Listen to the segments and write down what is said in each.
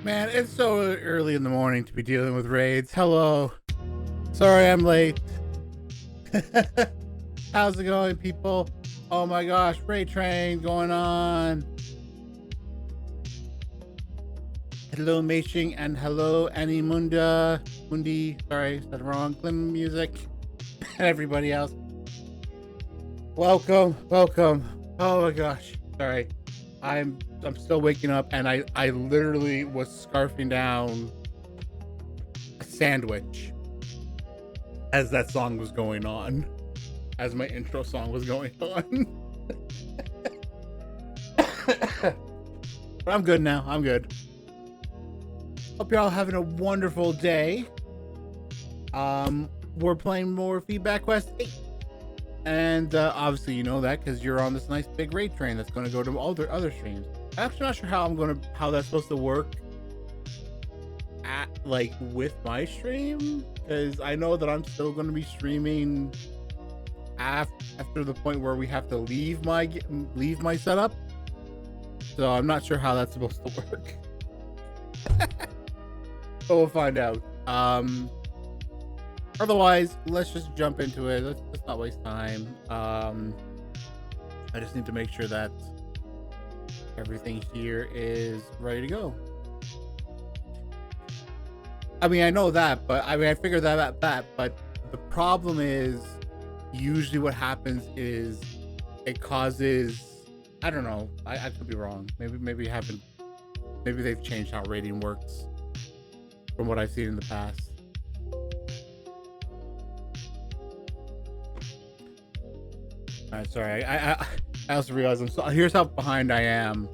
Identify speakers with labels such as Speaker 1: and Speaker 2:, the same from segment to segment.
Speaker 1: Man, it's so early in the morning to be dealing with raids. Hello. Sorry I'm late. How's it going, people? Oh my gosh, raid train going on. Hello, Maching, and hello, Mundi. Sorry, said it wrong. Klim Music, and everybody else. Welcome. Oh my gosh. Sorry. I'm still waking up, and I literally was scarfing down a sandwich as that song was going on, as my intro song was going on. But I'm good now. I'm good. Hope you're all having a wonderful day. We're playing more Feedback Quest 8. And obviously you know that because you're on this nice big raid train that's going to go to all the other streams. I'm actually not sure how that's supposed to work with my stream, because I know that I'm still going to be streaming after the point where we have to leave my setup. So I'm not sure how that's supposed to work. But we'll find out. Otherwise, let's just jump into it. Let's not waste time. I just need to make sure that everything here is ready to go. I mean, I know that, but I figured that, but the problem is usually what happens is it causes, I don't know, I could be wrong. Maybe they've changed how rating works from what I've seen in the past. All right, sorry. I also realized here's how behind I am.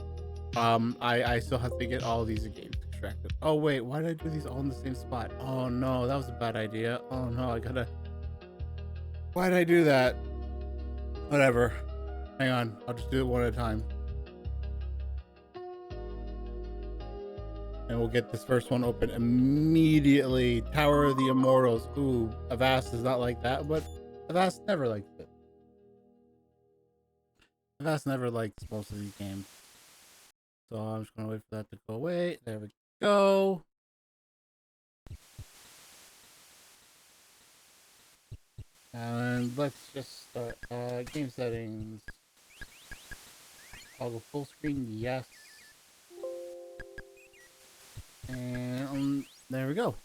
Speaker 1: I still have to get all these games extracted. Oh wait, why did I do these all in the same spot? Oh no, that was a bad idea. Oh no, why did I do that? Whatever. Hang on, I'll just do it one at a time. And we'll get this first one open immediately. Tower of the Immortals. Ooh, Avast is not like that, but Avast never liked it. Avast never liked most of these games. So I'm just gonna wait for that to go away. There we go. And let's just start game settings. I'll go full screen, yes. And there we go.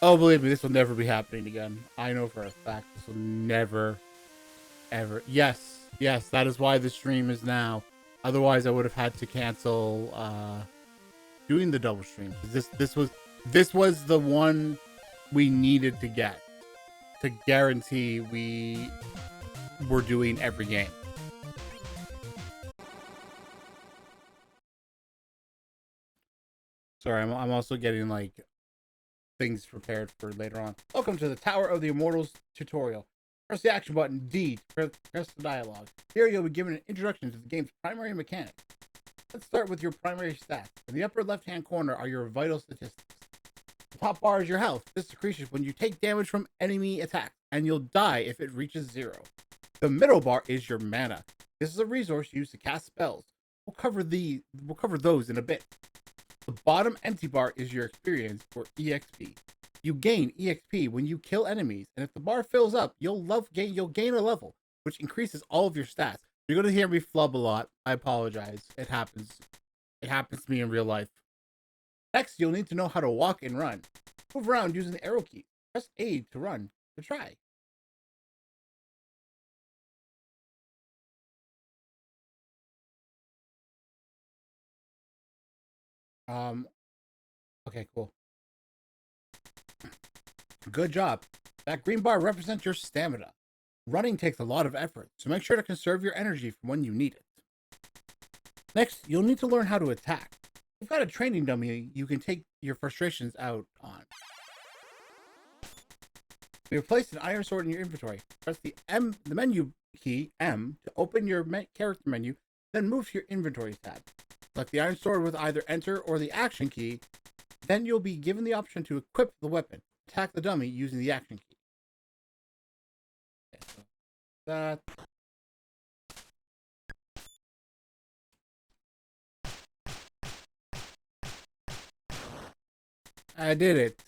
Speaker 1: Oh, believe me, this will never be happening again. I know for a fact this will never, ever. Yes, that is why the stream is now. Otherwise, I would have had to cancel doing the double stream. This was the one we needed to get to guarantee we were doing every game. Sorry, I'm also getting like things prepared for later on. Welcome to the Tower of the Immortals tutorial. Press the action button D to press the dialogue. Here you'll be given an introduction to the game's primary mechanics. Let's start with your primary stats. In the upper left-hand corner are your vital statistics. The top bar is your health. This decreases when you take damage from enemy attacks, and you'll die if it reaches 0. The middle bar is your mana. This is a resource used to cast spells. We'll cover those in a bit. The bottom empty bar is your experience, or EXP. You gain EXP when you kill enemies, and if the bar fills up, you'll gain a level, which increases all of your stats. You're gonna hear me flub a lot. I apologize. It happens. It happens to me in real life. Next, you'll need to know how to walk and run. Move around using the arrow key. Press A to run. To try. Okay, cool. Good job. That green bar represents your stamina. Running takes a lot of effort, so make sure to conserve your energy for when you need it. Next, you'll need to learn how to attack. You've got a training dummy you can take your frustrations out on. You have placed an iron sword in your inventory. Press the menu key M to open your character menu, then move to your inventory tab. Select the iron sword with either enter or the action key. Then you'll be given the option to equip the weapon. Attack the dummy using the action key. Okay, so that. I did it.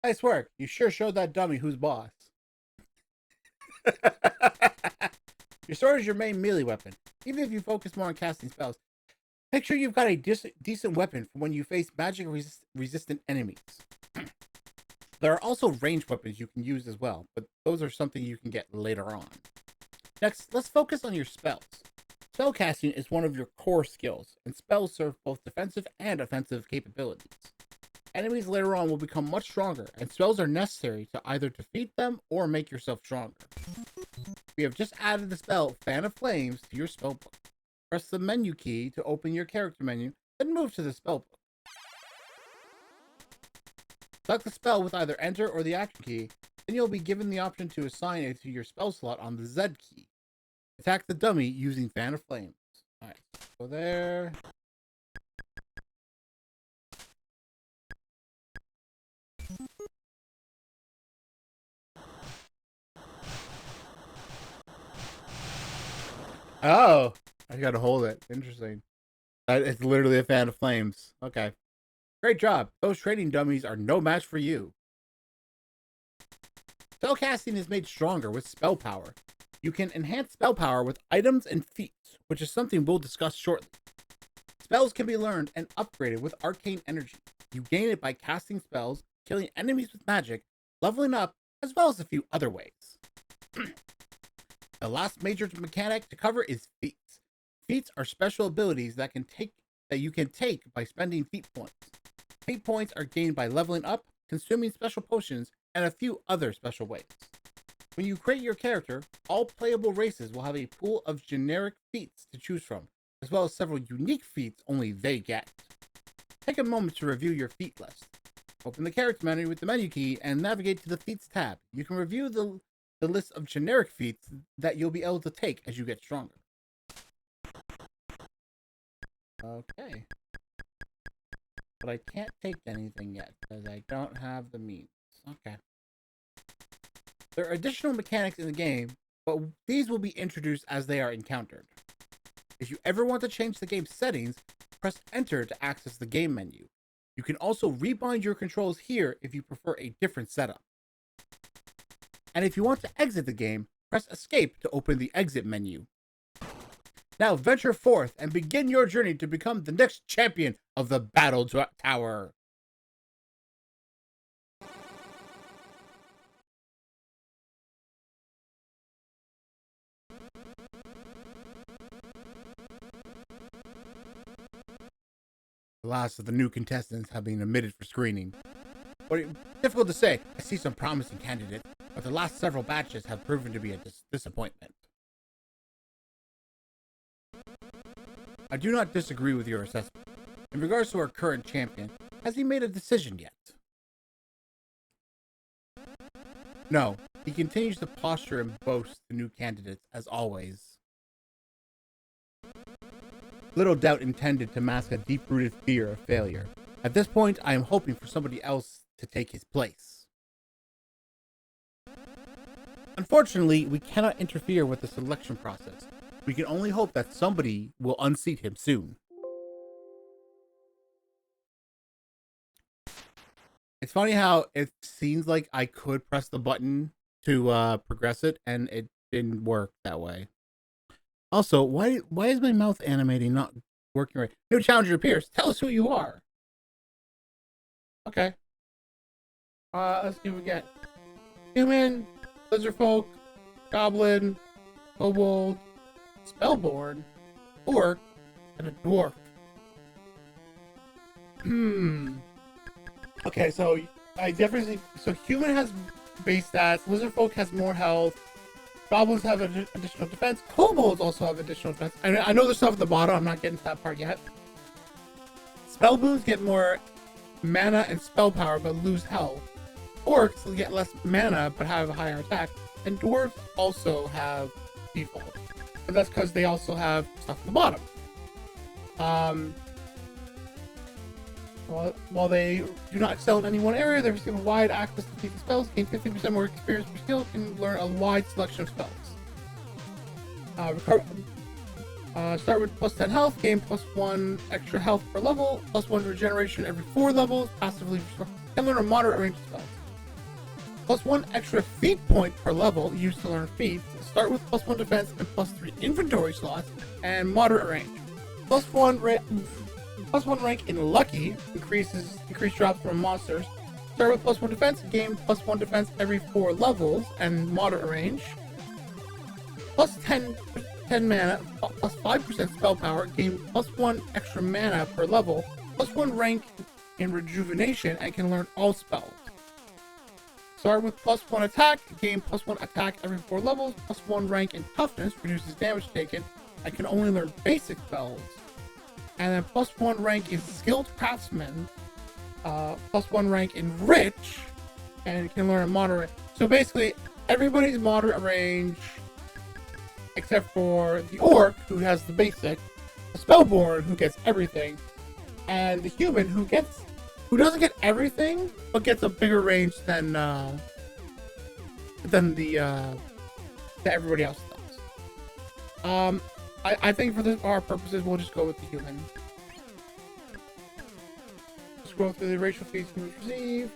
Speaker 1: Nice work. You sure showed that dummy who's boss. Your sword is your main melee weapon. Even if you focus more on casting spells, make sure you've got a decent weapon for when you face magic resistant enemies. There are also ranged weapons you can use as well, but those are something you can get later on. Next, let's focus on your spells. Spellcasting is one of your core skills, and spells serve both defensive and offensive capabilities. Enemies later on will become much stronger, and spells are necessary to either defeat them or make yourself stronger. We have just added the spell Fan of Flames to your spellbook. Press the menu key to open your character menu, then move to the spellbook. Select the spell with either Enter or the Action key, then you'll be given the option to assign it to your spell slot on the Z key. Attack the dummy using Fan of Flames. Alright, go there. Oh, I gotta hold it. Interesting. It's literally a Fan of Flames. Okay. Great job. Those trading dummies are no match for you. Spellcasting is made stronger with spell power. You can enhance spell power with items and feats, which is something we'll discuss shortly. Spells can be learned and upgraded with arcane energy. You gain it by casting spells, killing enemies with magic, leveling up, as well as a few other ways. The last major mechanic to cover is feats. Feats are special abilities that you can take by spending feat points. Feat points are gained by leveling up, consuming special potions, and a few other special ways. When you create your character, all playable races will have a pool of generic feats to choose from, as well as several unique feats only they get. Take a moment to review your feat list. Open the character menu with the menu key and navigate to the feats tab. You can review the list of generic feats that you'll be able to take as you get stronger. Okay. But I can't take anything yet because I don't have the means. Okay. There are additional mechanics in the game, but these will be introduced as they are encountered. If you ever want to change the game's settings, press Enter to access the game menu. You can also rebind your controls here if you prefer a different setup. And if you want to exit the game, press Escape to open the exit menu. Now venture forth and begin your journey to become the next champion of the Battle Tower. The last of the new contestants have been admitted for screening. Difficult to say. I see some promising candidates, but the last several batches have proven to be a disappointment. I do not disagree with your assessment. In regards to our current champion, has he made a decision yet? No, he continues to posture and boast the new candidates as always. Little doubt intended to mask a deep-rooted fear of failure. At this point, I am hoping for somebody else to take his place. Unfortunately, we cannot interfere with the selection process. We can only hope that somebody will unseat him soon. It's funny how it seems like I could press the button to progress it, and it didn't work that way. Also, why is my mouth animating not working right? New challenger appears. Tell us who you are. Okay. Let's see what we get. Human, lizard folk, goblin, kobold, spellborn, orc, and a dwarf. Okay, so I definitely so human has base stats, lizard folk has more health, goblins have additional defense, kobolds also have additional defense. I know there's stuff at the bottom, I'm not getting to that part yet. Spell boons get more mana and spell power but lose health. Orcs will get less mana but have a higher attack, and dwarves also have default. But that's because they also have stuff at the bottom. While they do not excel in any one area, they receive a wide access to different spells, gain 50% more experience per skill, and learn a wide selection of spells. Start with plus 10 health, gain plus 1 extra health per level, plus 1 regeneration every 4 levels, passively can learn a moderate range of spells. Plus 1 extra feat point per level used to learn feats. Start with plus 1 defense and plus 3 inventory slots and moderate range. Plus 1 rank in Lucky increased drops from monsters. Start with plus 1 defense, gain plus 1 defense every 4 levels and moderate range. Plus 10 mana, plus 5% spell power, gain plus 1 extra mana per level, plus 1 rank in rejuvenation, and can learn all spells. Start with plus 1 attack, gain plus 1 attack every 4 levels, plus 1 rank in toughness, reduces damage taken, and can only learn basic spells. And then plus 1 rank in skilled craftsman, plus 1 rank in rich, and can learn a moderate. So basically, everybody's moderate range, except for the orc, who has the basic, the spellborn, who gets everything, and the human, who doesn't get everything, but gets a bigger range than everybody else does. I think for our purposes, we'll just go with the human. Scroll through the racial feats you receive.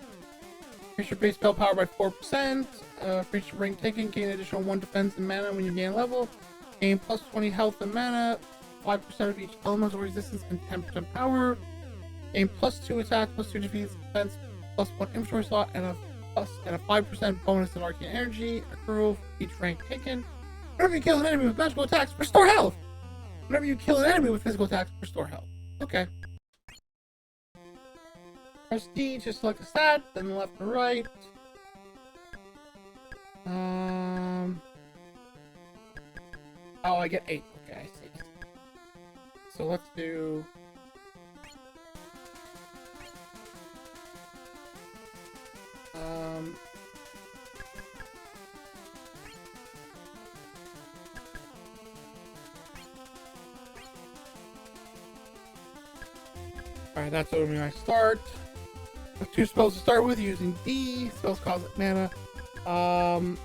Speaker 1: Increase your base spell power by 4%. Increase your rank taken. Gain additional 1 defense and mana when you gain level. Gain plus 20 health and mana. 5% of each elemental resistance and 10% power. Gain plus 2 attack, plus 2 defense, plus 1 inventory slot, and a 5% bonus in arcane energy accrual for each rank taken. Whenever you kill an enemy with magical attacks, restore health. Whenever you kill an enemy with physical attacks, restore health. Okay. Press D to select a stat, then left to right. Oh, I get 8. Okay, I see. So let's do. Alright, that's when I start. With 2 spells to start with, using D. Spells cost mana. I'll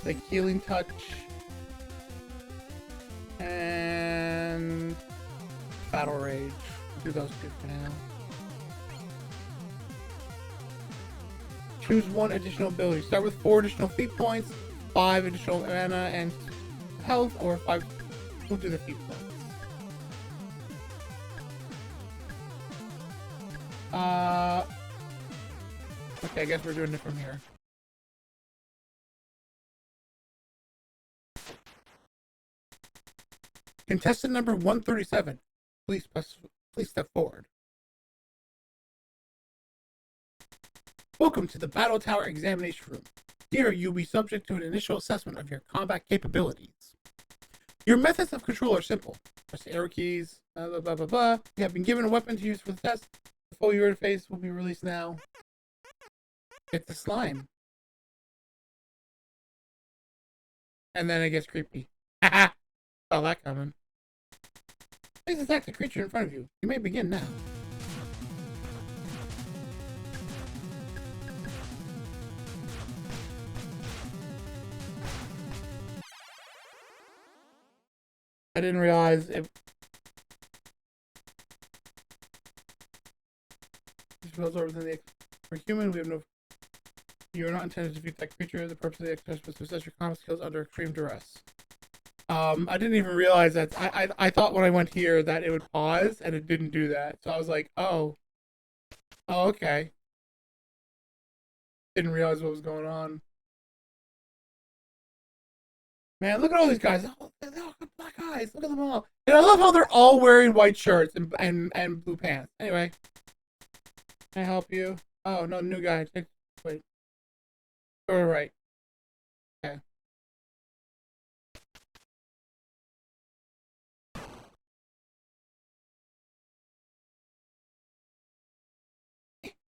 Speaker 1: take Healing Touch. And Battle Rage. Do those 2 for now. Choose 1 additional ability. Start with 4 additional feat points, 5 additional mana and health, or 5. We'll do the feat points. Okay, I guess we're doing it from here. Contestant number 137. Please step forward. Welcome to the Battle Tower Examination Room. Here, you'll be subject to an initial assessment of your combat capabilities. Your methods of control are simple. Press the arrow keys, blah, blah, blah, blah. You have been given a weapon to use for the test. The full interface will be released now. It's the slime. And then it gets creepy. Haha! Saw that coming. Please attack the creature in front of you. You may begin now. I didn't realize if this spells are within the for human. We have no. You are not intended to defeat that creature. The purpose of the exercise was to assess your combat skills under extreme duress. I didn't even realize that. I thought when I went here that it would pause, and it didn't do that. So I was like, oh, okay. Didn't realize what was going on. Man, look at all these guys. They're all black eyes. Look at them all. And I love how they're all wearing white shirts and blue pants. Anyway, can I help you? Oh no, new guy. Wait. Go to right. Okay.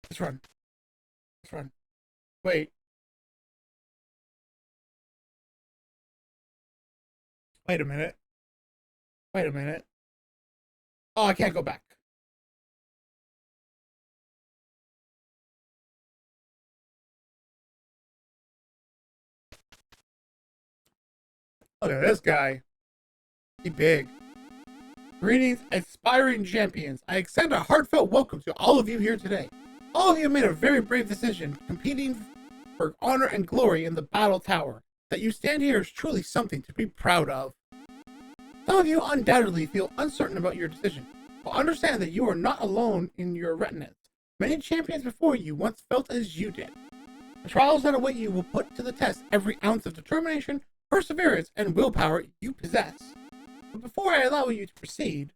Speaker 1: Let's run. Let's run. Wait. Wait a minute. Wait a minute. Oh, I can't go back. Look at this guy. He big. Greetings, aspiring champions. I extend a heartfelt welcome to all of you here today. All of you made a very brave decision, competing for honor and glory in the Battle Tower. That you stand here is truly something to be proud of. Some of you undoubtedly feel uncertain about your decision, but understand that you are not alone in your retinas. Many champions before you once felt as you did. The trials that await you will put to the test every ounce of determination, perseverance, and willpower you possess. But before I allow you to proceed,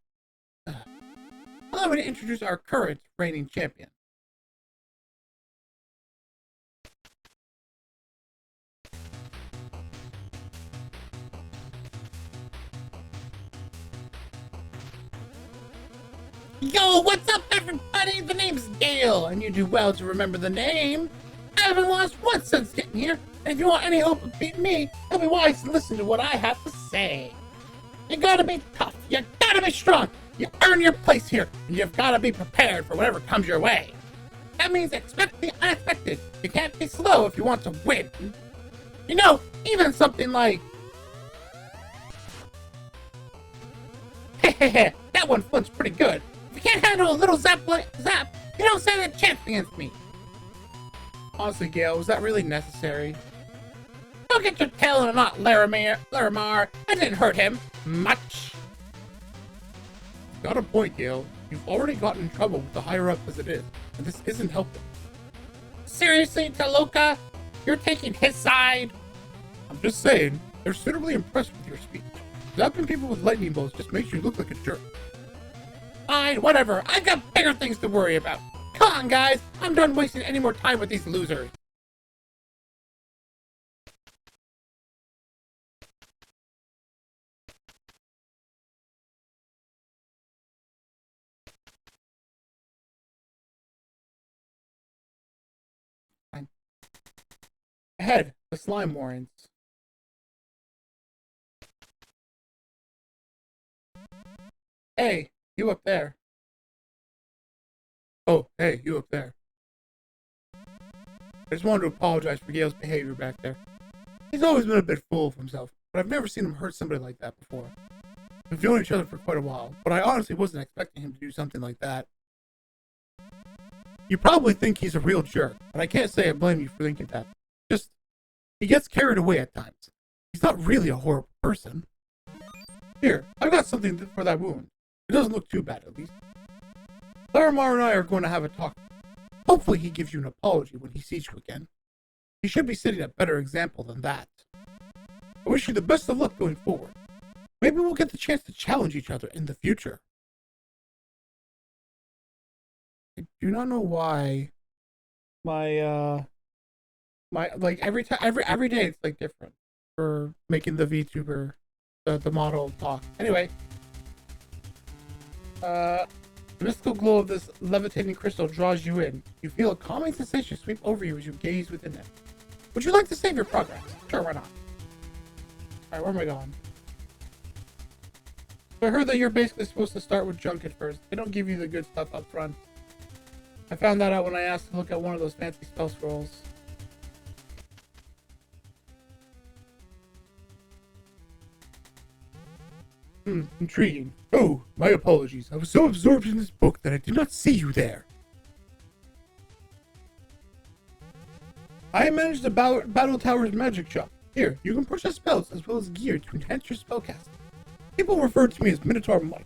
Speaker 1: allow me to introduce our current reigning champion. Yo, what's up, everybody? The name's Gale, and you do well to remember the name. I haven't lost once since getting here, and if you want any hope of beating me, it'll be wise to listen to what I have to say. You gotta be tough, you gotta be strong, you earn your place here, and you've gotta be prepared for whatever comes your way. That means expect the unexpected. You can't be slow if you want to win. You know, even something like... Hehehe, that one flips pretty good. If you can't handle a little zap, you don't stand a chance against me. Honestly, Gale, was that really necessary? Don't get your tail in a knot, Larimar. I didn't hurt him much. Got a point, Gale. You've already gotten in trouble with the higher up as it is, and this isn't helping. Seriously, Taloka? You're taking his side? I'm just saying, they're suitably impressed with your speech. Zapping people with lightning bolts just makes you look like a jerk. Fine, whatever. I've got bigger things to worry about. Come on, guys. I'm done wasting any more time with these losers. Fine. Ahead, the slime warrants. Hey, you up there. Oh, hey, you up there. I just wanted to apologize for Gale's behavior back there. He's always been a bit full of himself, but I've never seen him hurt somebody like that before. We've known each other for quite a while, but I honestly wasn't expecting him to do something like that. You probably think he's a real jerk, and I can't say I blame you for thinking that. Just, he gets carried away at times. He's not really a horrible person. Here, I've got something for that wound. It doesn't look too bad, at least. Larimar and I are going to have a talk. Hopefully he gives you an apology when he sees you again. He should be setting a better example than that. I wish you the best of luck going forward. Maybe we'll get the chance to challenge each other in the future. I do not know why my like every day it's like different for making the VTuber the model talk. Anyway, the mystical glow of this levitating crystal draws you in. You feel a calming sensation sweep over you as you gaze within it. Would you like to save your progress? Sure, why not? Alright, where am I going? So I heard that you're basically supposed to start with junk at first. They don't give you the good stuff up front. I found that out when I asked to look at one of those fancy spell scrolls. Intriguing. Oh, my apologies. I was so absorbed in this book that I did not see you there. I manage the Battle Tower's magic shop. Here, you can purchase spells as well as gear to enhance your spellcasting. People refer to me as Minotaur Mike.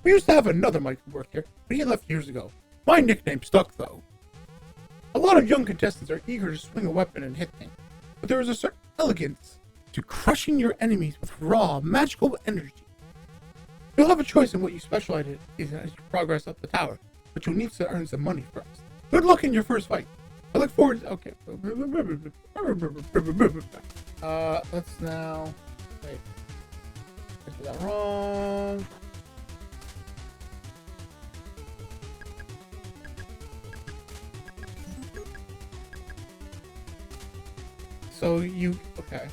Speaker 1: We used to have another Mike who worked here, but he left years ago. My nickname stuck, though. A lot of young contestants are eager to swing a weapon and hit things, but there is a certain elegance to crushing your enemies with raw, magical energy. You'll have a choice in what you specialize in as you progress up the tower, but you'll need to earn some money first. Good luck in your first fight. I look forward to... Okay. Let's now... Wait. I did that wrong. So you... Okay.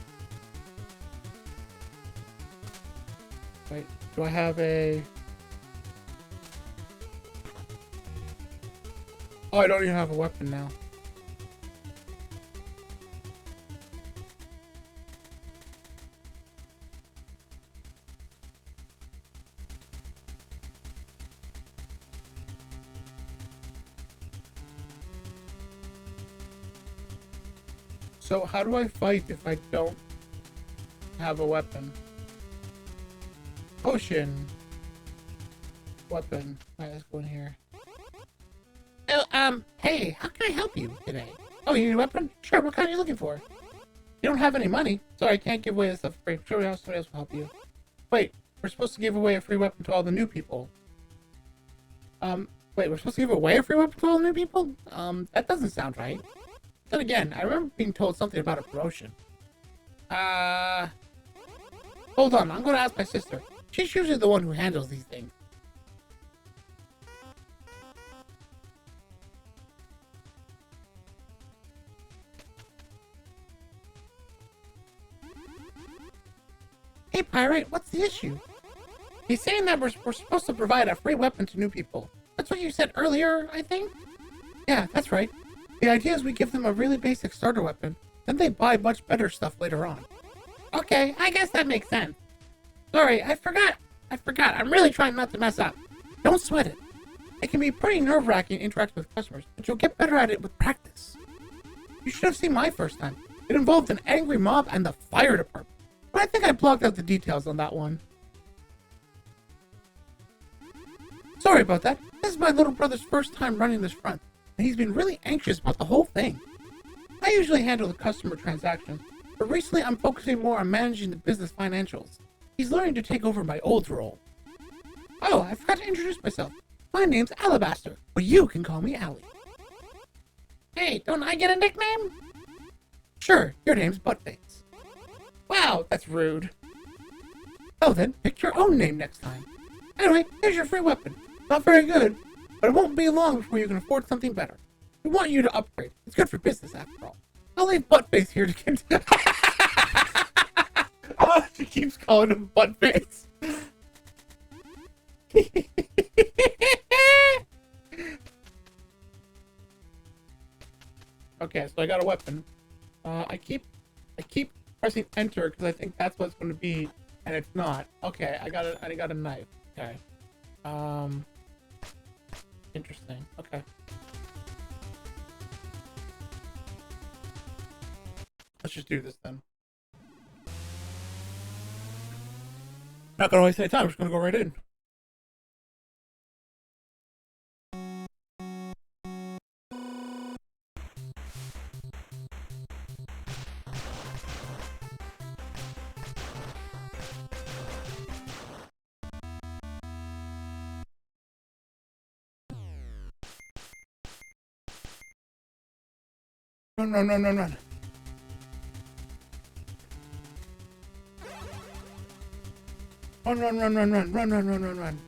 Speaker 1: Wait. Do I have a... Oh, I don't even have a weapon now. So how do I fight if I don't have a weapon? Potion. Weapon. Alright, let's go in here. Oh, hey, how can I help you today? Oh, you need a weapon? Sure, what kind are you looking for? You don't have any money. Sorry, I can't give away this stuff free. Sure, somebody else will help you. Wait, we're supposed to give away a free weapon to all the new people. Wait, we're supposed to give away a free weapon to all the new people? That doesn't sound right. Then again, I remember being told something about a promotion. Hold on, I'm gonna ask my sister. She's usually the one who handles these things. Hey, Pirate, what's the issue? He's saying that we're supposed to provide a free weapon to new people. That's what you said earlier, I think? Yeah, that's right. The idea is we give them a really basic starter weapon, then they buy much better stuff later on. Okay, I guess that makes sense. Sorry, I forgot. I'm really trying not to mess up. Don't sweat it. It can be pretty nerve-wracking interacting with customers, but you'll get better at it with practice. You should have seen my first time. It involved an angry mob and the fire department. But I think I blocked out the details on that one. Sorry about that. This is my little brother's first time running this front, and he's been really anxious about the whole thing. I usually handle the customer transactions, but recently I'm focusing more on managing the business financials. He's learning to take over my old role. Oh, I forgot to introduce myself. My name's Alabaster, but you can call me Allie. Hey, don't I get a nickname? Sure, your name's Buttface. Wow, that's rude. Oh then, pick your own name next time. Anyway, here's your free weapon. Not very good, but it won't be long before you can afford something better. We want you to upgrade. It's good for business after all. I'll leave Buttface here to continue. Oh, she keeps calling him Buttface. Okay, so I got a weapon. I keep pressing enter because I think that's what it's going to be, and it's not. Okay, I got a knife. Okay. Interesting. Okay. Let's just do this then. Not gonna waste any time. I'm just gonna go right in. Run, run, run, run, run. Run, run, run, run, run, run, run, run, run, run.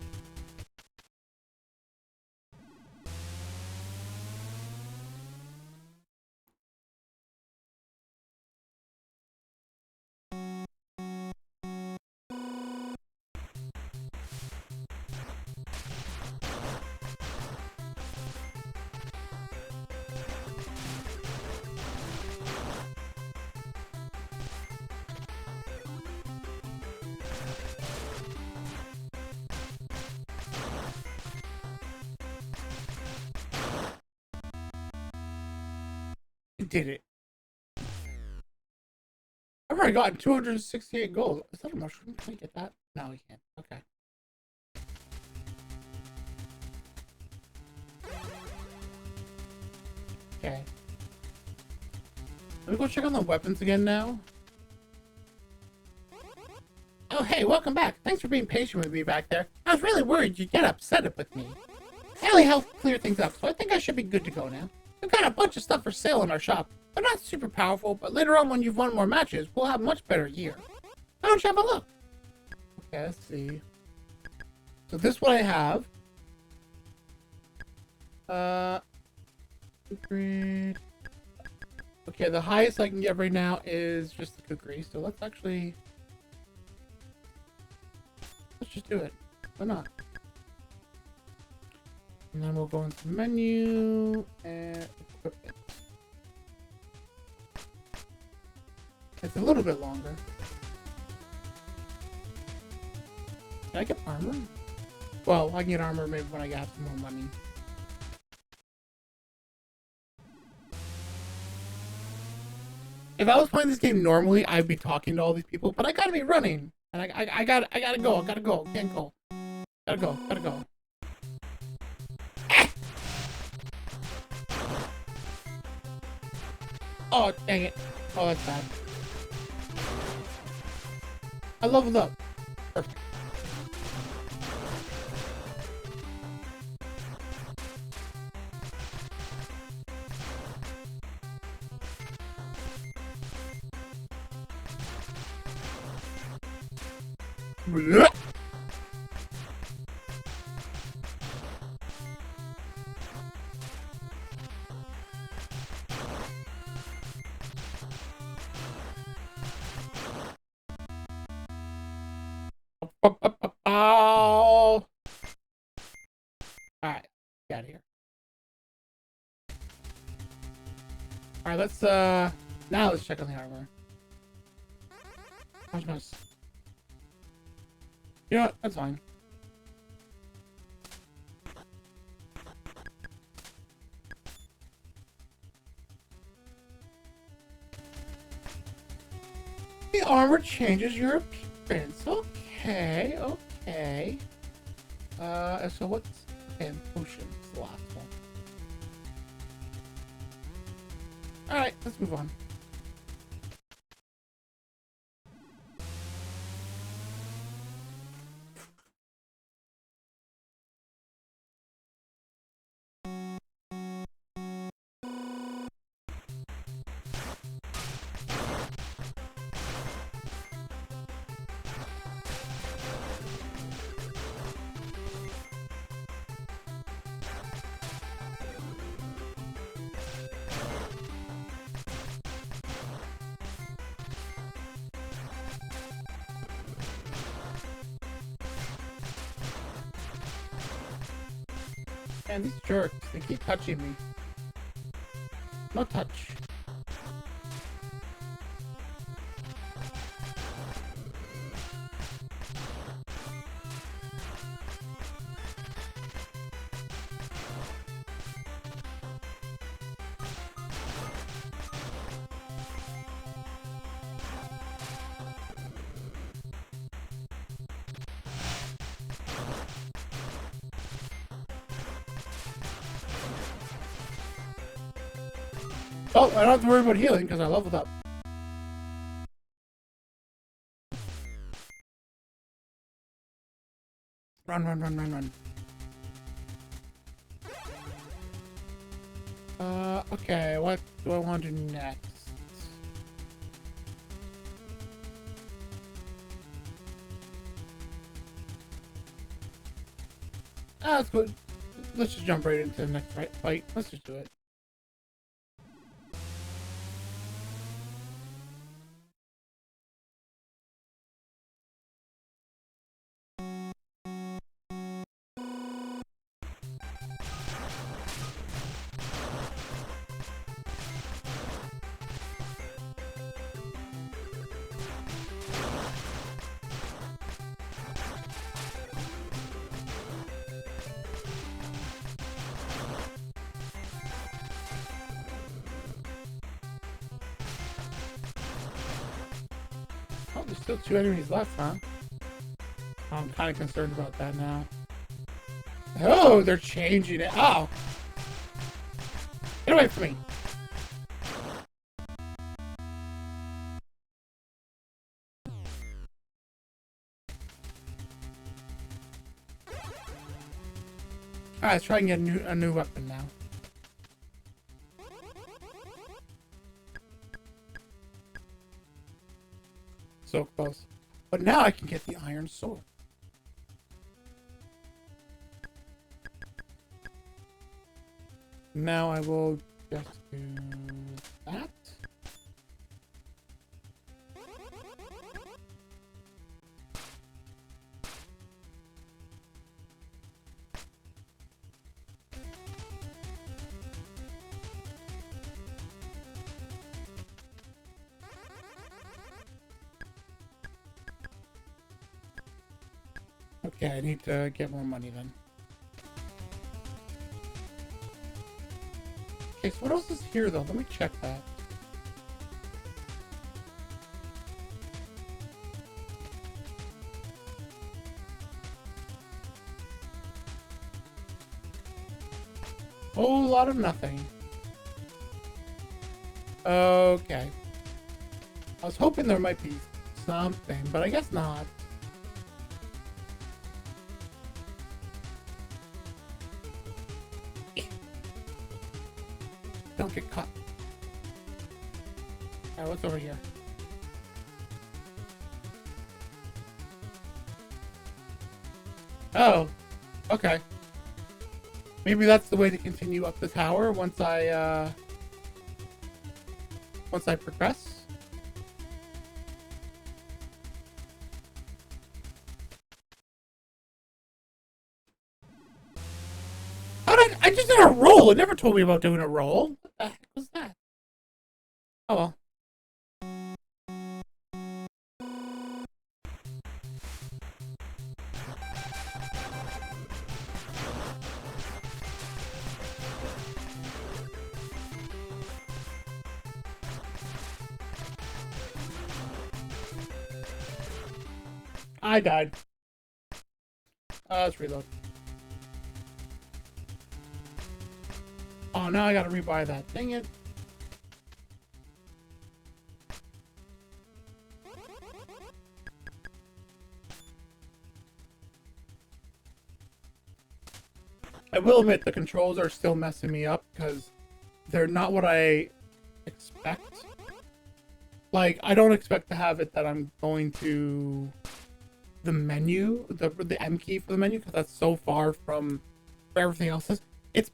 Speaker 1: You did it. I've already gotten 268 gold. Is that a mushroom? Can I get that? No, we can't. Okay. Okay. Let me go check on the weapons again now. Oh, hey, welcome back. Thanks for being patient with me back there. I was really worried you'd get upset with me. Ellie helped clear things up, so I think I should be good to go now. We've got a bunch of stuff for sale in our shop. They're not super powerful, but later on when you've won more matches, we'll have much better gear. Why don't you have a look? Okay, let's see. So this one I have. Agreed. Okay, the highest I can get right now is just the cookery, so let's just do it. Why not? And then we'll go into menu and equipment. It's a little bit longer. Can I get armor? Well, I can get armor maybe when I got some more money. If I was playing this game normally, I'd be talking to all these people, but I gotta be running. And I gotta go. Can't go. Gotta go. Oh, dang it. Oh, that's bad. I leveled up. Perfect. Oh! Alright, get out of here. Alright, now let's check on the armor. Nice. You know what? That's fine. The armor changes your appearance. Okay. So what's... And potions, the last one. Alright, let's move on. Man, these jerks, they keep touching me. No touch. Oh, I don't have to worry about healing because I leveled up. Run. Okay, what do I want to do next? That's good. Let's just jump right into the next fight. Let's just do it. Oh, there's still 2 enemies left, huh? I'm kind of concerned about that now. Oh, they're changing it. Oh! Get away from me! Alright, let's try and get a new weapon now. So close. But now I can get the iron sword. Now I will just do that. Okay, I need to get more money then. Okay, so what else is here though? Let me check that. Whole lot of nothing. Okay. I was hoping there might be something, but I guess not. Don't get caught. Alright, what's over here? Oh, okay. Maybe that's the way to continue up the tower once I progress. I just did a roll. It never told me about doing a roll. What the heck was that? Oh well. I died. Let's reload. Oh, now I gotta rebuy that. Dang it. I will admit the controls are still messing me up because they're not what I expect. Like, I don't expect to have it that I'm going to the menu, the M key for the menu, because that's so far from where everything else is. It's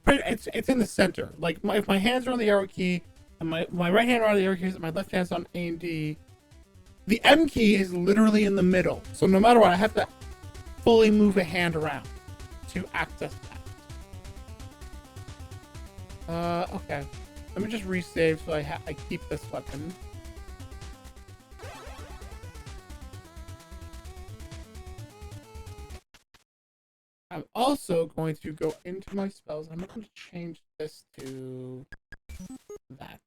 Speaker 1: in the center. Like, if my hands are on the arrow key, and my right hand are on the arrow keys, and my left hand's on A and D, the M key is literally in the middle. So no matter what, I have to fully move a hand around to access that. Okay. Let me just resave so I keep this weapon. I'm also going to go into my spells. I'm going to change this to that.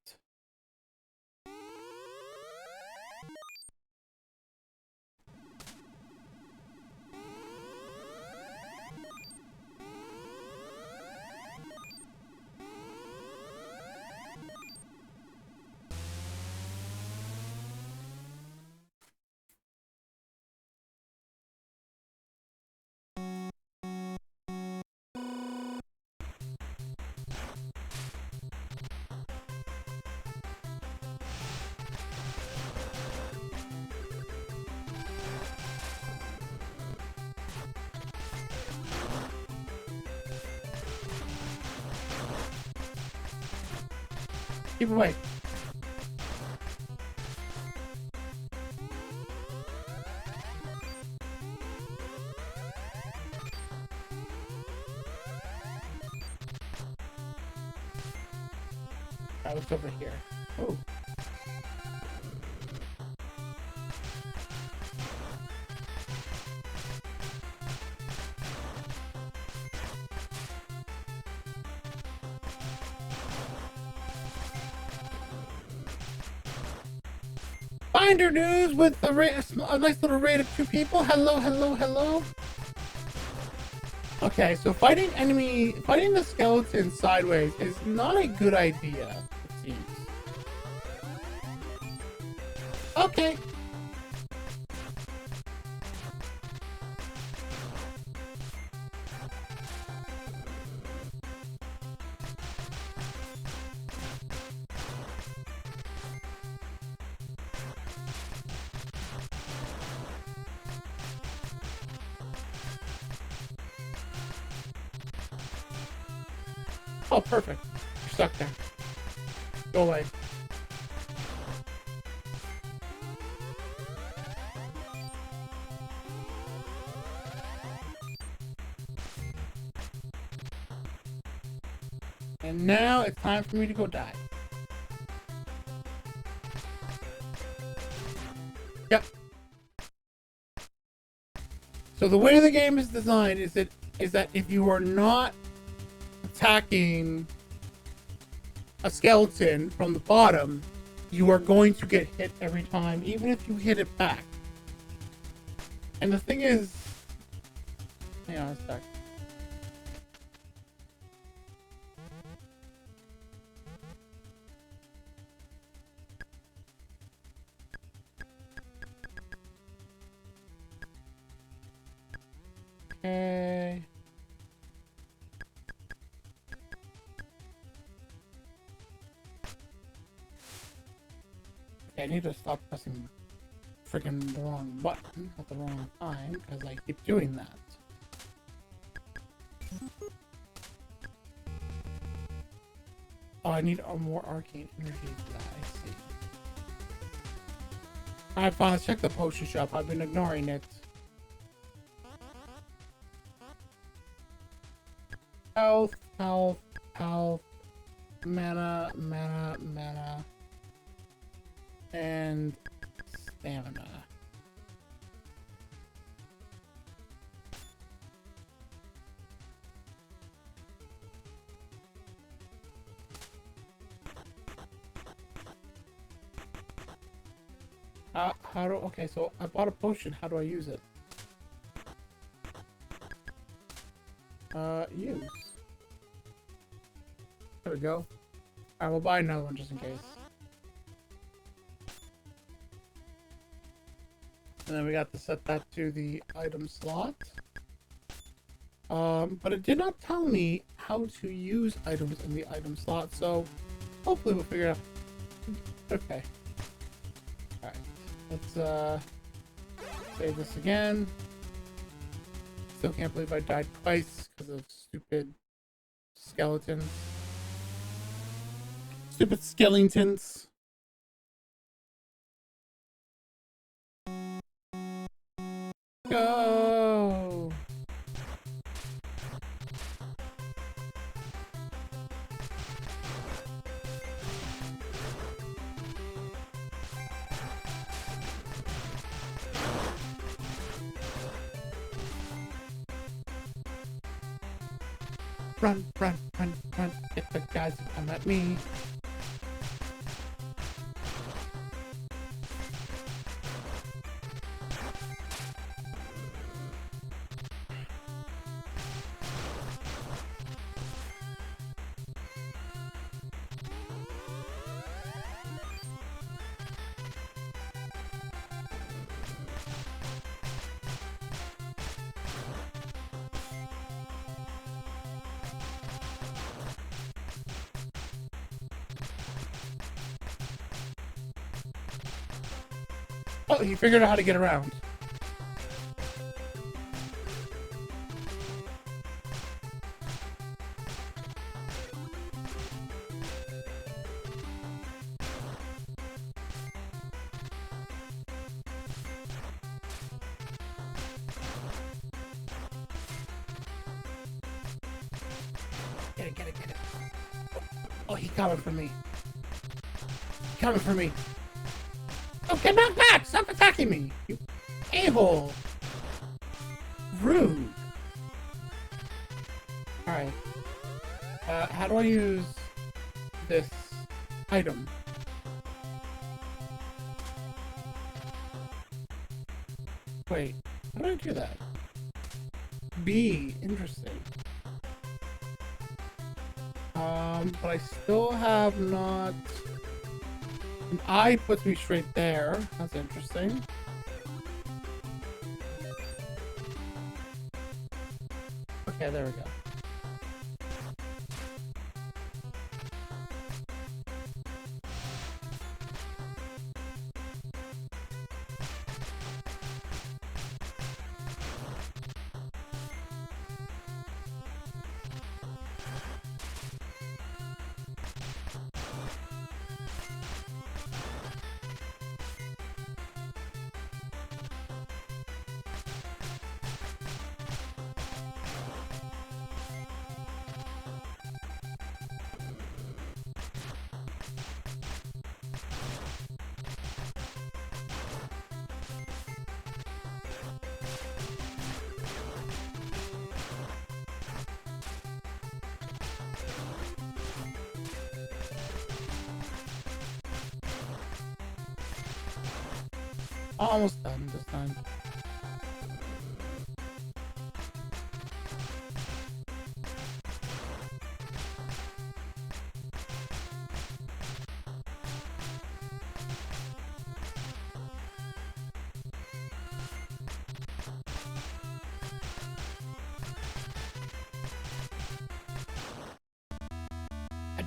Speaker 1: Keep away. I was over here. Oh. Finder news with a nice little raid of 2 people. Hello, hello, hello. Okay, so fighting the skeleton sideways is not a good idea, it seems. Okay. Oh, perfect. You're stuck there. Go away. And now it's time for me to go die. Yep. So the way the game is designed is that if you are not attacking a skeleton from the bottom, you are going to get hit every time, even if you hit it back. And the thing is, hang on a sec. Okay. I need to stop pressing freaking the wrong button at the wrong time because I keep doing that. Oh, I need a more arcane energy for that. I see. Alright, fine. Let's check the potion shop. I've been ignoring it. Health, health, health, mana, mana, mana, and stamina. Okay, so I bought a potion. How do I use it? Use. There we go. I will buy another one just in case. And then we got to set that to the item slot. But it did not tell me how to use items in the item slot, so hopefully we'll figure it out. Okay. Alright. Let's save this again. Still can't believe I died twice because of stupid skeletons. Stupid skeletons. Go! Run, run, run, run. Get the guys to come at me. Oh, he figured out how to get around. Get it, get it, get it. Oh, he's coming for me. Coming for me. Oh, get knocked back! Stop attacking me! You a-hole! Rude! Alright. How do I use this item? Wait, how do I do that? B, interesting. But I still have not... An eye puts me straight there. That's interesting. Okay, there we go. Almost done this time.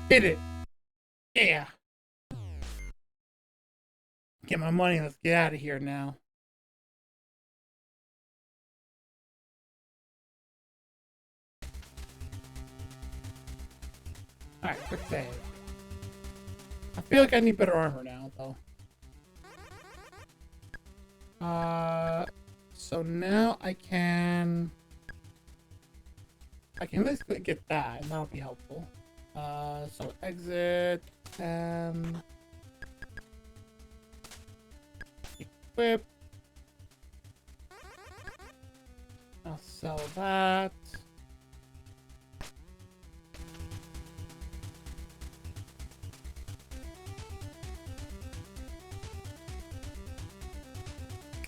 Speaker 1: Hit it. Yeah. Get my money. Let's get out of here now. Alright, quick save. I feel like I need better armor now, though. So now I can basically get that, and that'll be helpful. So exit, equip. I'll sell that.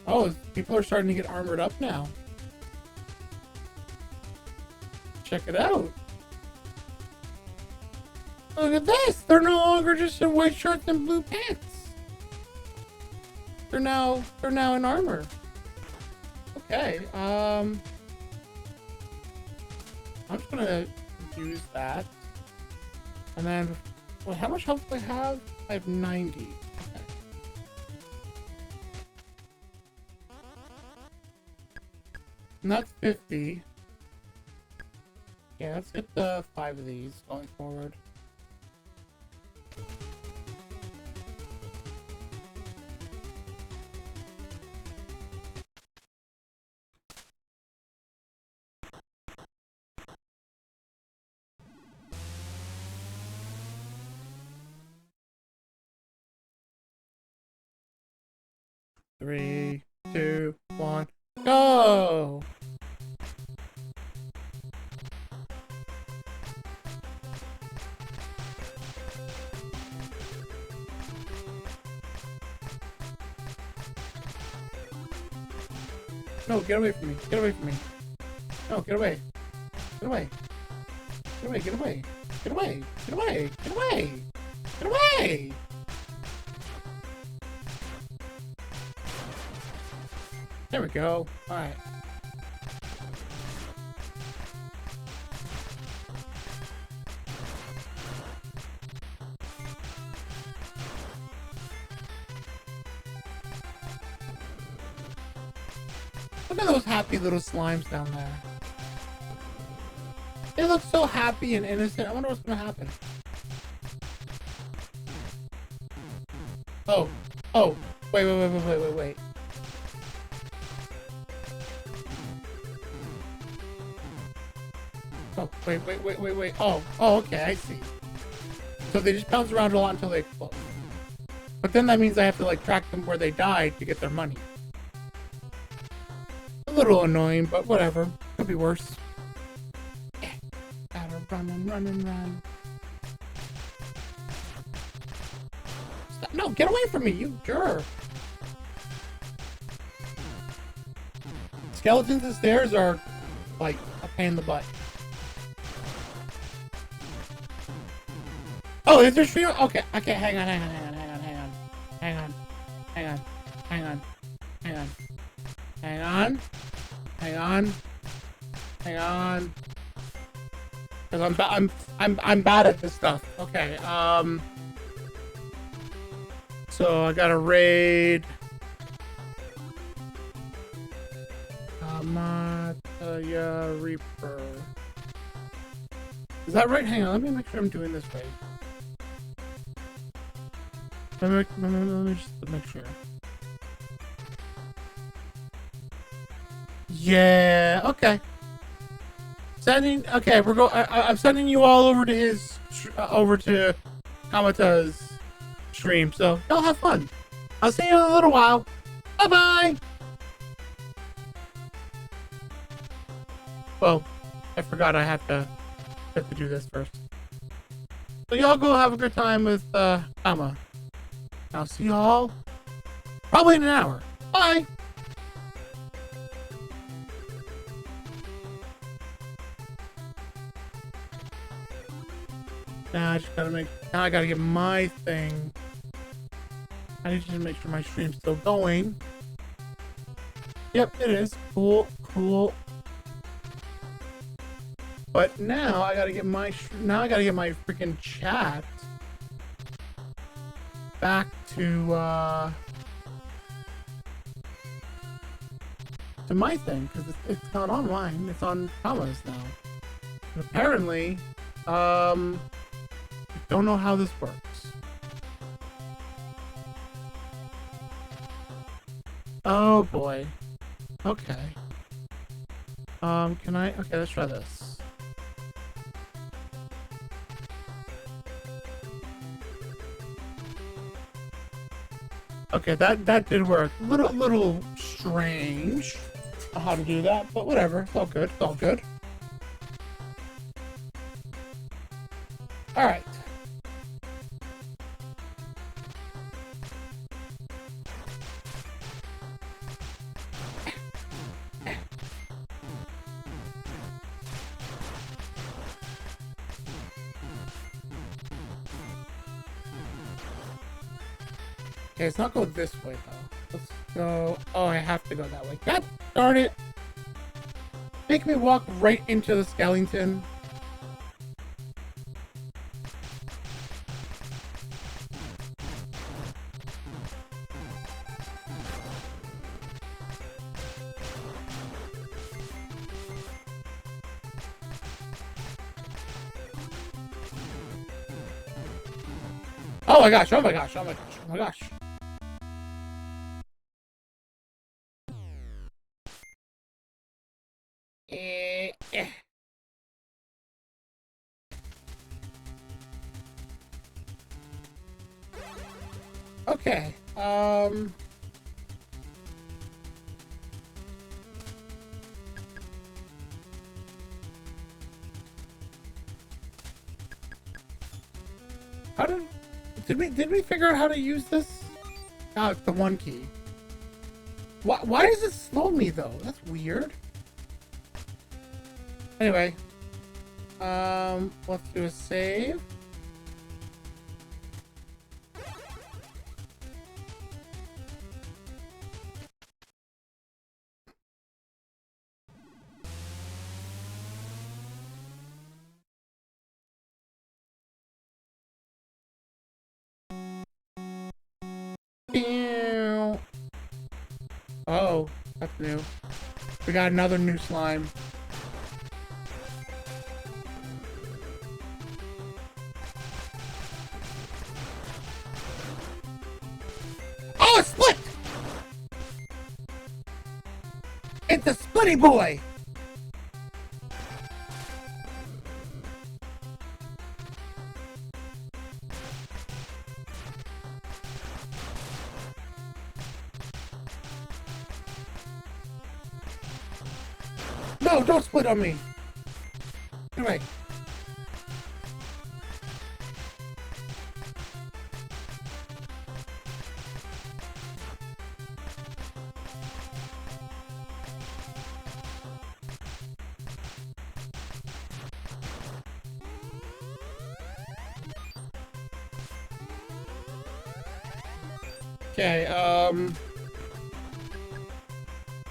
Speaker 1: Oh, people are starting to get armored up now. Check it out. Look at this. They're no longer just in white shirts and blue pants. They're now in armor. Okay. I'm just gonna use that. And then, well, how much health do I have? I have 90. Okay. And that's 50. Yeah, let's get the 5 of these going forward. Three, 2, 1, go! No, get away from me. Get away from me. No, get away. Get away. Get away, get away. Get away. Get away. Get away. Get away. There we go. Alright. Look at those happy little slimes down there. They look so happy and innocent. I wonder what's gonna happen. Oh. Oh. Wait. Oh, wait. Oh, okay, I see. So they just bounce around a lot until they explode. But then that means I have to, like, track them where they died to get their money. A little annoying, but whatever. Could be worse. Gotta run. Stop. No, get away from me, you jerk. Skeletons and stairs are, like, a pain in the butt. Oh, is there stream? Okay, hang on. Cause I'm bad at this stuff. Okay, so I gotta raid Mataya Reaper. Is that right? Hang on, let me make sure I'm doing this right. Let me just make sure. Yeah, okay. Okay, I'm sending you all over to his, over to Kamata's stream, so y'all have fun. I'll see you in a little while. Bye-bye! Well, I forgot I have to do this first. So y'all go have a good time with, Kama. I'll see y'all probably in an hour. Bye! Now I gotta get my thing. I need to make sure my stream's still going. Yep, it is. Cool. But now I gotta get my freaking chat back to my thing, because it's not online. It's on commas now. And apparently, I don't know how this works. Oh boy. Okay. Can I? Okay, let's try this. Okay, that did work. Little strange how to do that, but whatever. It's all good. It's all good. All right. Okay, let's not go this way though. Let's go. Oh, I have to go that way. God darn it! Make me walk right into the skeleton. Oh my gosh, oh my gosh, oh my gosh, oh my gosh. Okay, how did we figure out how to use this? Oh, it's the one key. Why does it slow me though? That's weird. Anyway, let's do a save. Oh, that's new. We got another new slime. Oh, it's split! It's a splitty boy! No, don't split on me! Anyway. Okay, I'm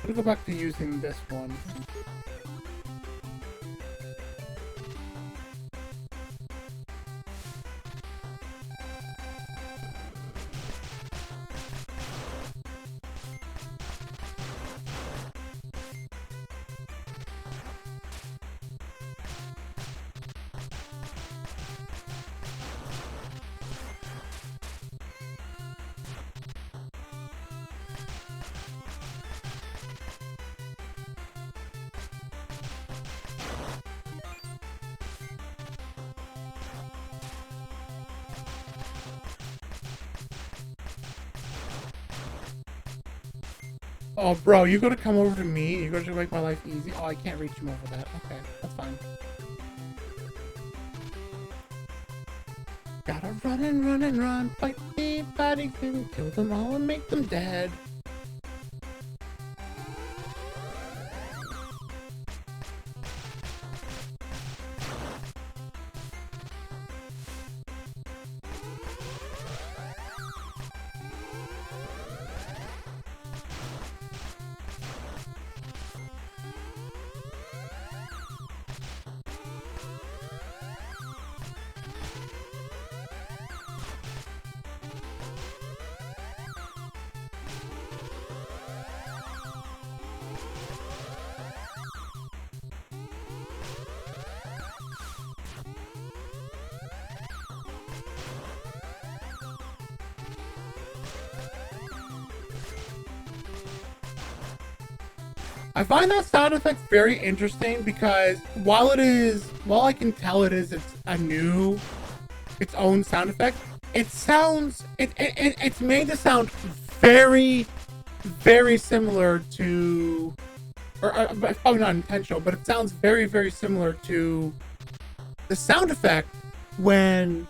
Speaker 1: gonna go back to using this one. Oh, bro, you gotta come over to me? You're gonna make my life easy? Oh, I can't reach him over that. Okay, that's fine. Gotta run and run and run, fight me, fighting them, kill them all and make them dead. I find that sound effect very interesting because while I can tell it's its own sound effect, it's made to sound very, very similar to, or probably not intentional, but it sounds very, very similar to the sound effect when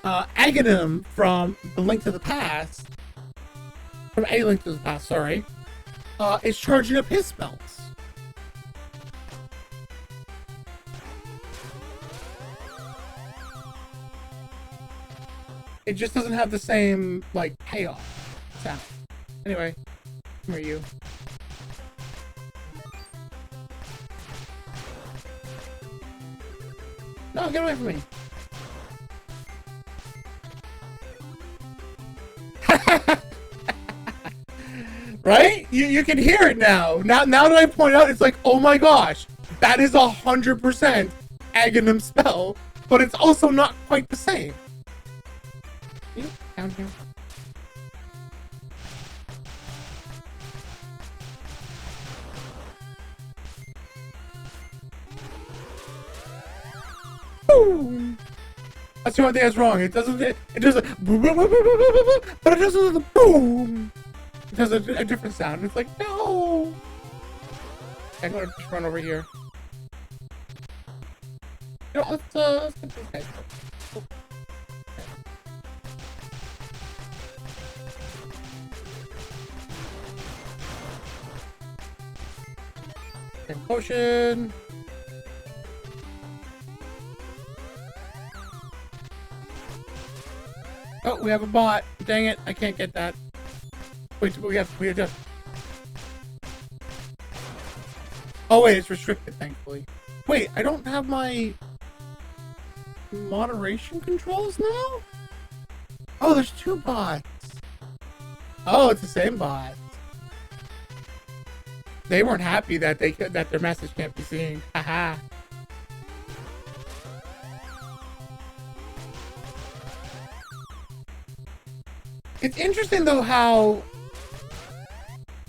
Speaker 1: Aghanim from A Link to the Past, sorry, is charging up his spells. It just doesn't have the same, like, payoff sound. Anyway, come here, you. No, get away from me. Right? You can hear it now. Now that I point out, it's like, oh my gosh, that is 100% Aghanim spell, but it's also not quite the same. You down here. Boom. That's the only thing that's wrong. It doesn't. It does a but it doesn't the boom. It does a different sound. It's like, no. I'm gonna just run over here. You know, let's get this guy. Okay. Potion. Oh, we have a bot. Dang it, I can't get that. Wait, we have just. Oh wait, it's restricted, thankfully. Wait, I don't have my moderation controls now? Oh, there's two bots. Oh, it's the same bot. They weren't happy that their message can't be seen. Haha. It's interesting though how,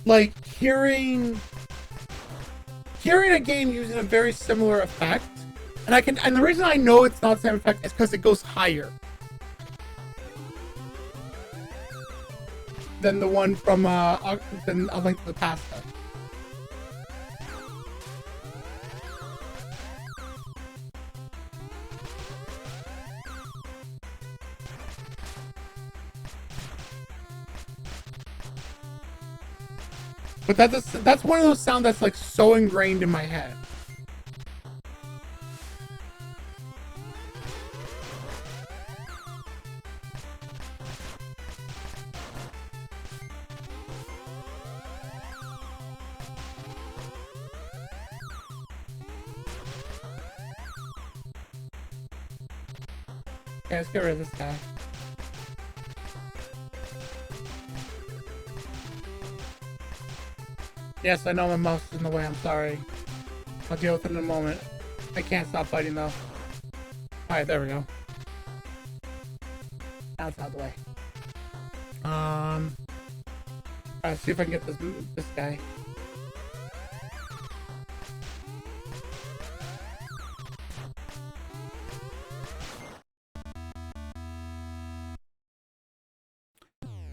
Speaker 1: like, hearing a game using a very similar effect, and the reason I know it's not the same effect is because it goes higher than the one from than A Link to the Past. But that's one of those sounds that's like so ingrained in my head. Okay, let's get rid of this guy. Yes, I know my mouse is in the way, I'm sorry. I'll deal with it in a moment. I can't stop fighting though. Alright, there we go. Now it's out of the way. Alright, see if I can get this guy.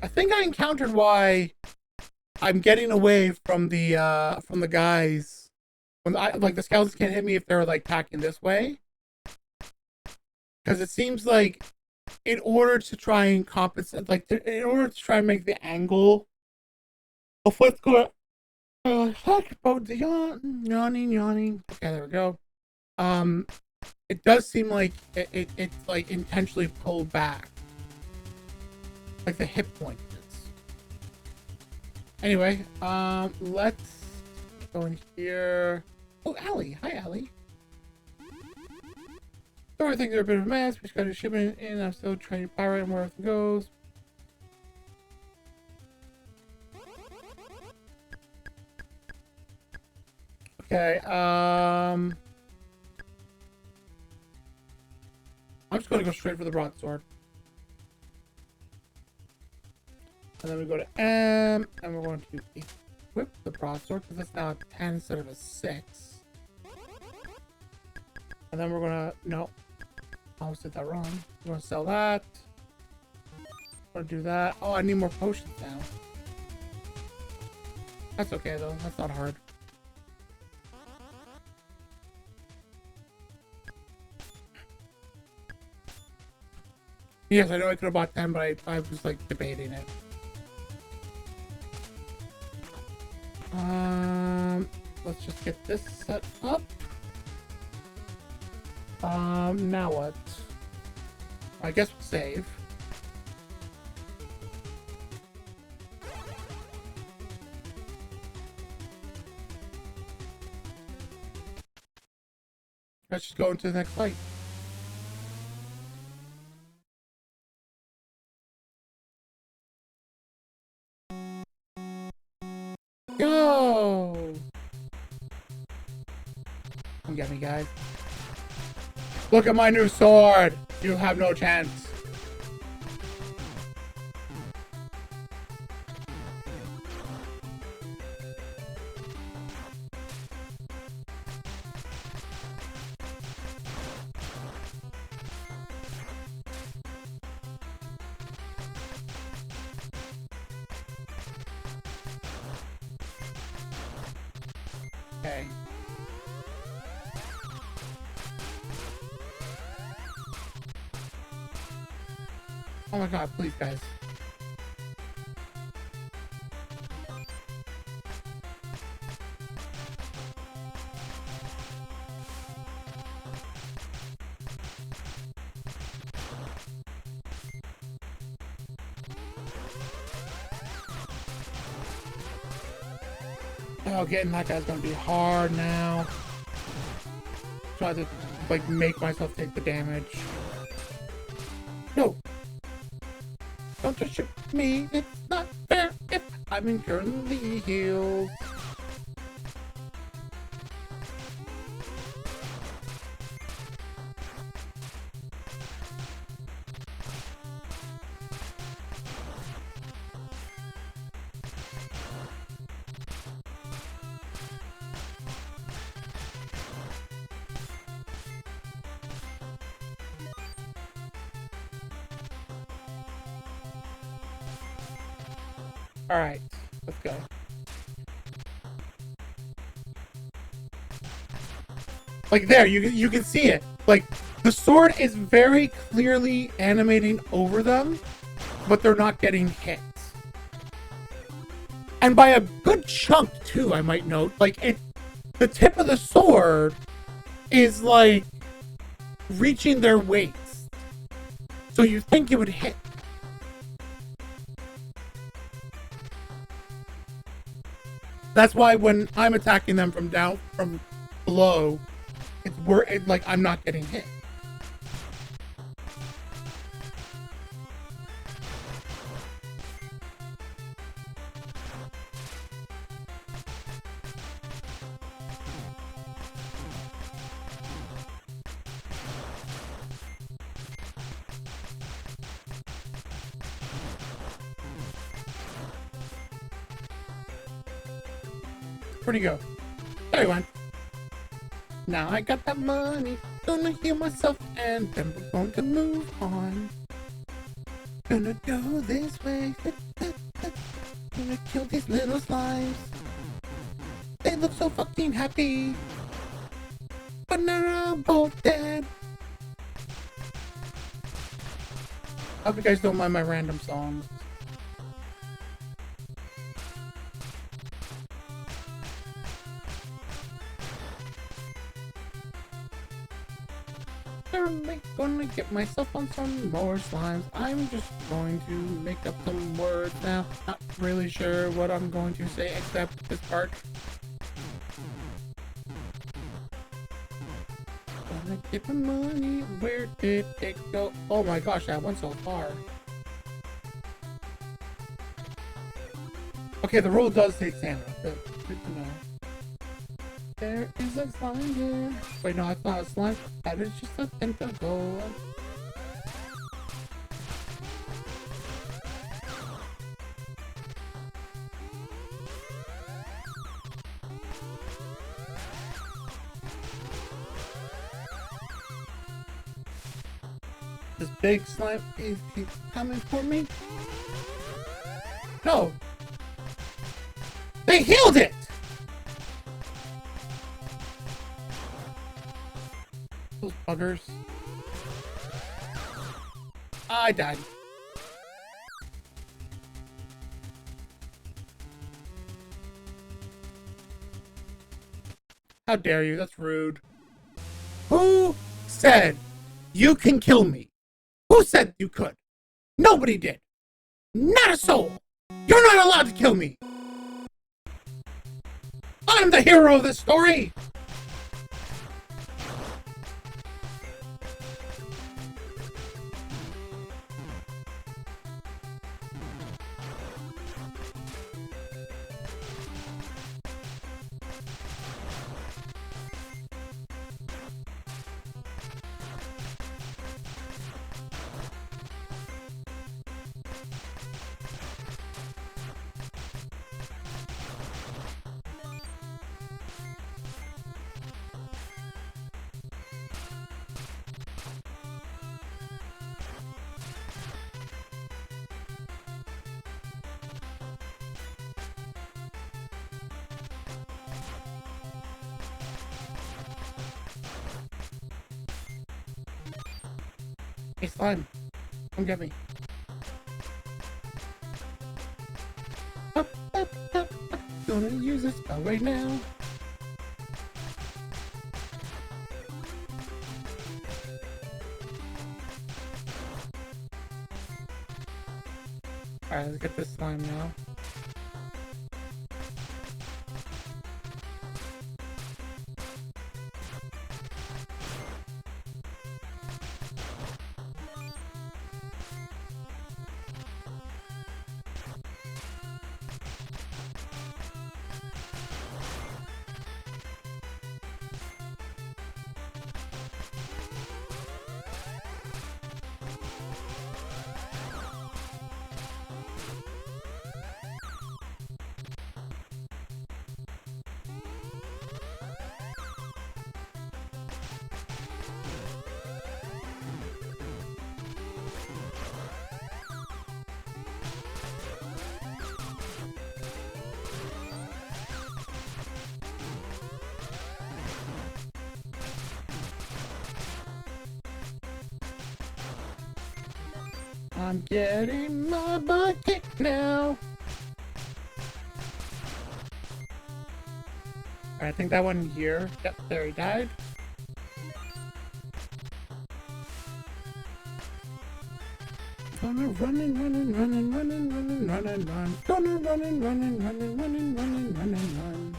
Speaker 1: I think I encountered why I'm getting away from the guys when the scouts can't hit me if they're like attacking this way, because it seems like in order to try and compensate, like in order to try and make the angle of what's going talk about the yawning. Okay, there we go. It does seem like it's like intentionally pulled back, like the hit point. Anyway, let's go in here. Oh, Allie. Hi, Allie. So I think they're a bit of a mess. We just got a shipment in. I'm still trying to pirate and where it goes. Okay, I'm just going to go straight for the broadsword. And then we go to M, and we're going to B. equip the broadsword because it's now a 10 instead of a 6. And then we're gonna, no, I almost did that wrong. We're gonna sell that. We're gonna do that. Oh, I need more potions now. That's okay though, that's not hard. Yes, I know I could have bought 10, but I was like debating it. Let's just get this set up. Now what? I guess we'll save. Let's just go into the next fight. Go! Come get me, guys. Look at my new sword! You have no chance. Okay. Oh my god, please, guys. Oh, getting that guy's gonna be hard now. Try to, like, make myself take the damage. No! Don't just shoot me, it's not fair if I'm internally healed. All right, let's go. Like there, you can see it. Like the sword is very clearly animating over them, but they're not getting hit. And by a good chunk too, I might note. Like the tip of the sword is like reaching their waist, so you think it would hit. That's why when I'm attacking them from below, it's like I'm not getting hit. Where'd he go? There he went. Now I got that money, gonna heal myself, and then we're going to move on. Gonna go this way. Gonna kill these little slimes. They look so fucking happy, but now I'm both dead. I hope you guys don't mind my random songs. I'm gonna get myself on some more slimes. I'm just going to make up some words now. Not really sure what I'm going to say except this part. Gonna get my money. Where did it go? Oh my gosh, that went so far. Okay, the roll does take stamina. Good to know. There is a slime there. Wait, no, it's not a slime. That is just a tentacle. This big slime is coming for me. No. They healed it! Those buggers. I died. How dare you? That's rude. Who said you can kill me? Who said you could? Nobody did. Not a soul. You're not allowed to kill me. I'm the hero of this story. Hey, slime. Come get me. Up, up, up, up. Gonna use this spell right now. Alright, let's get this slime now. I'm getting my butt kicked now. I think that one here. Yep, there he died. Gonna run and run and run and run and run and run and run. Gonna run and run and run and run and run and run and run.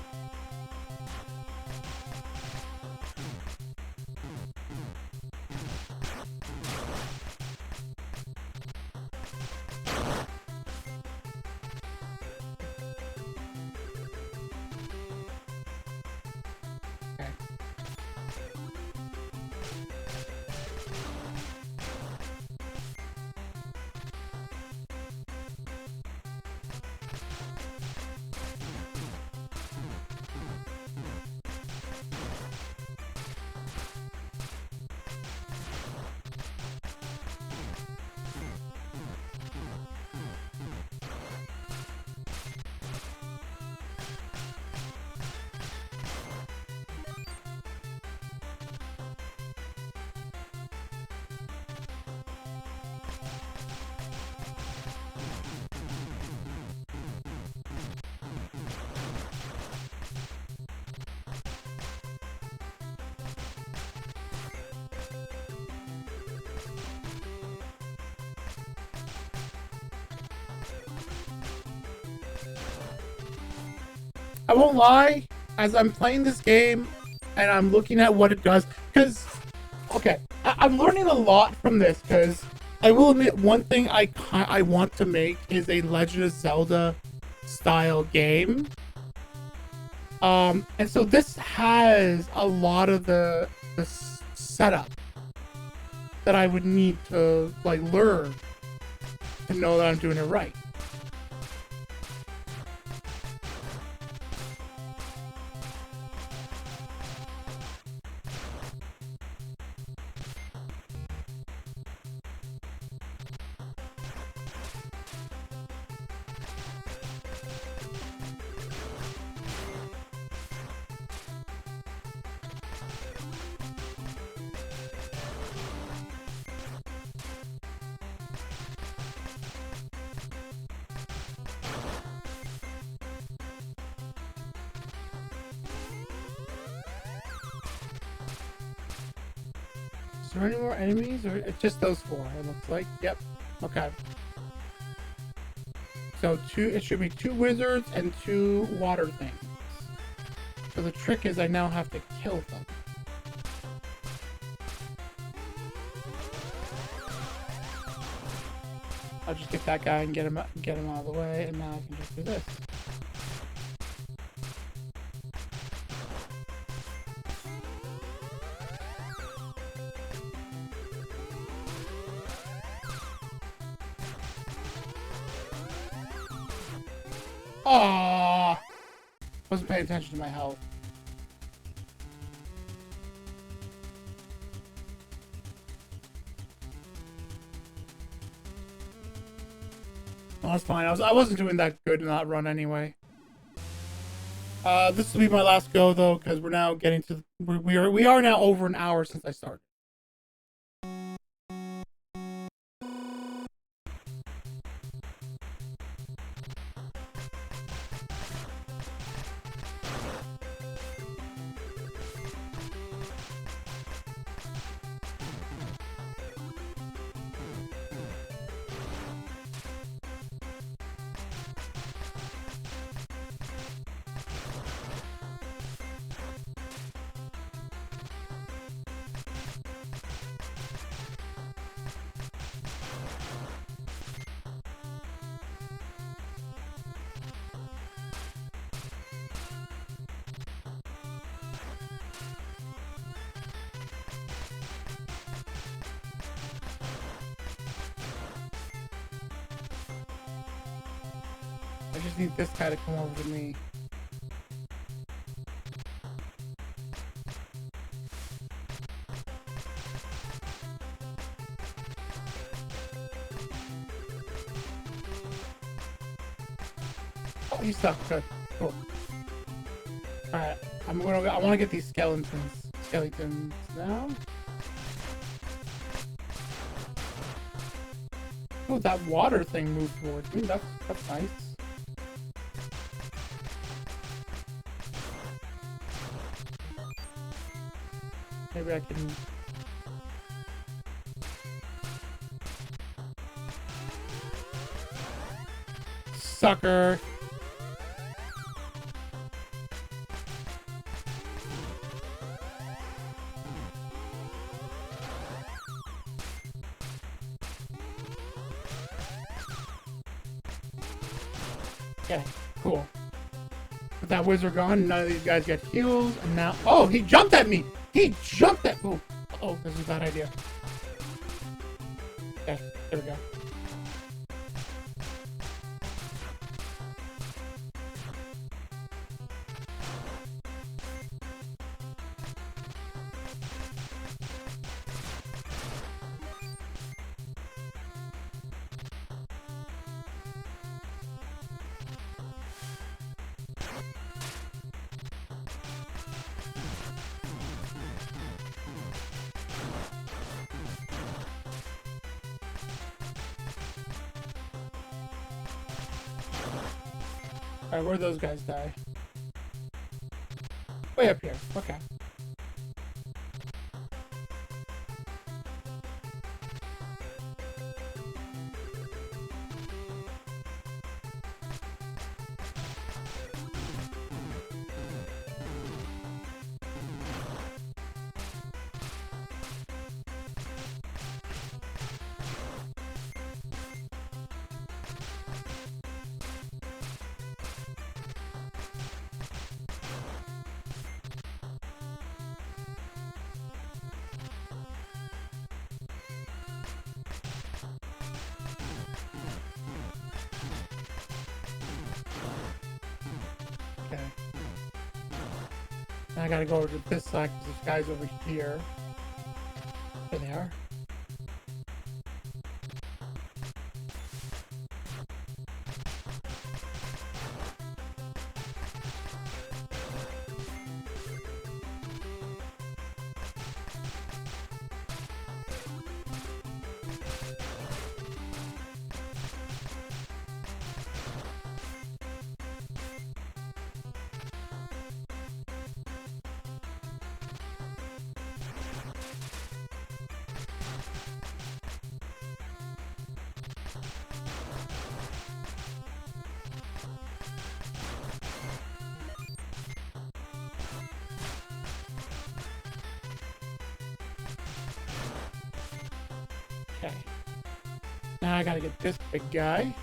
Speaker 1: I won't lie, as I'm playing this game and I'm looking at what it does, because, okay, I'm learning a lot from this, because I will admit one thing I want to make is a Legend of Zelda style game. And so this has a lot of the setup that I would need to, like, learn to know that I'm doing it right. there any more enemies, or it's just those 4? It looks like. Yep. Okay. So it should be 2 wizards and 2 water things. So the trick is I now have to kill them. I'll just get that guy and get him out of the way, and now I can just do this. Aww! Wasn't paying attention to my health. Well, that's fine. I wasn't doing that good in that run anyway. This will be my last go though, because we're now getting to we are now over an hour since I started. I just need this guy to come over to me. Oh, he's stuck. Good. Cool. Alright. I want to get these skeletons now. Oh, that water thing moved towards me. That's nice. Maybe I can... Sucker! Okay, cool. With that wizard gone, none of these guys get heals, and now... Oh, he jumped at me! He jumped at me! Oh, this is a bad idea. Okay, there we go. Alright, where'd those guys die? Way up here. Okay. Okay. Now I gotta go over to this side because this guy's over here. There they are. Okay. Now I gotta get this big guy.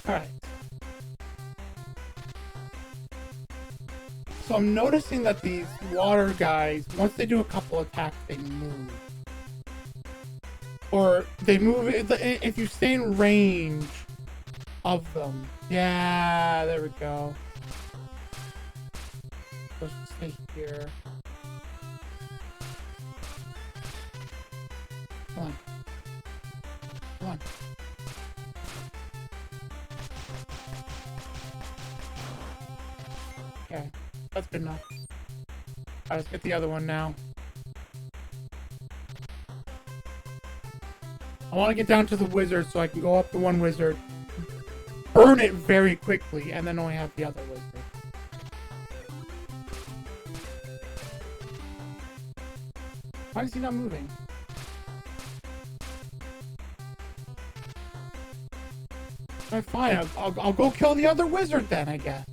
Speaker 1: Alright. So I'm noticing that these water guys, once they do a couple attacks, they move. Or they move if you stay in range of them. Yeah, there we go. Let's stay here. Come on. Come on. Okay, that's good enough. Alright, let's get the other one now. I want to get down to the wizard so I can go up to one wizard, burn it very quickly, and then only have the other wizard. Why is he not moving? Alright, fine. I'll go kill the other wizard then, I guess.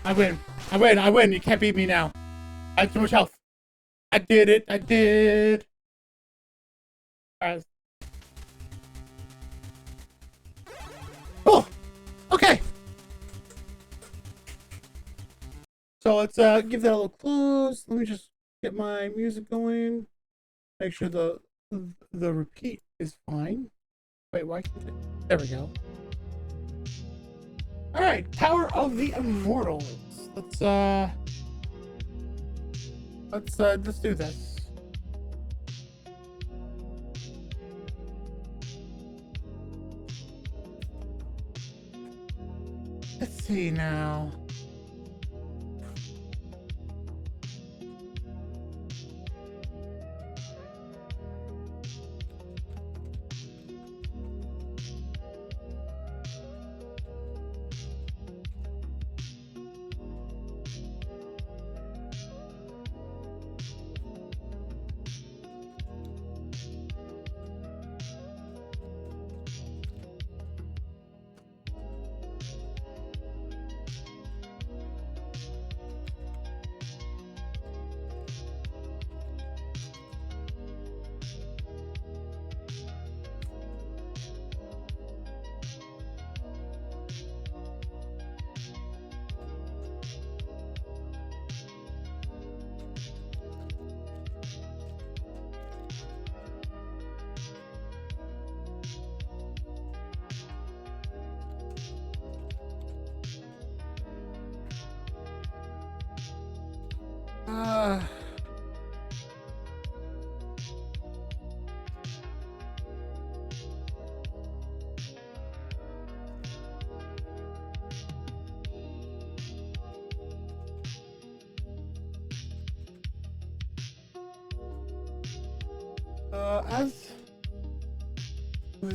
Speaker 1: I win. I win. I win. You can't beat me now. I have too much health. I did it. I did. Alright. Oh! Okay! So let's give that a little close. Let me just get my music going. Make sure the repeat is fine. Wait, why can't it? There we go. Alright, Tower of the Immortals. Let's do this. Let's see now.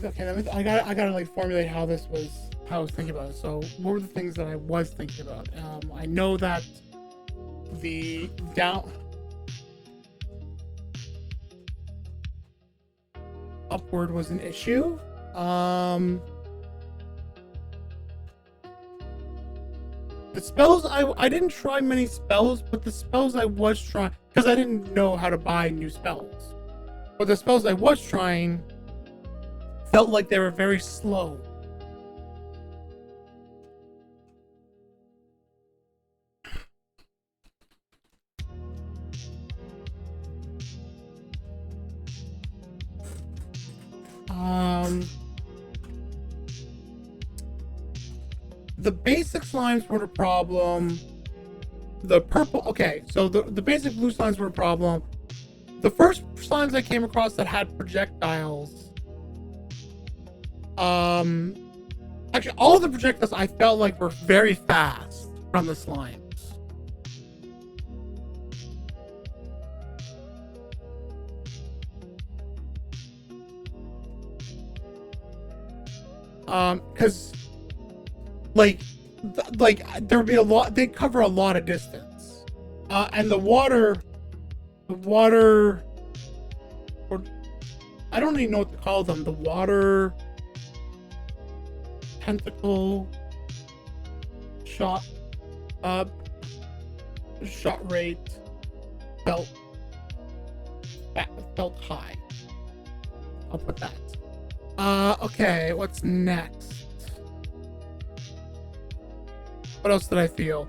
Speaker 1: Okay, I gotta like formulate how I was thinking about it. So, what were the things that I was thinking about? I know that the upward was an issue. The spells I didn't try many spells, but the spells I was trying, because I didn't know how to buy new spells. But the spells I was trying felt like they were very slow. The basic slimes were the problem. the purple. Okay, so the basic blue slimes were a problem. The first slimes I came across that had projectiles, actually all of the projectiles I felt like were very fast from the slimes. Because like there would be a lot. They cover a lot of distance, and the water, or I don't even know what to call them. The water tentacle shot, shot rate felt high. I'll put that. Okay, what's next? What else did I feel?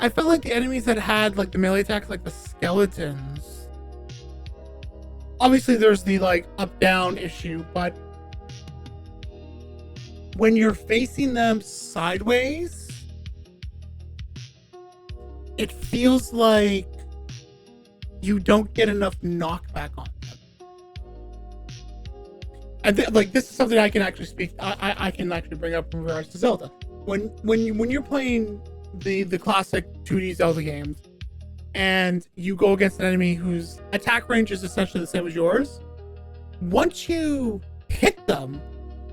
Speaker 1: I felt like the enemies that had like the melee attacks, like the skeletons. Obviously there's the like up down issue, but when you're facing them sideways, it feels like you don't get enough knockback on them. And like this is something I can actually speak. I can actually bring up in regards to Zelda. When you're playing the classic 2D Zelda games, and you go against an enemy whose attack range is essentially the same as yours, once you hit them,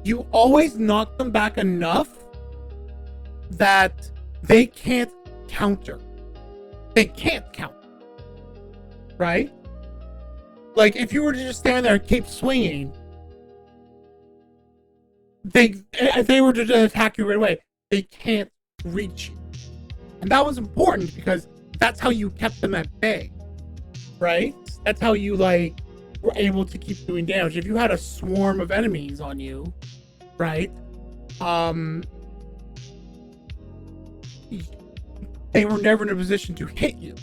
Speaker 1: you always knock them back enough that they can't counter. They can't counter. Right? Like, if you were to just stand there and keep swinging, if they were to attack you right away, they can't reach you. And that was important because that's how you kept them at bay. Right? That's how you, like, were able to keep doing damage. If you had a swarm of enemies on you, right? They were never in a position to hit you.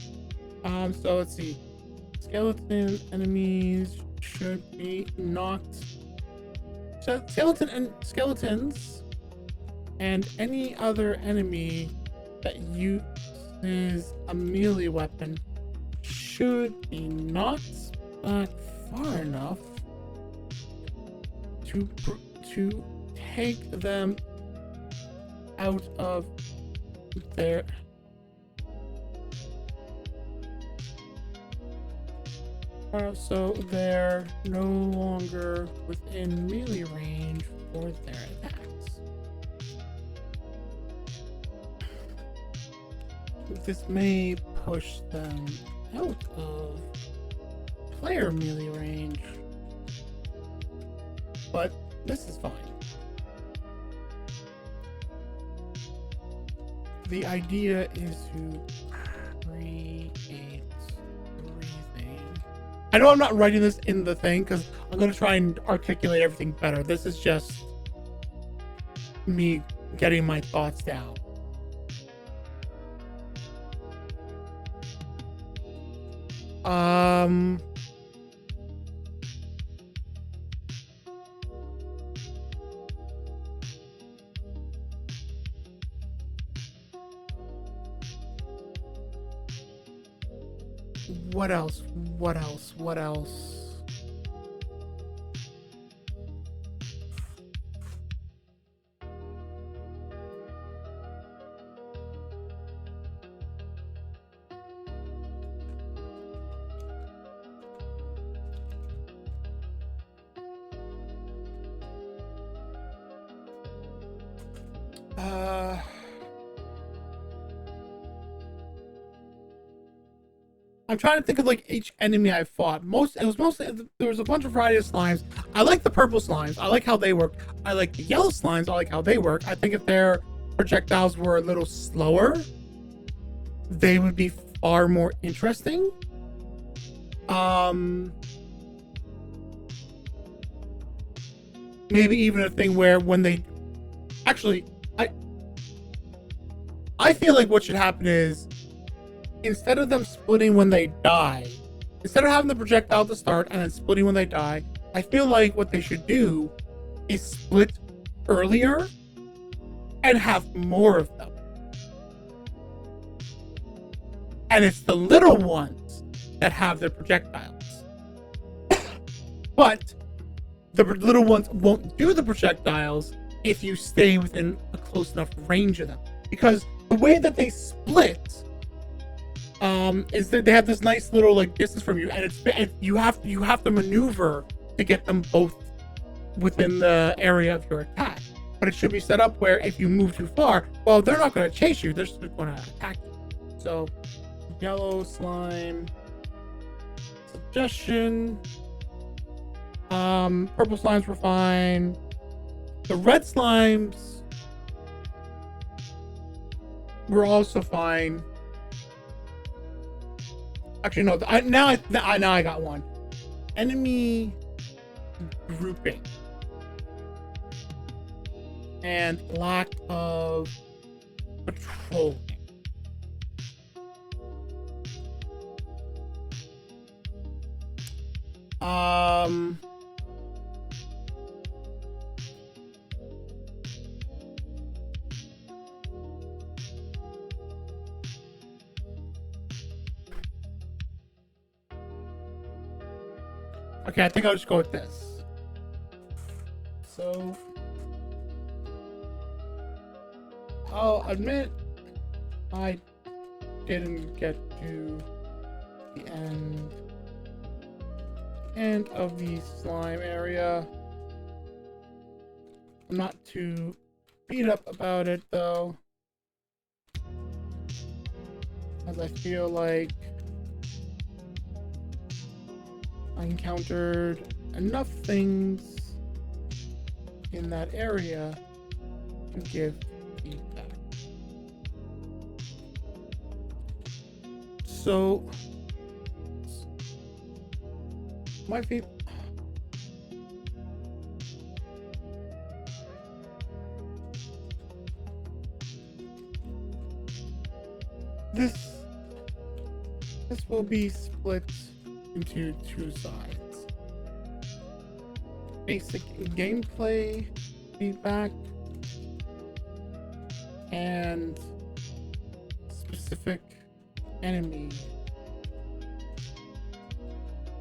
Speaker 1: So let's see. Skeleton enemies should be knocked. Skeletons and any other enemy that uses a melee weapon should be knocked back far enough to take them out of their so they're no longer within melee range for their attacks. This may push them out of player melee range, but this is fine. The idea is to create breathing. I know I'm not writing this in the thing because I'm going to try and articulate everything better. This is just me getting my thoughts down. What else? I'm trying to think of like each enemy I fought. There was a bunch of variety of slimes. I like the purple slimes. I like how they work. I like the yellow slimes. I like how they work. I think if their projectiles were a little slower, they would be far more interesting. Maybe even a thing where when they actually, I feel like what should happen is, instead of them splitting when they die, Instead of having the projectile to start and then splitting when they die, I feel like what they should do is split earlier and have more of them. And it's the little ones that have their projectiles. But the little ones won't do the projectiles if you stay within a close enough range of them. Because the way that they split is that they have this nice little like distance from you, and you have to maneuver to get them both within the area of your attack. But it should be set up where if you move too far, well, they're not going to chase you; they're just going to attack you. So, yellow slime suggestion. Purple slimes were fine. The red slimes were also fine. Actually, no. Now I got one. Enemy grouping and lack of patrolling. Okay, I think I'll just go with this. So, I'll admit I didn't get to the end of the slime area. I'm not too beat up about it though, as I feel like I encountered enough things in that area to give feedback. So, my feedback. This will be split into two sides. Basic gameplay feedback and specific enemy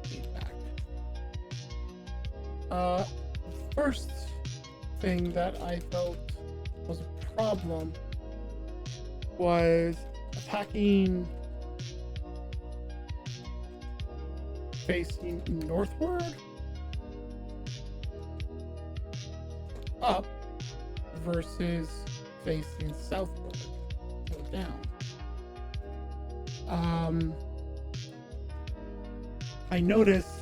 Speaker 1: feedback. First thing that I felt was a problem was attacking facing northward, up, versus facing southward, or down. I noticed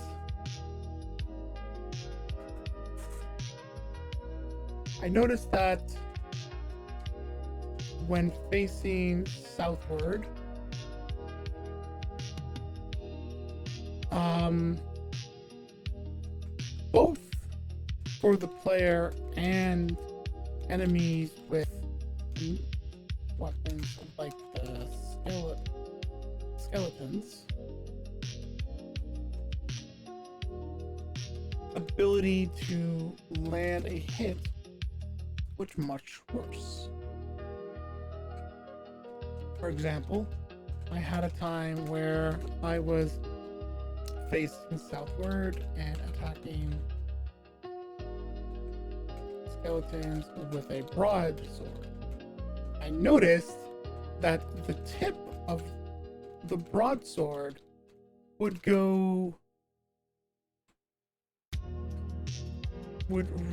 Speaker 1: that when facing southward, both for the player and enemies with weapons like the skeletons, ability to land a hit was much worse. For example, I had a time where I was facing southward and attacking skeletons with a broadsword. I noticed that the tip of the broadsword would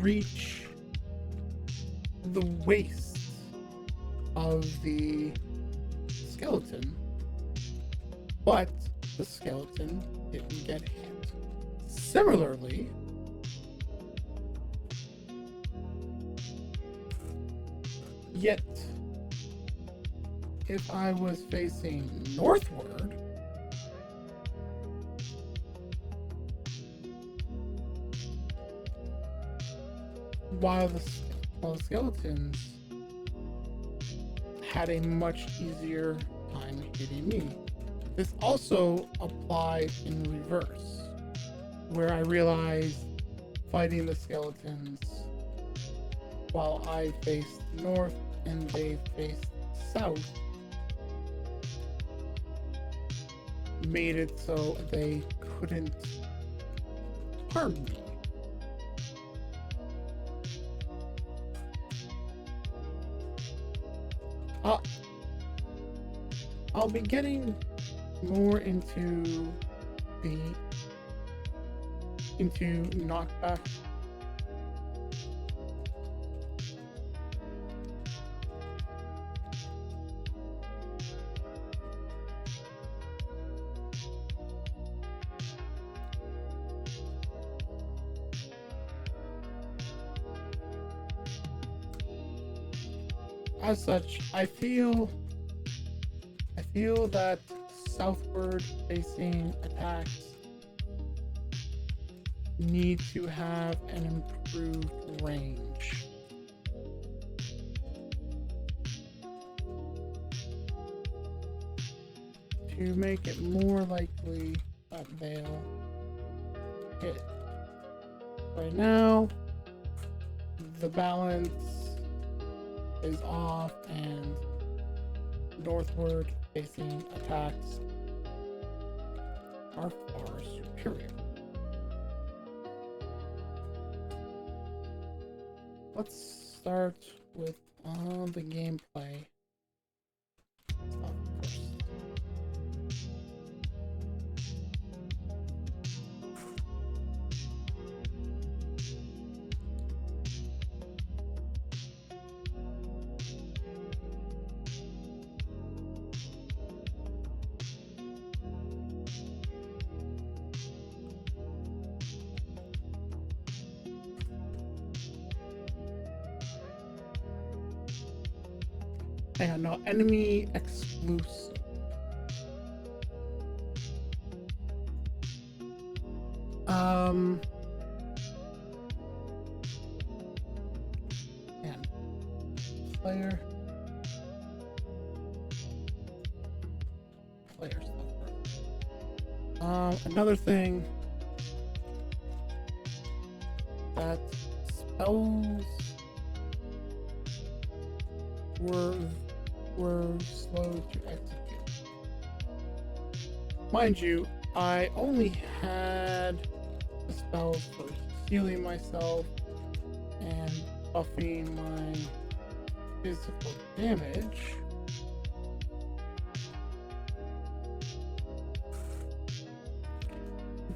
Speaker 1: reach the waist of the skeleton, but the skeleton didn't get hit. Similarly, yet if I was facing northward, while the skeletons had a much easier time hitting me. This also applied in reverse, where I realized fighting the skeletons while I faced north and they faced south made it so they couldn't harm me. I'll be getting more into knockback. As such, I feel that southward facing attacks need to have an improved range. To make it more likely that they'll hit. Right now, the balance is off and northward facing attacks are far superior. Let's start with the gameplay stuff first. And no enemy exclusive. And player stuff. Another thing that spells were slow to execute. Mind you, I only had the spells for healing myself and buffing my physical damage.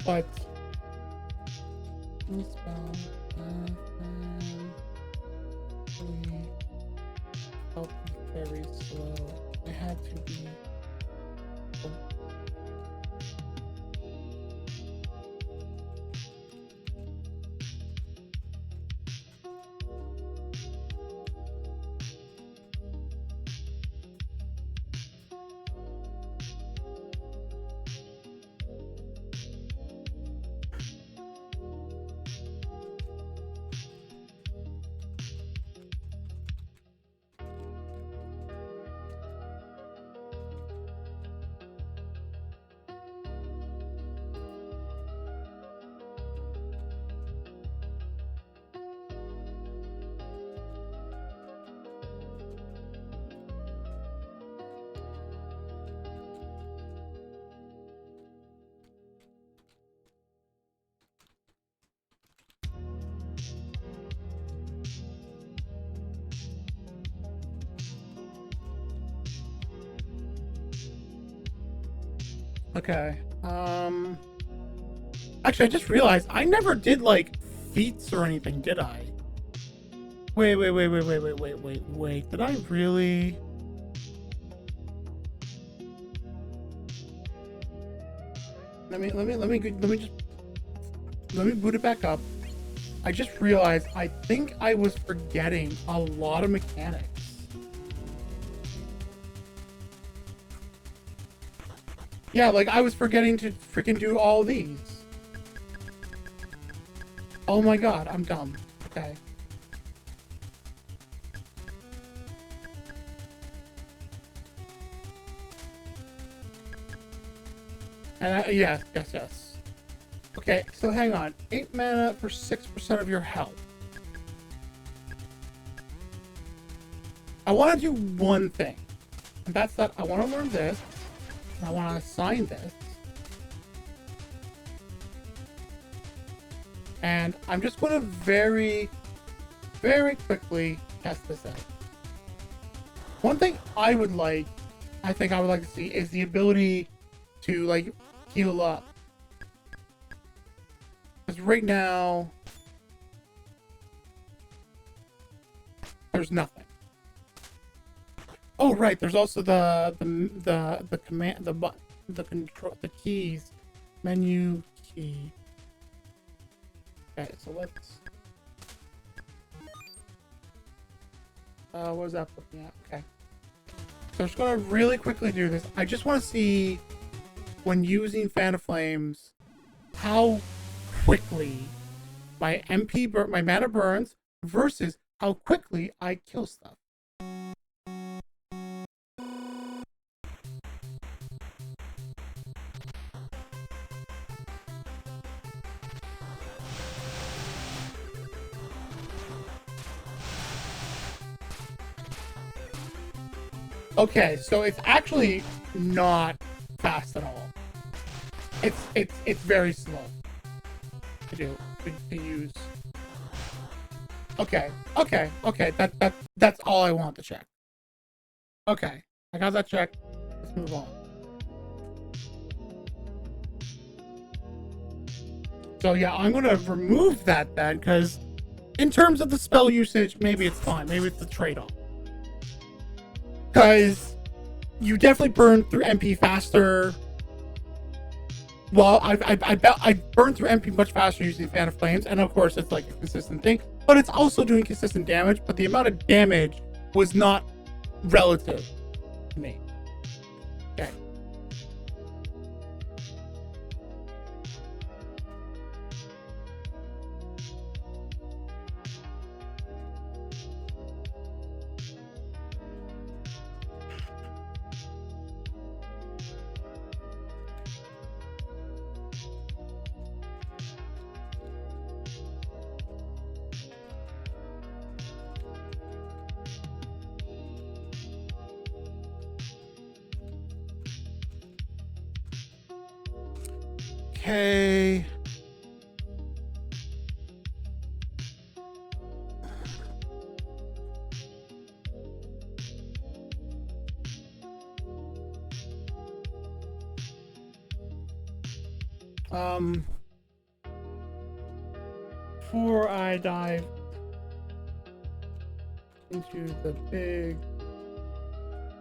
Speaker 1: But this spell help me very slow. I had to be okay. Actually, I just realized I never did like feats or anything, did I? Wait. Did I really? Let me boot it back up. I just realized I think I was forgetting a lot of mechanics. Yeah, like I was forgetting to freaking do all these. Oh my god, I'm dumb. Okay. And yes. Okay, so hang on. 8 mana for 6% of your health. I want to do one thing. And that's that I want to learn this. And I want to assign this. And I'm just going to very, very quickly test this out. One thing I think I would like to see is the ability to, like, heal up. Because right now, there's nothing. Oh, right. There's also the command, the control, the keys, menu key. Okay, so let's. What was that looking at? Okay. So I'm just gonna really quickly do this. I just want to see, when using Fan of Flames, how quickly my my mana burns versus how quickly I kill stuff. Okay, so it's actually not fast at all. It's very slow to use. Okay. That's all I want to check. Okay, I got that checked. Let's move on. So yeah, I'm gonna remove that then, because in terms of the spell usage, maybe it's fine. Maybe it's the trade-off. Because you definitely burn through MP faster. Well, I burn through MP much faster using Fan of Flames, and of course it's like a consistent thing, but it's also doing consistent damage, but the amount of damage was not relative to me. Okay. Okay. Before I dive into the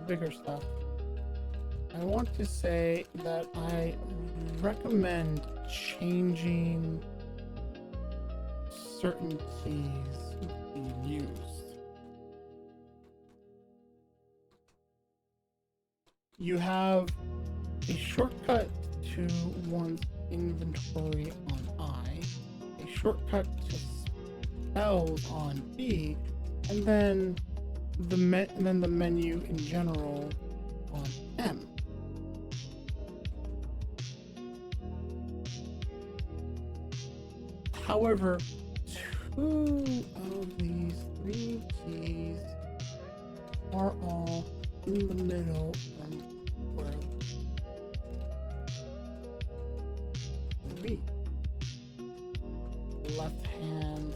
Speaker 1: bigger stuff, I want to say that I recommend changing certain keys being used. You have a shortcut to one's inventory on I, a shortcut to spells on B, and then the menu in general on M. However, 2 of these 3 keys are all in the middle from where B. The left hand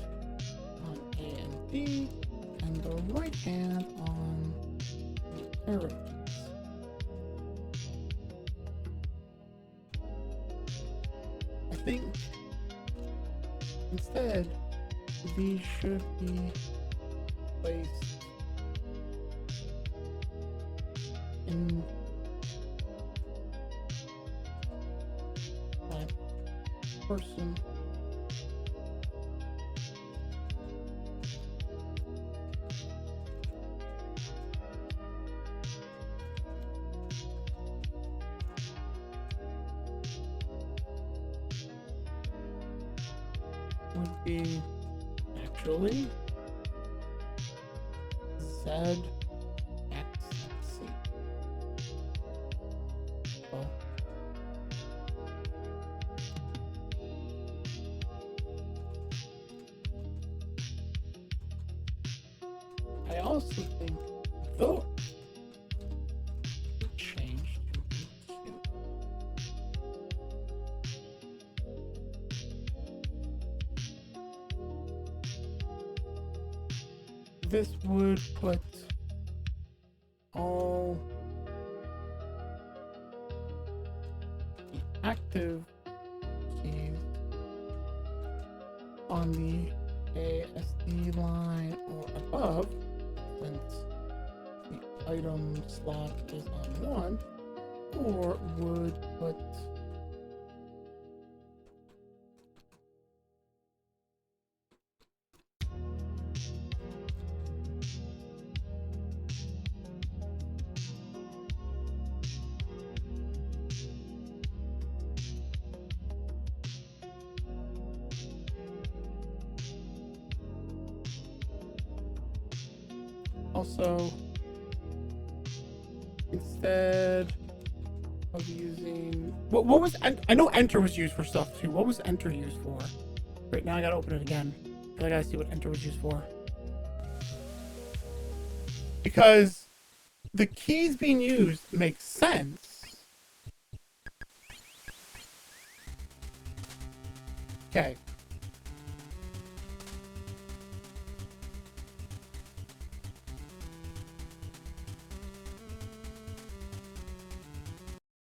Speaker 1: on A and D, and the right hand on the arrow keys. I think instead, these should be placed in my person would be actually Z X C. Well, I also think though change to EQ. This would put all the active keys on the ASD line or above, since the item slot is on 1, or would put also, instead of using what was I know enter was used for stuff too. What was enter used for? Right now I gotta open it again because I gotta see what enter was used for. Because the keys being used makes sense. Okay.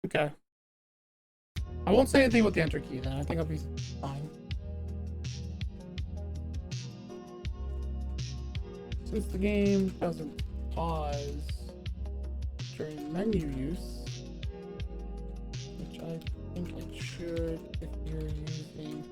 Speaker 1: Okay. I won't say anything about the enter key then. I think I'll be fine. Since the game doesn't pause during menu use, which I think it should if you're using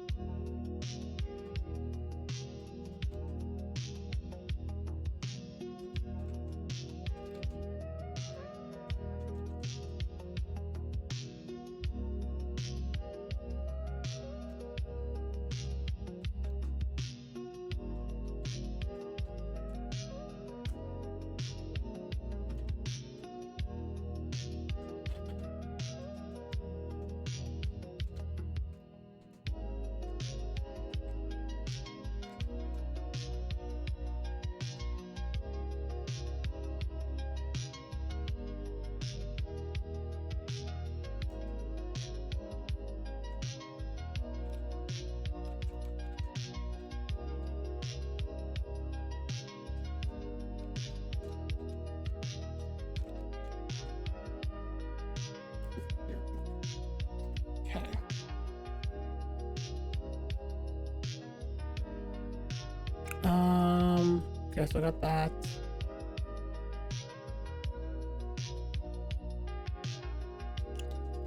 Speaker 1: okay, so I got that.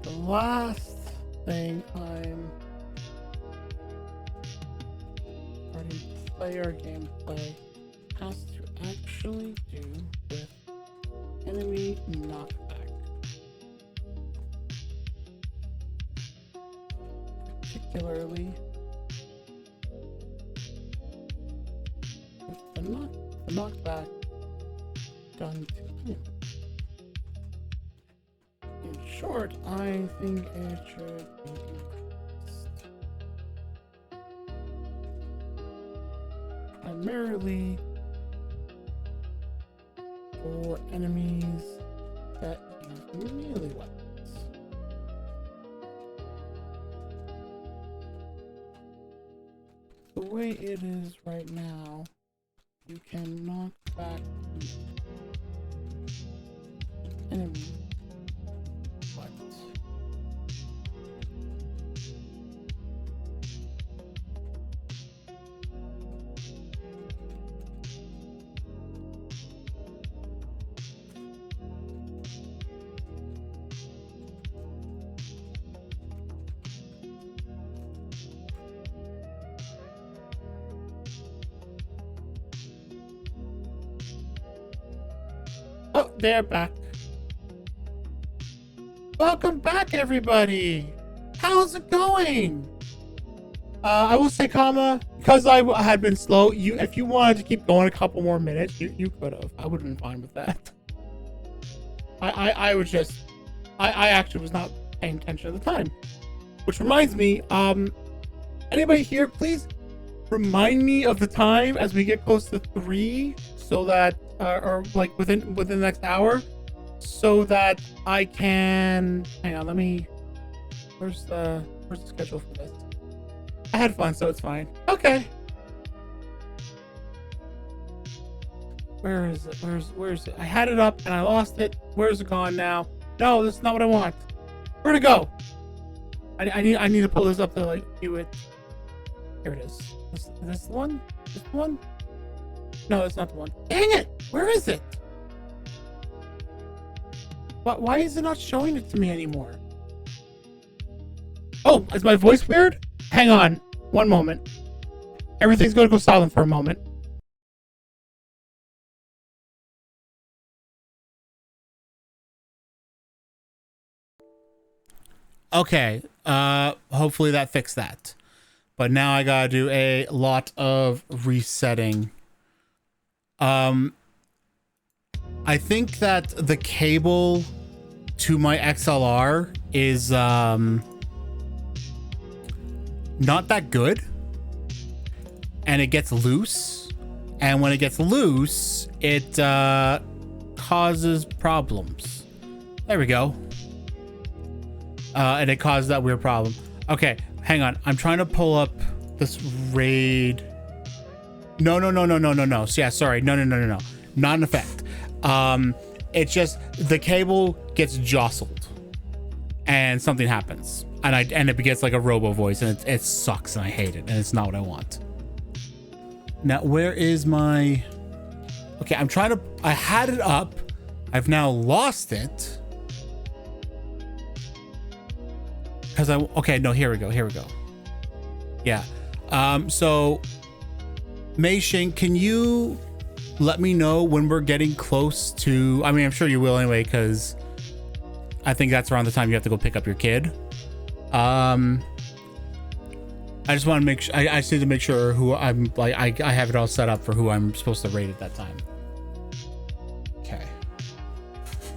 Speaker 1: The last thing I'm starting player gameplay has to actually do with enemy knockback. Particularly the knockback done to him. In short, I think it should be increased. Primarily for enemies that use melee weapons. The way it is right now, you can knock back the enemy, but oh, they're back. Welcome back, everybody. How's it going? I will say, comma, because I had been slow. If you wanted to keep going a couple more minutes, you could have. I would have been fine with that. I was just, I actually was not paying attention at the time. Which reminds me, anybody here, please remind me of the time as we get close to 3, so that
Speaker 2: or like within the next hour, so that I can. Hang on, let me. Where's the schedule for this? I had fun, so it's fine. Okay. Where is it? Where's it? I had it up and I lost it. Where's it gone now? No, this is not what I want. Where'd it go? I need to pull this up to like view it. Here it is. This the one? This the one? No, it's not the one. Dang it! Where is it? Why is it not showing it to me anymore? Oh, is my voice weird? Hang on. One moment. Everything's gonna go silent for a moment. Okay, hopefully that fixed that. But now I gotta do a lot of resetting. I think that the cable to my XLR is not that good. And it gets loose. And when it gets loose, it causes problems. There we go. And it caused that weird problem. Okay, hang on. I'm trying to pull up this raid. No. So, yeah, sorry. No. Not an effect. It's just the cable gets jostled and something happens. And it gets like a robo voice and it sucks and I hate it and it's not what I want. Now, where is my... Okay, I had it up. I've now lost it. Okay, no, here we go. Yeah. So Mei Xing, can you let me know when we're getting close to, I mean, I'm sure you will anyway, because I think that's around the time you have to go pick up your kid. I just want to make sure, I just need to make sure who I'm like, I have it all set up for who I'm supposed to raid at that time. Okay.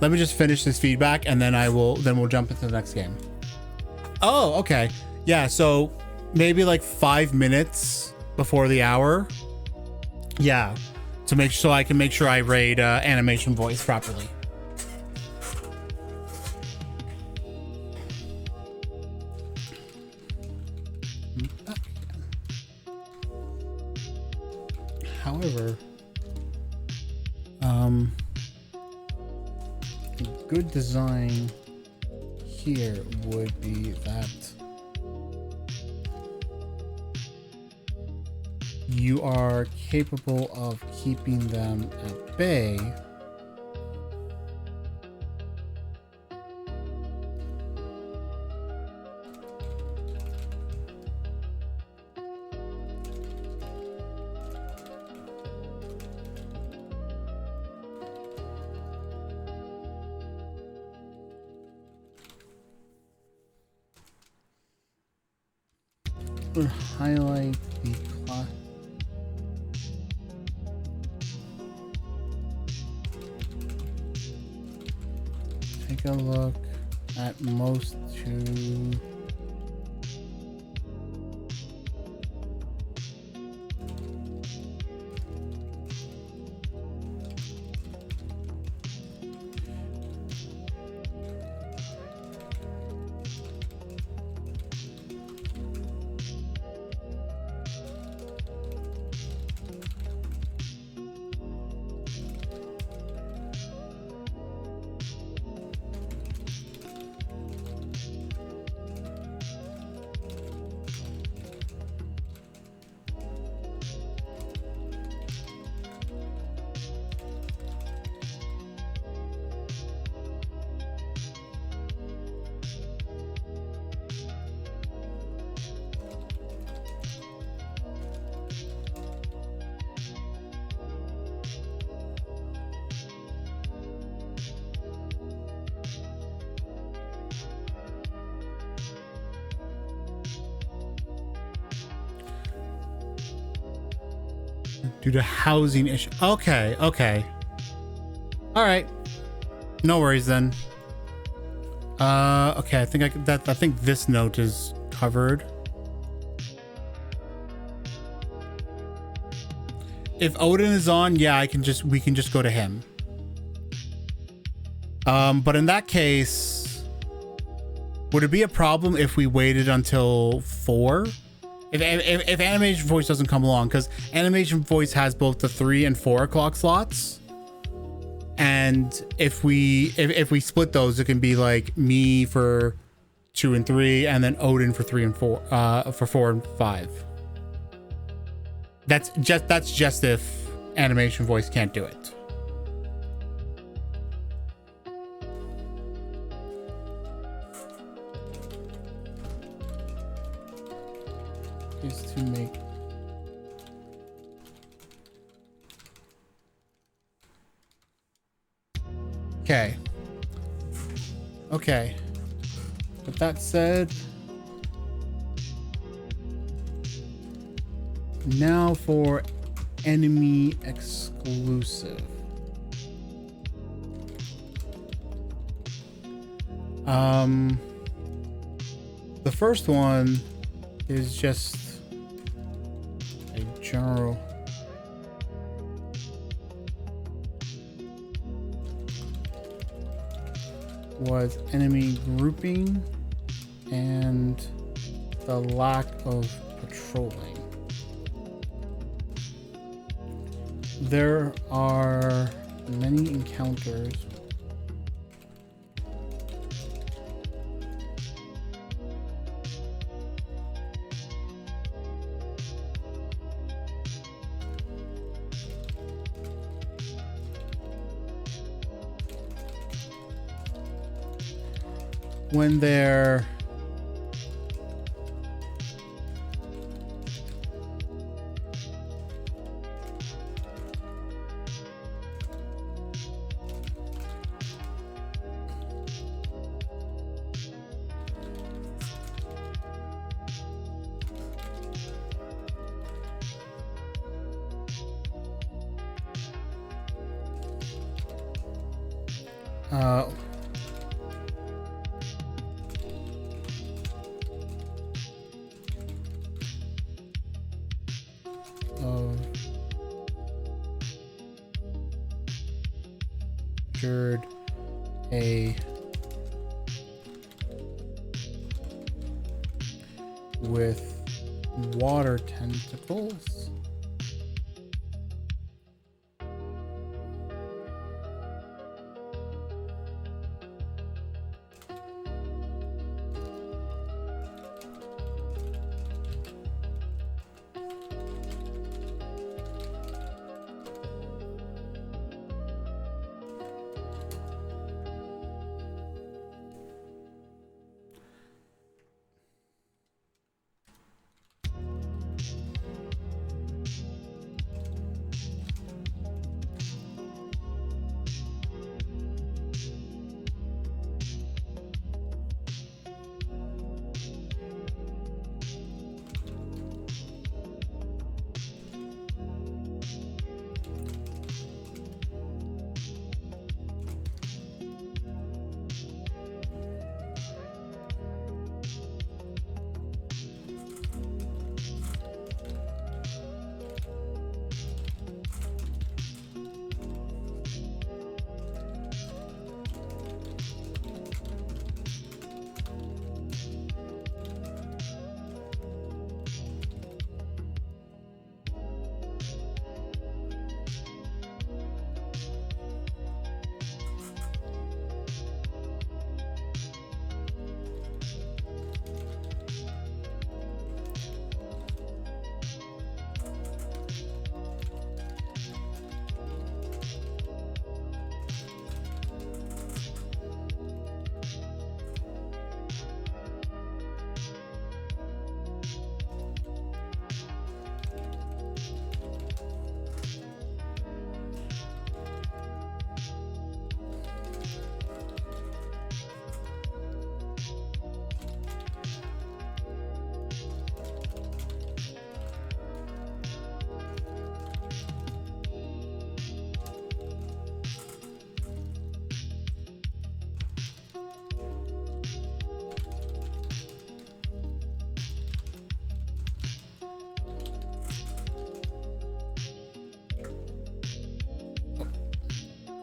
Speaker 2: Let me just finish this feedback and then we'll jump into the next game. Oh, okay. Yeah, so maybe like 5 minutes before the hour. Yeah, so I can make sure I raid animation voice properly. However, good design here would be that you are capable of keeping them at bay would highlight the class. Take a look at most two. Due to housing issue. Okay. All right. No worries then. Okay. I think this note is covered. if Odin is on, yeah, we can just go to him. But in that case, would it be a problem if we waited until 4? If animation voice doesn't come along, because animation voice has both the 3 and 4 o'clock slots. And if we split those, it can be like me for 2 and 3, and then Odin for 3 and 4, for 4 and 5. That's just if animation voice can't do it. Is to make okay. With that said, now for enemy exclusive. The first one is just a general was enemy grouping and the lack of patrolling. There are many encounters when they're a with water tentacles.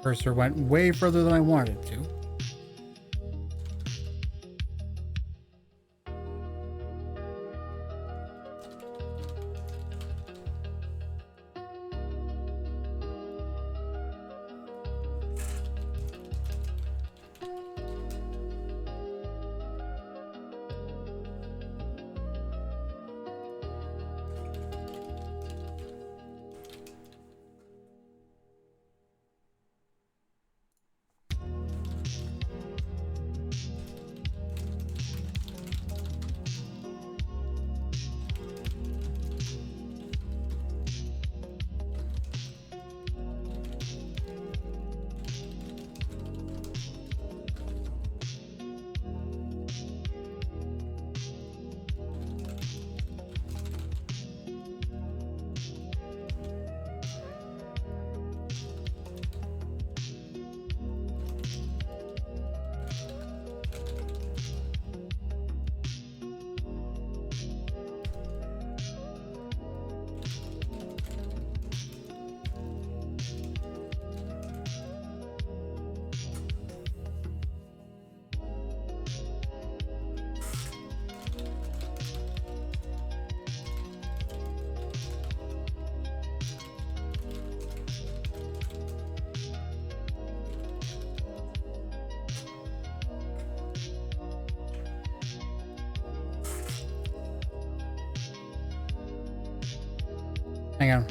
Speaker 2: Cursor went way further than I wanted it to. Hang on.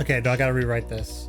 Speaker 2: Okay, do I gotta rewrite this?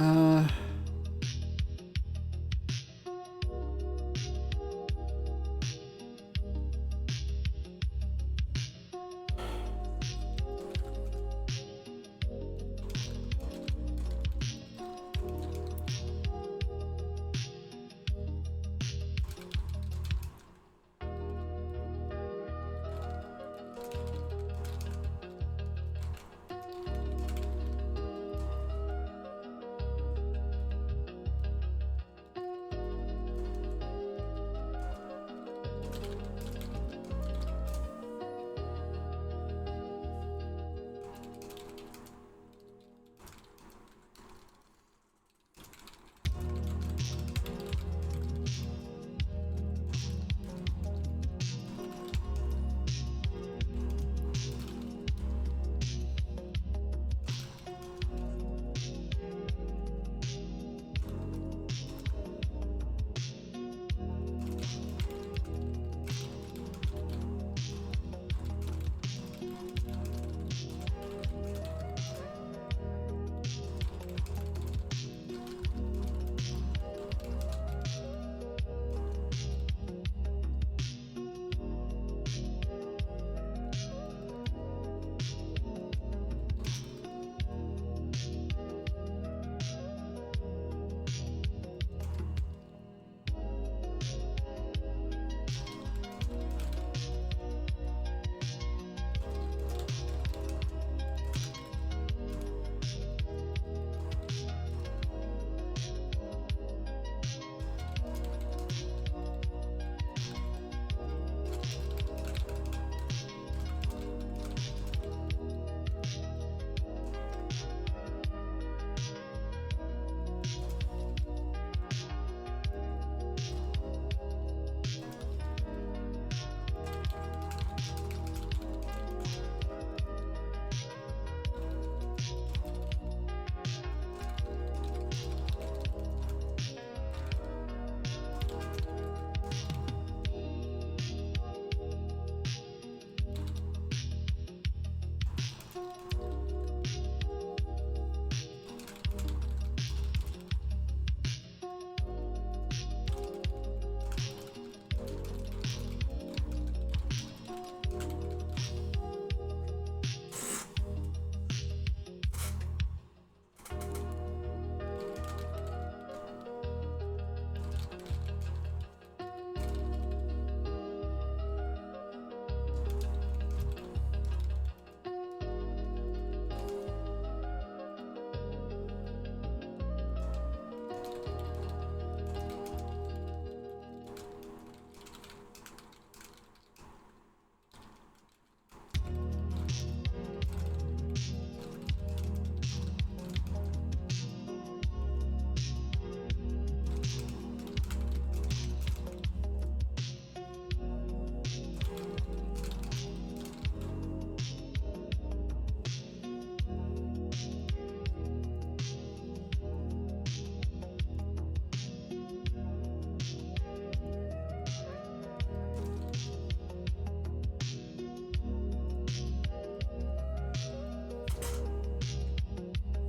Speaker 2: Uh,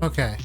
Speaker 2: okay.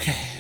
Speaker 2: Okay.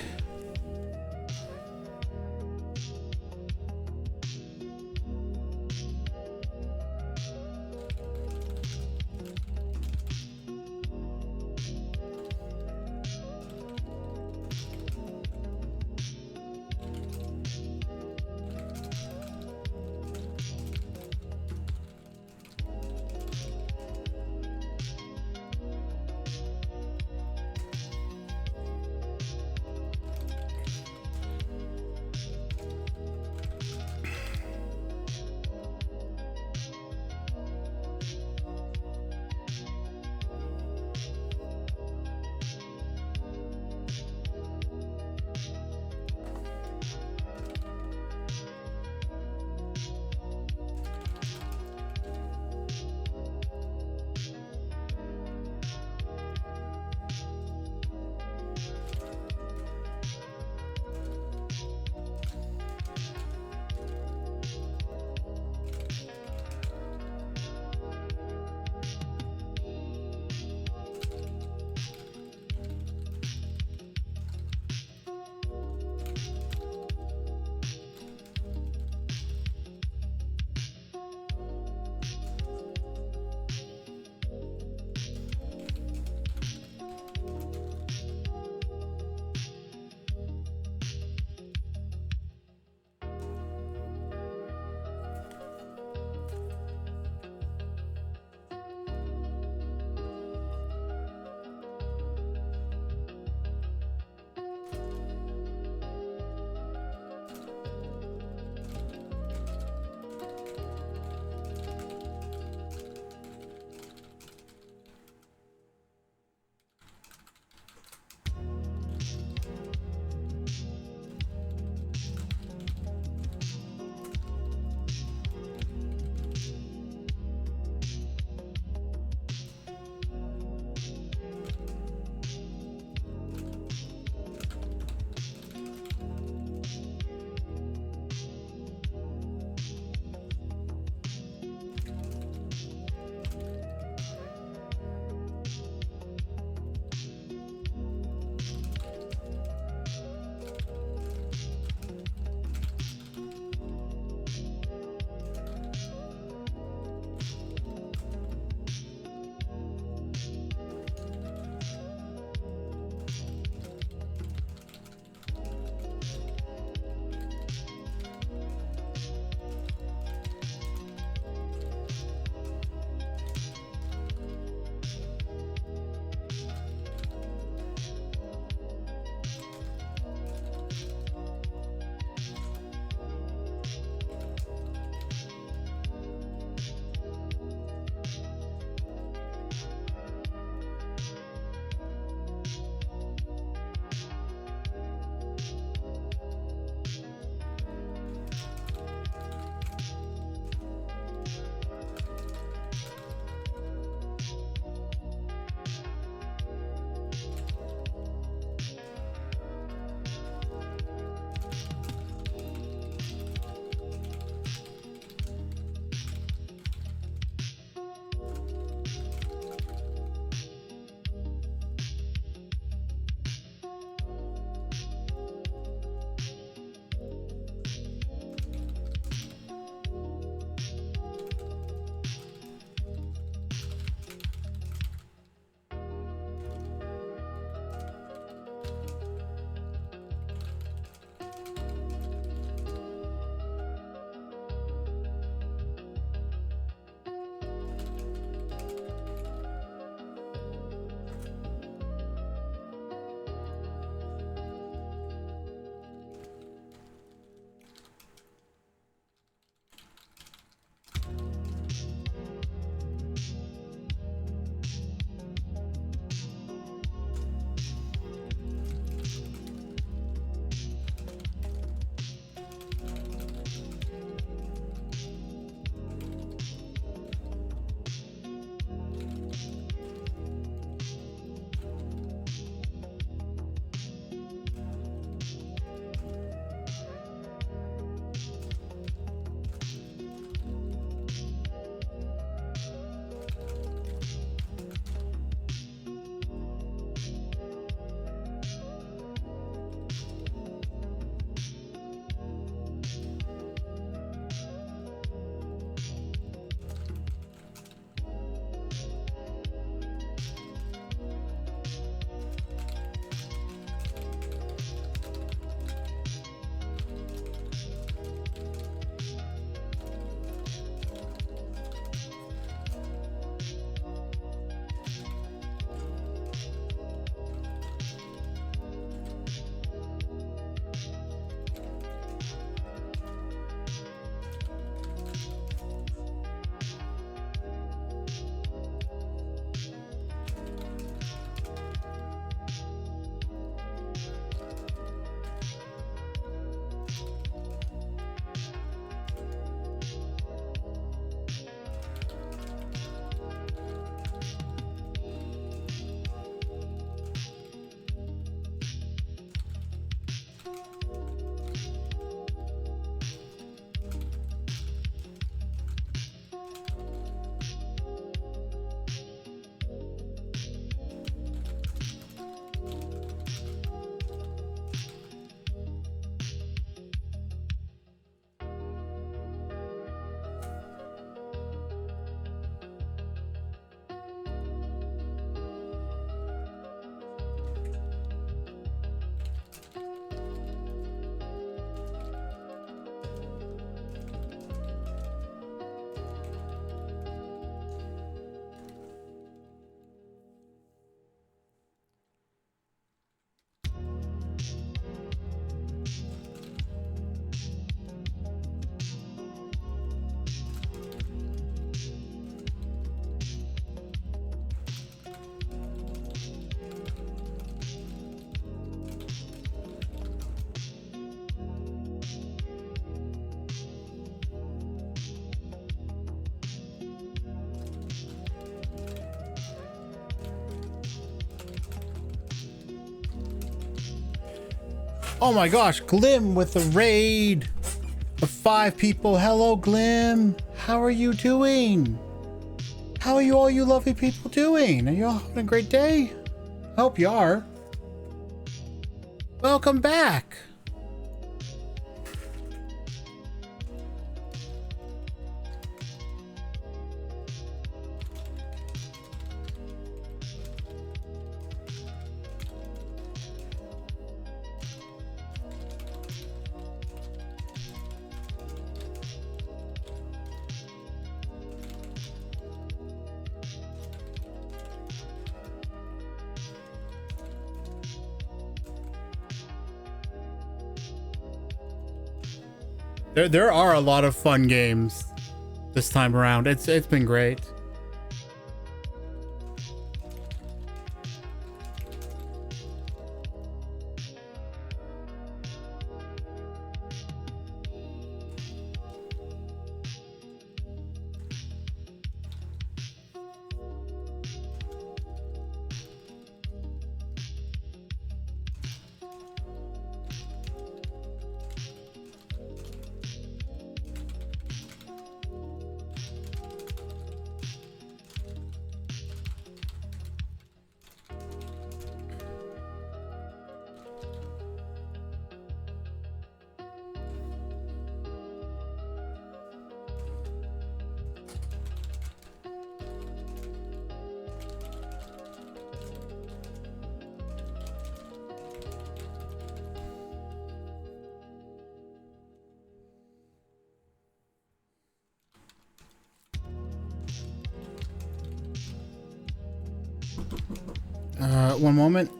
Speaker 2: Oh my gosh, Glim with the raid of 5 people. Hello, Glim. How are you doing? How are you all you lovely people doing? Are you all having a great day? I hope you are. Welcome back. There are a lot of fun games this time around. It's been great. One moment.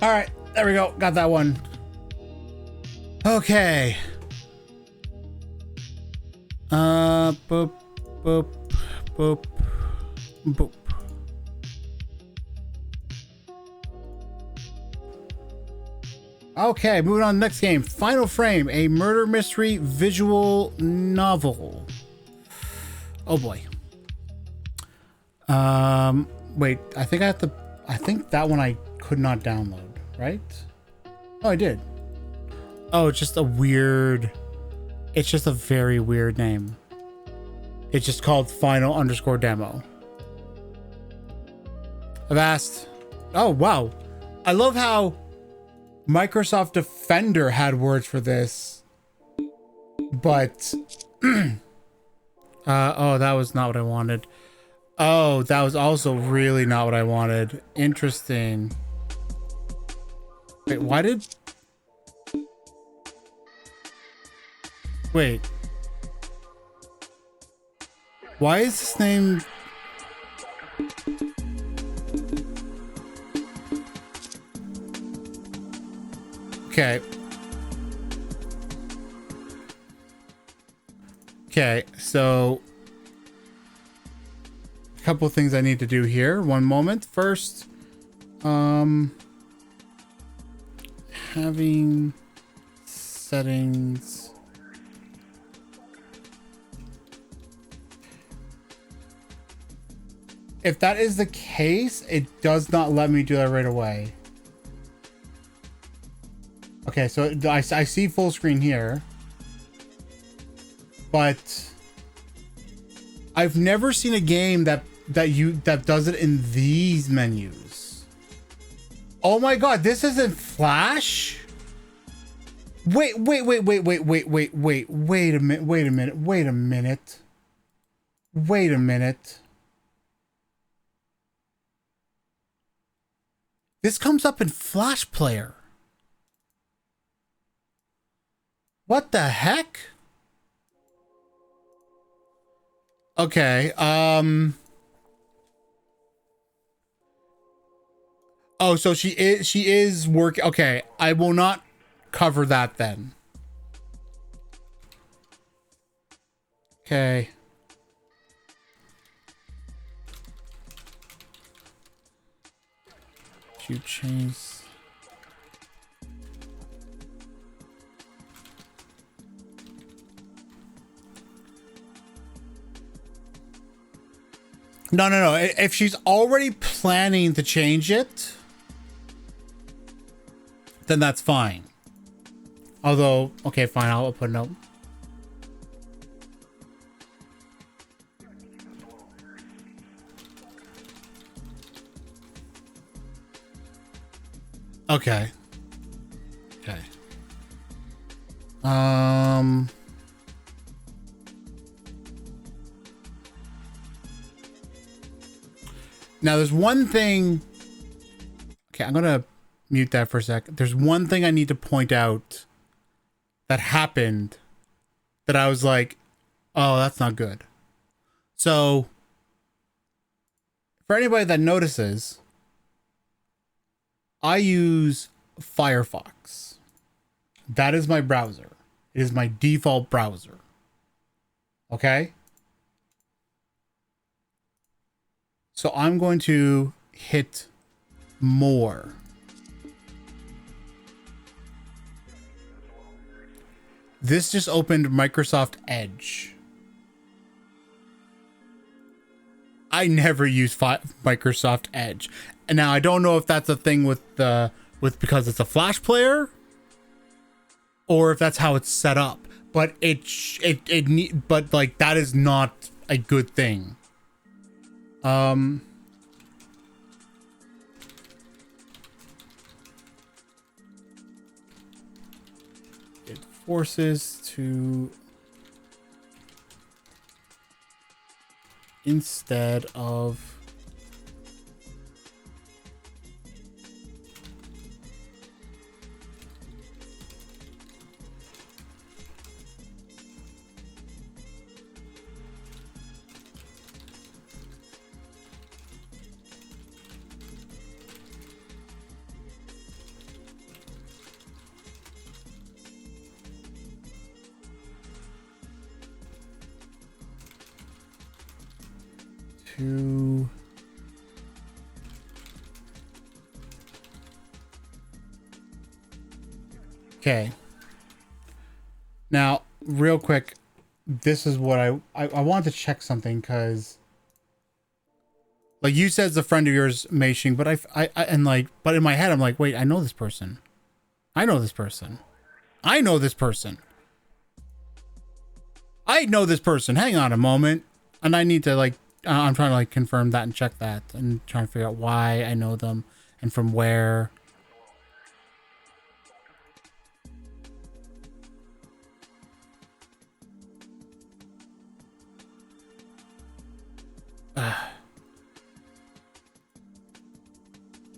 Speaker 2: All right, there we go. Got that one. Okay. Boop, boop, boop, boop. Okay, moving on to the next game. Final Frame, a murder mystery visual novel. Oh boy. Wait, I think that one I could not download, right? Oh, I did. Oh, it's just a very weird name. It's just called final_demo. I've asked. Oh, wow. I love how Microsoft Defender had words for this. But, oh, that was not what I wanted. Oh, that was also really not what I wanted. Interesting. Wait, wait. Why is this name? Okay. Okay, so a couple of things I need to do here. One moment. First, having settings. if that is the case, it does not let me do that right away. Okay, so I see full screen here, but I've never seen a game that does it in these menus. Oh my god, this isn't Flash? Wait a minute. This comes up in Flash Player. What the heck? Okay, oh, so she is working. Okay, I will not cover that then. Okay. You change. No. If she's already planning to change it, then that's fine. Although, okay, fine. I'll put a note. Okay. Now there's one thing. Okay, I'm gonna mute that for a sec. There's one thing I need to point out that happened that I was like, oh, that's not good. So for anybody that notices, I use Firefox. That is my browser. It is my default browser. Okay? So I'm going to hit more. This just opened Microsoft Edge. I never use Microsoft Edge. And now I don't know if that's a thing with because it's a Flash player or if that's how it's set up. But but like that is not a good thing. It forces to instead of to okay. Now, real quick, this is what I wanted to check something because, like you said, it's a friend of yours, Meishing, but but in my head, I'm like, wait, I know this person. I know this person. Hang on a moment. And I need to I'm trying to confirm that and check that and trying to figure out why I know them and from where.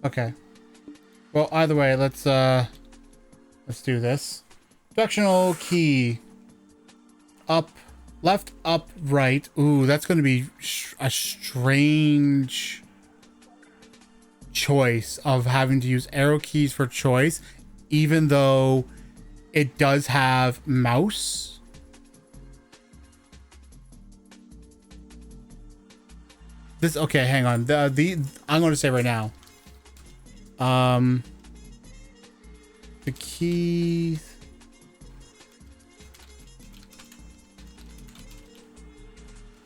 Speaker 2: Okay. Well, either way, let's do this. Directional key. Up, left, up, right. Ooh, that's going to be a strange choice of having to use arrow keys for choice, even though it does have mouse. This, okay, hang on. I'm going to say right now. The keys.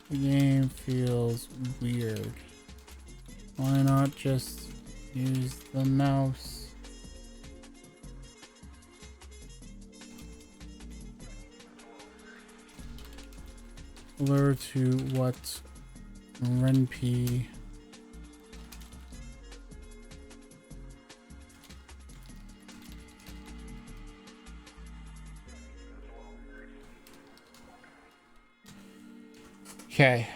Speaker 2: The game feels weird Why not just use the mouse? Blur to what Renpy. Okay.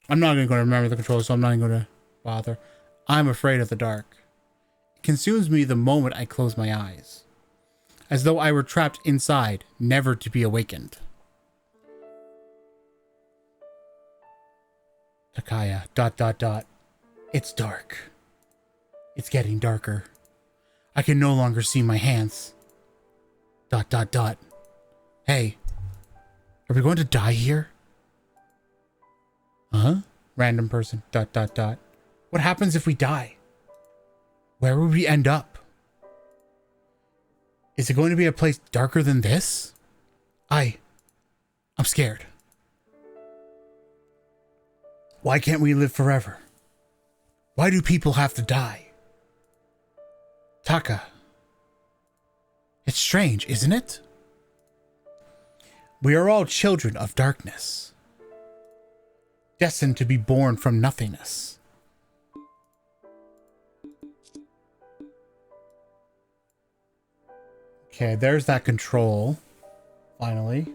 Speaker 2: I'm not going to remember the controls, so I'm not even going to bother. I'm afraid of the dark. It consumes me the moment I close my eyes, as though I were trapped inside, never to be awakened. Takaya, ... It's dark. It's getting darker. I can no longer see my hands. ... Hey, are we going to die here? Huh? Random person, ... What happens if we die? Where would we end up? Is it going to be a place darker than this? I'm scared. Why can't we live forever? Why do people have to die? Taka. It's strange, isn't it? We are all children of darkness, destined to be born from nothingness. Okay, there's that control, finally.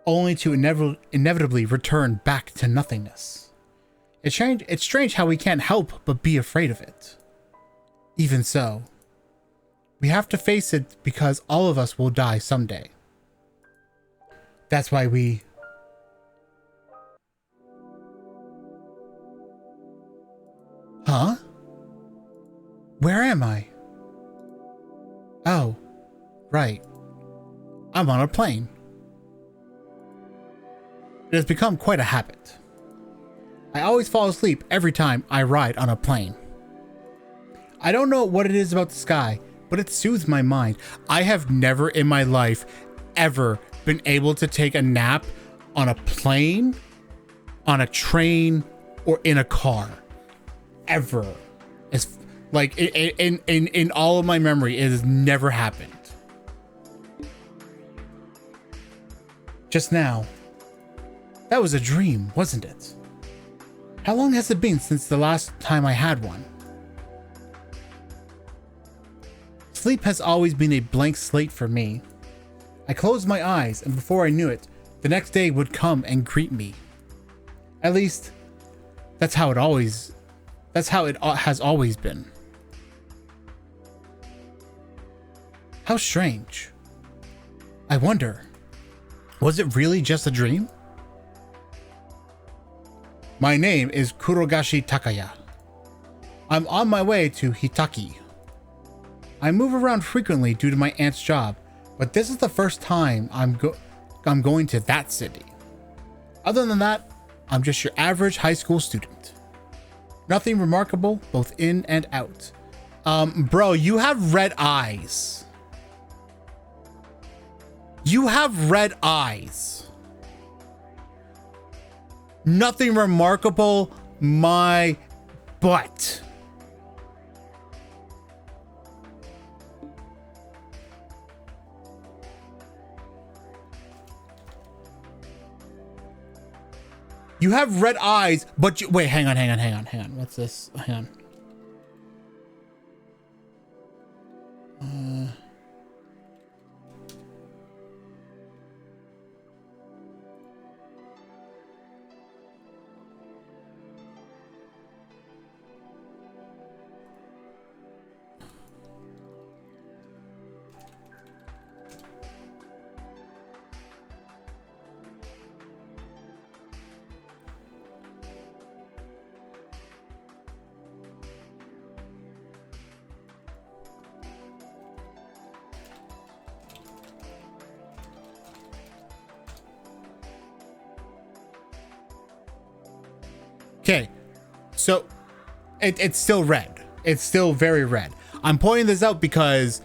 Speaker 2: Only to inevitably return back to nothingness. It's strange how we can't help but be afraid of it. Even so, we have to face it because all of us will die someday. That's why we... Huh? Where am I? Oh, right. I'm on a plane. It has become quite a habit. I always fall asleep every time I ride on a plane. I don't know what it is about the sky, but it soothes my mind. I have never in my life ever been able to take a nap on a plane, on a train, or in a car. Ever. It's like in all of my memory, it has never happened. Just now, that was a dream, wasn't it? How long has it been since the last time I had one? Sleep has always been a blank slate for me. I closed my eyes, and before I knew it, the next day would come and greet me. At least, that's how it has always been. How strange. I wonder, was it really just a dream? My name is Kurogashi Takaya. I'm on my way to Hitaki. I move around frequently due to my aunt's job, but this is the first time I'm going to that city. Other than that, I'm just your average high school student. Nothing remarkable, both in and out. Bro, you have red eyes. You have red eyes. Nothing remarkable, my butt. You have red eyes, but you... Wait, hang on. What's this? Hang on. Okay, so it's still red. It's still very red. I'm pointing this out because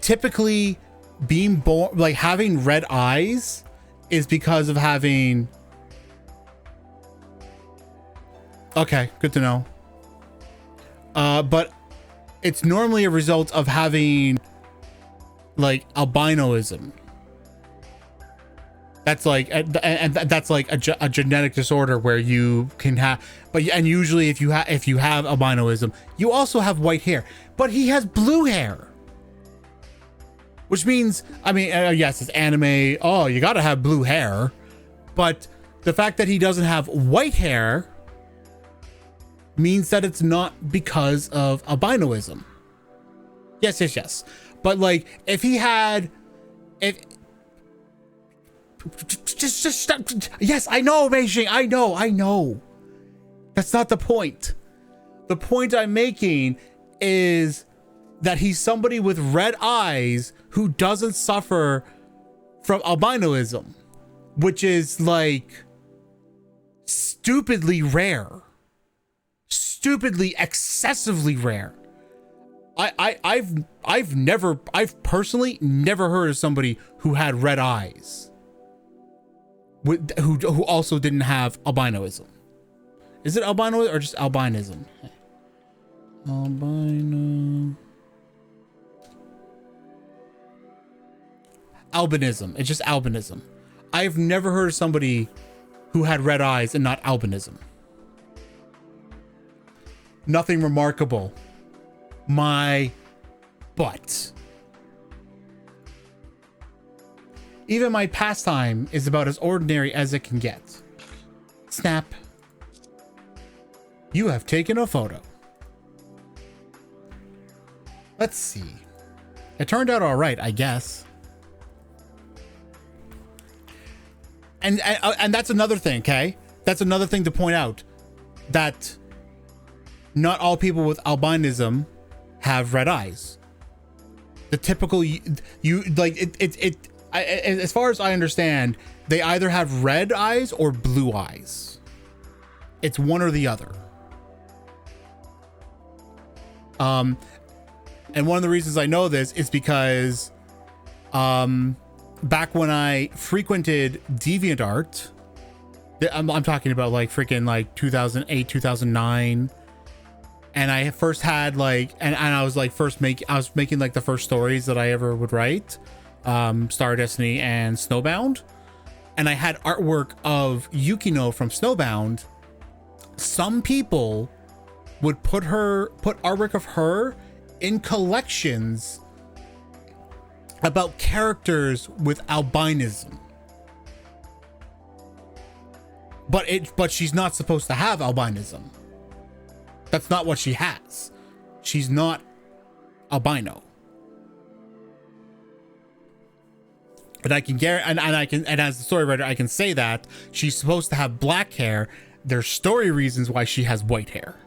Speaker 2: typically being born, like having red eyes is because of having Okay, good to know. But it's normally a result of having like albinoism. That's like, and that's like a genetic disorder where you can have, and usually if you have albinoism, you also have white hair. But he has blue hair, which means, I mean, yes, it's anime. Oh, you gotta have blue hair, but the fact that he doesn't have white hair means that it's not because of albinoism. Yes. But like, if he had, if just stop. Yes, I know, Beijing. I know. That's not the point. The point I'm making is that he's somebody with red eyes who doesn't suffer from albinoism, which is like stupidly rare, stupidly excessively rare. I've personally never heard of somebody who had red eyes who also didn't have albinoism. Is it albino or just albinism? Albino. Albinism. It's just albinism. I've never heard of somebody who had red eyes and not albinism. Nothing remarkable. My butt. Even my pastime is about as ordinary as it can get. Snap. You have taken a photo. Let's see. It turned out all right, I guess. And that's another thing, okay? That's another thing to point out, that not all people with albinism have red eyes. The typical you like it as far as I understand, they either have red eyes or blue eyes. It's one or the other. And one of the reasons I know this is because back when I frequented DeviantArt, I'm talking about like freaking like 2008, 2009. And I first had like, and I was like I was making like the first stories that I ever would write, Star Destiny and Snowbound. And I had artwork of Yukino from Snowbound. Some people would put artwork of her in collections about characters with albinism. But she's not supposed to have albinism. That's not what she has. She's not albino. And I can guarantee, and as the story writer, I can say that she's supposed to have black hair. There's story reasons why she has white hair.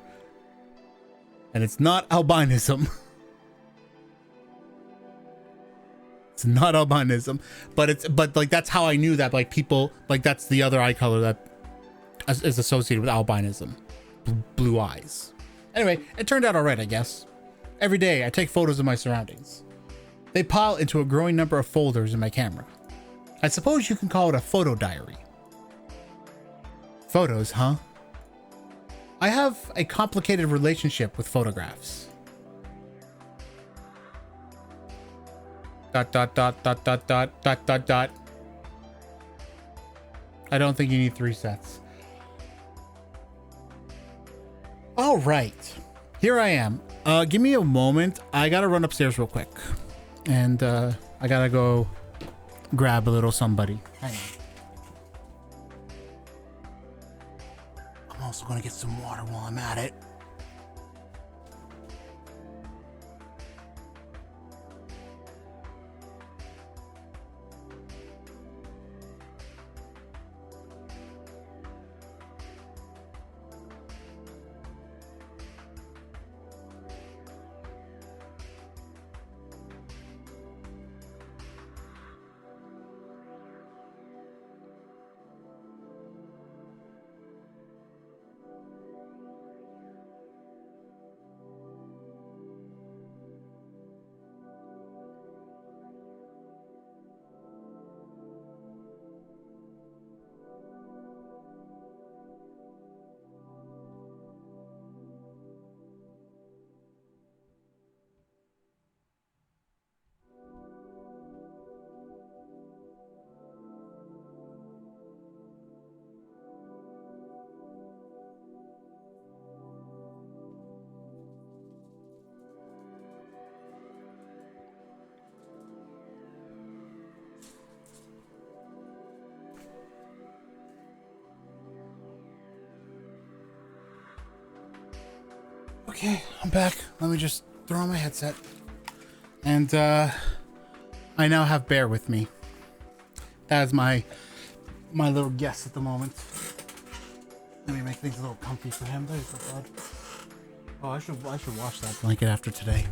Speaker 2: And it's not albinism. It's not albinism, but like that's how I knew that like people like that's the other eye color that is associated with albinism, blue eyes. Anyway, it turned out all right, I guess. Every day I take photos of my surroundings. They pile into a growing number of folders in my camera. I suppose you can call it a photo diary. Photos, huh? I have a complicated relationship with photographs. ... I don't think you need 3 sets. All right, here I am. Give me a moment. I gotta run upstairs real quick, and I gotta go grab a little somebody. Hang on. I'm also gonna get some water while I'm at it. Okay, I'm back. Let me just throw on my headset. And I now have Bear with me. That is my little guest at the moment. Let me make things a little comfy for him. There's the bud. Oh, I should wash that blanket after today.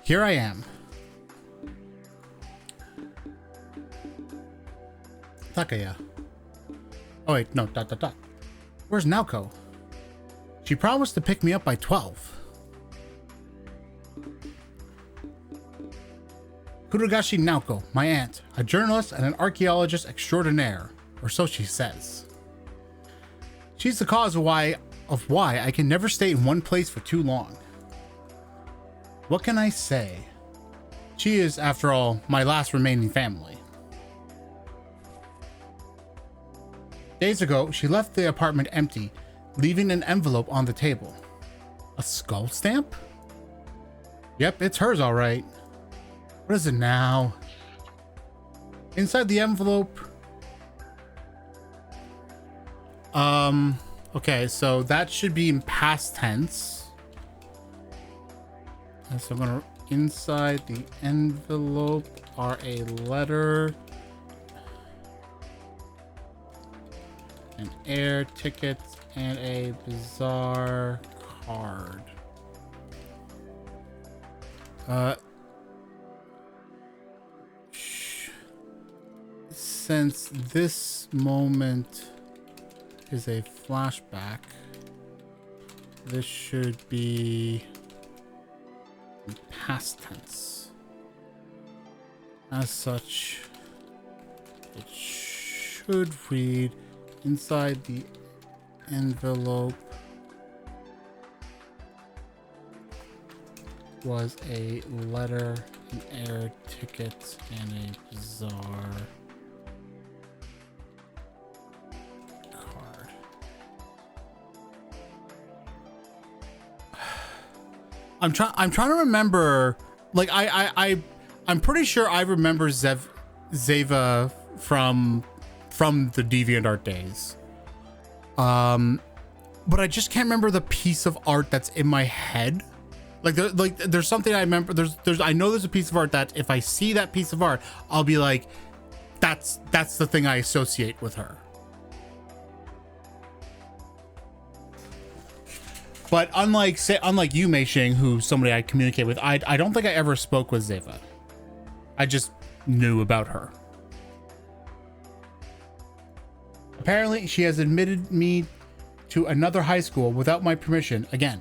Speaker 2: Here I am. Takaya. Oh wait, no, ... Where's Naoko? She promised to pick me up by 12. Kurogashi Naoko, my aunt, a journalist and an archaeologist extraordinaire, or so she says. She's the cause of why I can never stay in one place for too long. What can I say? She is, after all, my last remaining family. Days ago, she left the apartment empty, leaving an envelope on the table. A skull stamp? Yep, it's hers all right. What is it now? Inside the envelope... Okay, so that should be in past tense. And so I'm gonna... Inside the envelope are a letter... an air ticket, and a bizarre card. Since this moment is a flashback, this should be in past tense. As such, it should read inside the envelope was a letter, an air ticket, and a bizarre card. I'm trying to remember. Like I'm pretty sure I remember Zeva from the DeviantArt days. But I just can't remember the piece of art that's in my head. There's something I remember. I know there's a piece of art that if I see that piece of art, I'll be like, that's the thing I associate with her. But unlike you, Mei Xing, who's somebody I communicate with, I don't think I ever spoke with Zeva. I just knew about her. Apparently, she has admitted me to another high school without my permission again.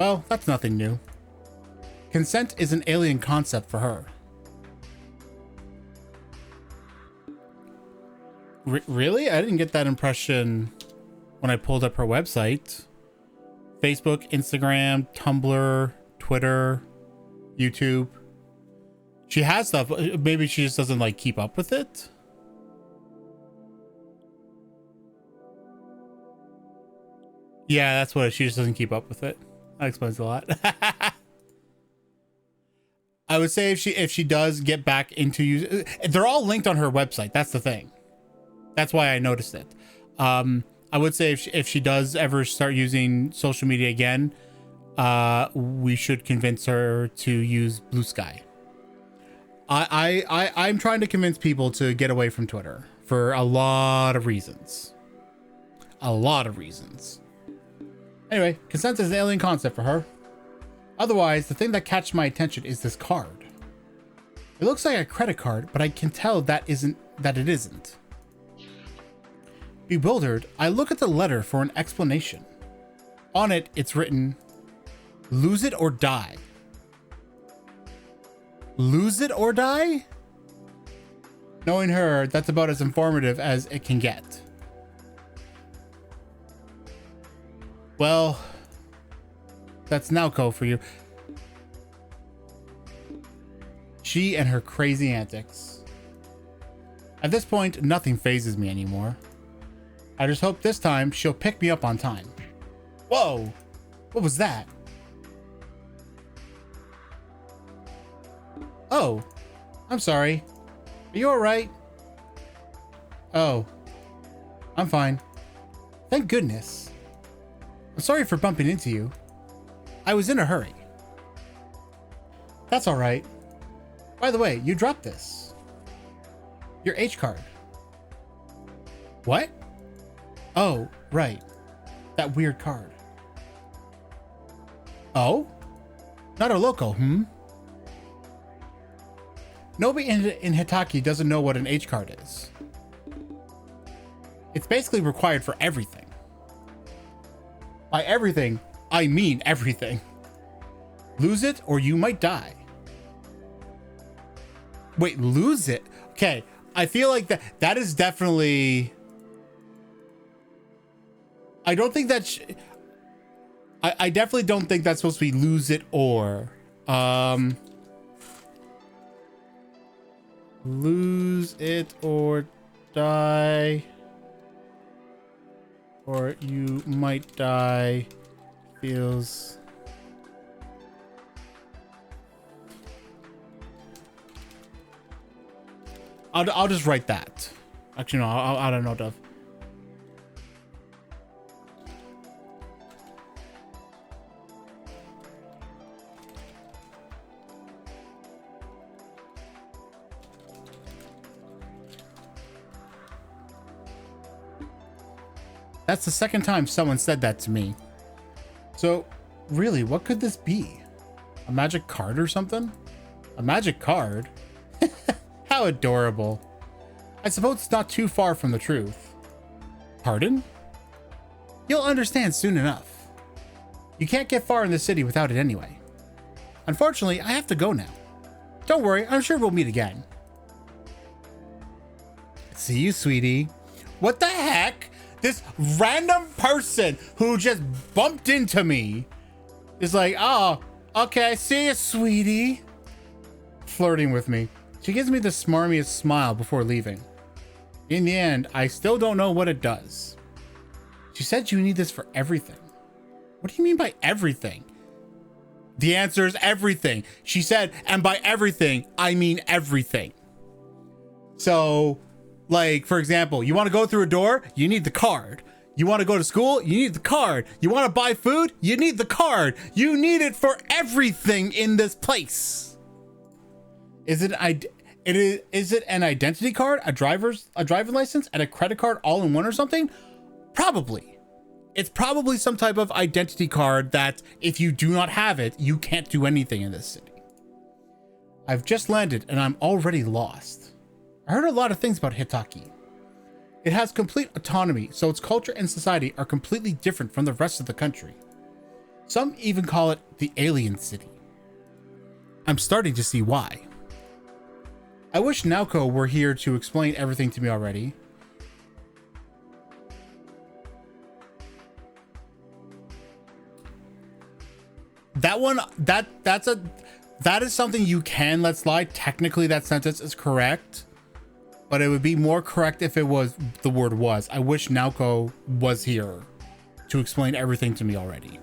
Speaker 2: Well, that's nothing new. Consent is an alien concept for her. Really? I didn't get that impression when I pulled up her website. Facebook, Instagram, Tumblr, Twitter, YouTube. She has stuff. Maybe she just doesn't like keep up with it. Yeah, that's what she just doesn't keep up with it. That explains a lot. I would say if she does get back into use, they're all linked on her website. That's the thing. That's why I noticed it. I would say if she does ever start using social media again, we should convince her to use Blue Sky. I'm trying to convince people to get away from Twitter for a lot of reasons. A lot of reasons. Anyway, consent is an alien concept for her. Otherwise, the thing that catches my attention is this card. It looks like a credit card, but I can tell that it isn't. Bewildered, I look at the letter for an explanation. On it, it's written, "Lose it or die." Lose it or die? Knowing her, that's about as informative as it can get. Well, that's Naoko for you. She and her crazy antics. At this point, nothing phases me anymore. I just hope this time she'll pick me up on time. Whoa! What was that? Oh, I'm sorry. Are you alright? Oh, I'm fine. Thank goodness. I'm sorry for bumping into you. I was in a hurry. That's all right. By the way, you dropped this. Your H card. What? Oh, right. That weird card. Oh? Not a loco, Nobody in Hitaki doesn't know what an H card is. It's basically required for everything. By everything, I mean everything. Lose it or you might die. Wait, lose it? Okay, I feel like that is definitely... I don't think that's... I definitely don't think that's supposed to be lose it or... Lose it or die. Or you might die. Feels... I'll just write that. Actually, no, I don't know, Dove. That's the second time someone said that to me. So, really, what could this be? A magic card or something? A magic card? How adorable. I suppose it's not too far from the truth. Pardon? You'll understand soon enough. You can't get far in the city without it anyway. Unfortunately, I have to go now. Don't worry, I'm sure we'll meet again. See you, sweetie. What the heck? This random person who just bumped into me is like, oh, okay, see you, sweetie. Flirting with me. She gives me the smarmiest smile before leaving. In the end, I still don't know what it does. She said you need this for everything. What do you mean by everything? The answer is everything. She said, and by everything, I mean everything. So, like, for example, you want to go through a door? You need the card. You want to go to school? You need the card. You want to buy food? You need the card. You need it for everything in this place. Is it an identity card, a driver's license, and a credit card all in one or something? Probably. It's probably some type of identity card that if you do not have it, you can't do anything in this city. I've just landed and I'm already lost. I heard a lot of things about Hitaki. It has complete autonomy, so its culture and society are completely different from the rest of the country. Some even call it the alien city. I'm starting to see why. I wish Naoko were here to explain everything to me already. That one, that is something you can let slide. Technically, that sentence is correct, but it would be more correct if it was the word was. I wish Naoko was here to explain everything to me already.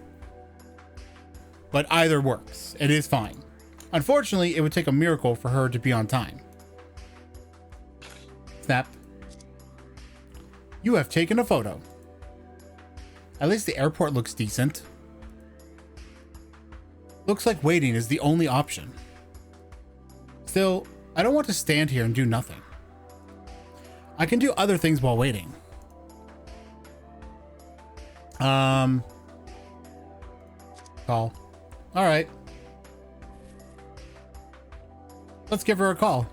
Speaker 2: But either works. It is fine. Unfortunately, it would take a miracle for her to be on time. Snap. You have taken a photo. At least the airport looks decent. Looks like waiting is the only option. Still, I don't want to stand here and do nothing. I can do other things while waiting. Call. All right. Let's give her a call.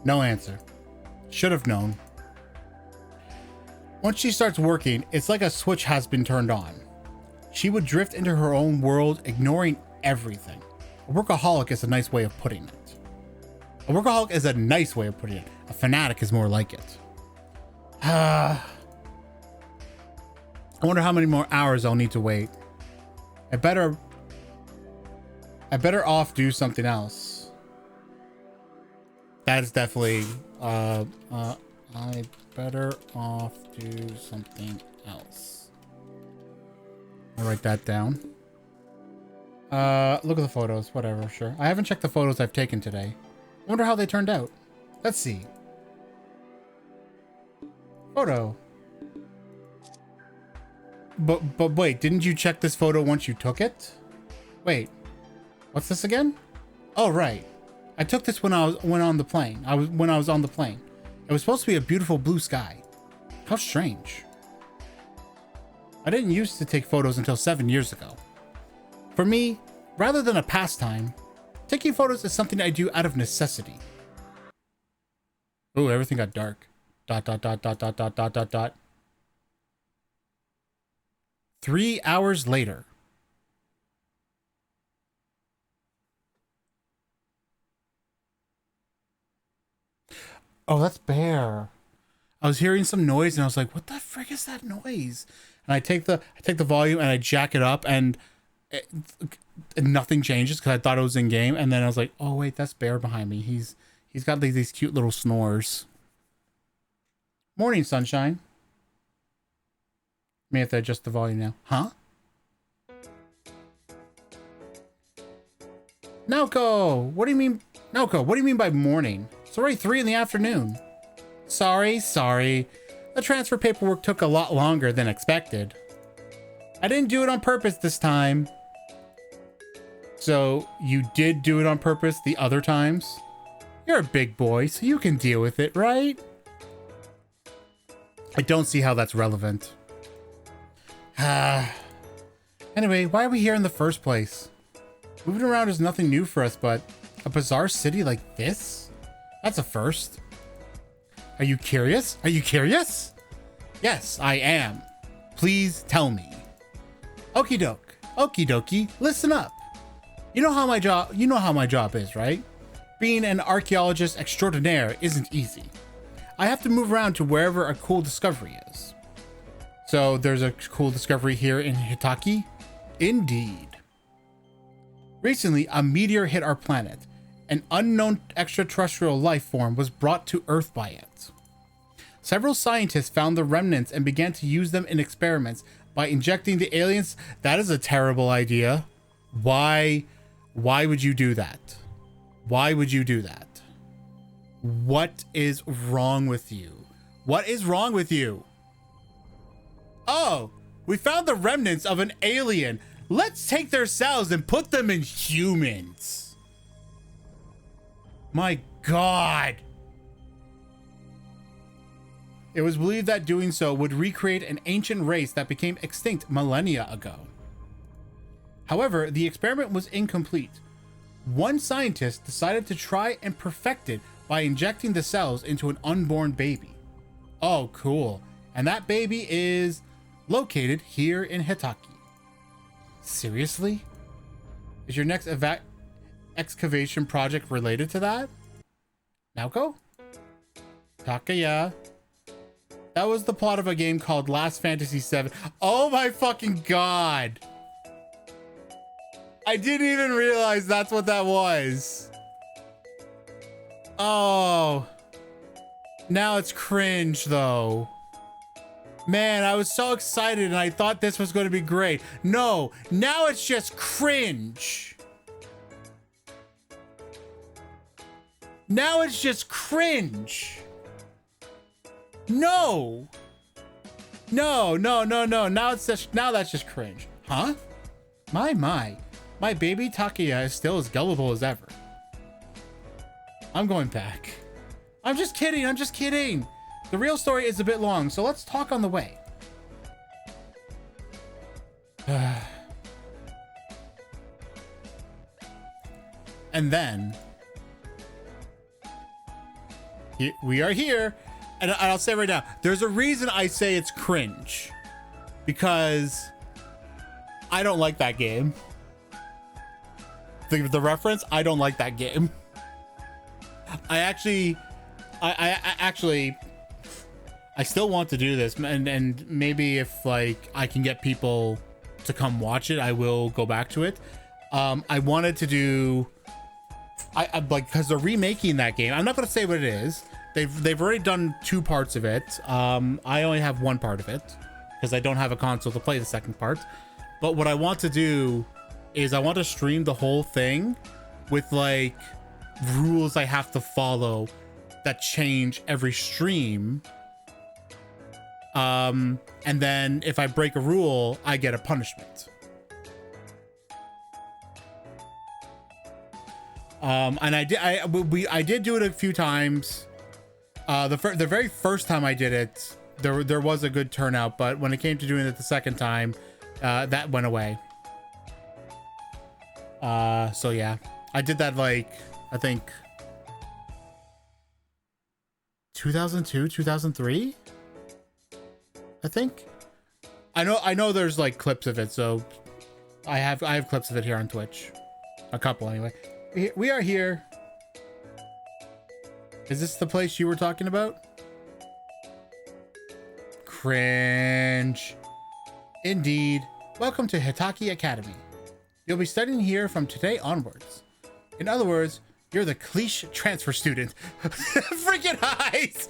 Speaker 2: No answer. Should have known. Once she starts working, it's like a switch has been turned on. She would drift into her own world, ignoring everything. A workaholic is a nice way of putting it. A workaholic is a nice way of putting it. A fanatic is more like it. I wonder how many more hours I'll need to wait. I better off do something else. That is definitely I better off do something else. I'll write that down. Look at the photos, whatever, sure. I haven't checked the photos I've taken today. Wonder how they turned out. Let's see. Photo. But wait, didn't you check this photo once you took it? Wait, what's this again? Oh, right. I took this when I was on the plane. When I was on the plane. It was supposed to be a beautiful blue sky. How strange. I didn't used to take photos until 7 years ago. For me, rather than a pastime, taking photos is something I do out of necessity. Ooh, everything got dark. ... 3 hours later. Oh, that's Bear. I was hearing some noise and I was like, what the frick is that noise? And I take the volume and I jack it up and nothing changes because I thought it was in game. And then I was like, oh wait, that's Bear behind me. He's got like these cute little snores. Morning, sunshine. May have to adjust the volume now. Huh? Naoko, what do you mean? Naoko, what do you mean by morning? It's already 3 in the afternoon. Sorry. The transfer paperwork took a lot longer than expected. I didn't do it on purpose this time. So you did do it on purpose the other times? You're a big boy, so you can deal with it, right? I don't see how that's relevant. Anyway, why are we here in the first place? Moving around is nothing new for us, but a bizarre city like this? That's a first. Are you curious? Are you curious? Yes, I am. Please tell me. Okie doke. Okie dokie. Listen up. You know how my job is, right? Being an archaeologist extraordinaire isn't easy. I have to move around to wherever a cool discovery is. So there's a cool discovery here in Hitaki? Indeed. Recently, a meteor hit our planet. An unknown extraterrestrial life form was brought to Earth by it. Several scientists found the remnants and began to use them in experiments by injecting the aliens. That is a terrible idea. Why would you do that? Why would you do that? What is wrong with you? What is wrong with you? Oh, we found the remnants of an alien. Let's take their cells and put them in humans. My God. It was believed that doing so would recreate an ancient race that became extinct millennia ago. However, the experiment was incomplete. One scientist decided to try and perfect it by injecting the cells into an unborn baby. Oh, cool. And that baby is located here in Hitaki. Seriously? Is your next excavation project related to that? Naoko? Takaya? That was the plot of a game called Last Fantasy VII. Oh my fucking God. I didn't even realize that's what that was. Oh. Now it's cringe though. Man, I was so excited and I thought this was going to be great. No, now it's just cringe. Now it's just cringe. No. No. Now that's just cringe. Huh? My baby Takuya is still as gullible as ever. I'm going back. I'm just kidding. The real story is a bit long, so let's talk on the way. And then we are here, and I'll say right now, there's a reason I say it's cringe, because I don't like that game. The reference, I don't like that game. I still want to do this, and maybe if like I can get people to come watch it, I will go back to it. I wanted to do, I like, because they're remaking that game. I'm not going to say what it is. They've already done 2 parts of it. I only have 1 part of it because I don't have a console to play the second part. But what I want to do is I want to stream the whole thing with like rules I have to follow that change every stream. And then if I break a rule, I get a punishment. And I did do it a few times. The very first time I did it, there was a good turnout, but when it came to doing it the second time, that went away. So yeah, I did that like, I think 2002, 2003, I think. I know there's like clips of it, so I have clips of it here on Twitch, a couple anyway. We are here. Is this the place you were talking about? Cringe. Indeed. Welcome to Hitaki Academy. You'll be studying here from today onwards. In other words, you're the cliche transfer student. Freaking eyes!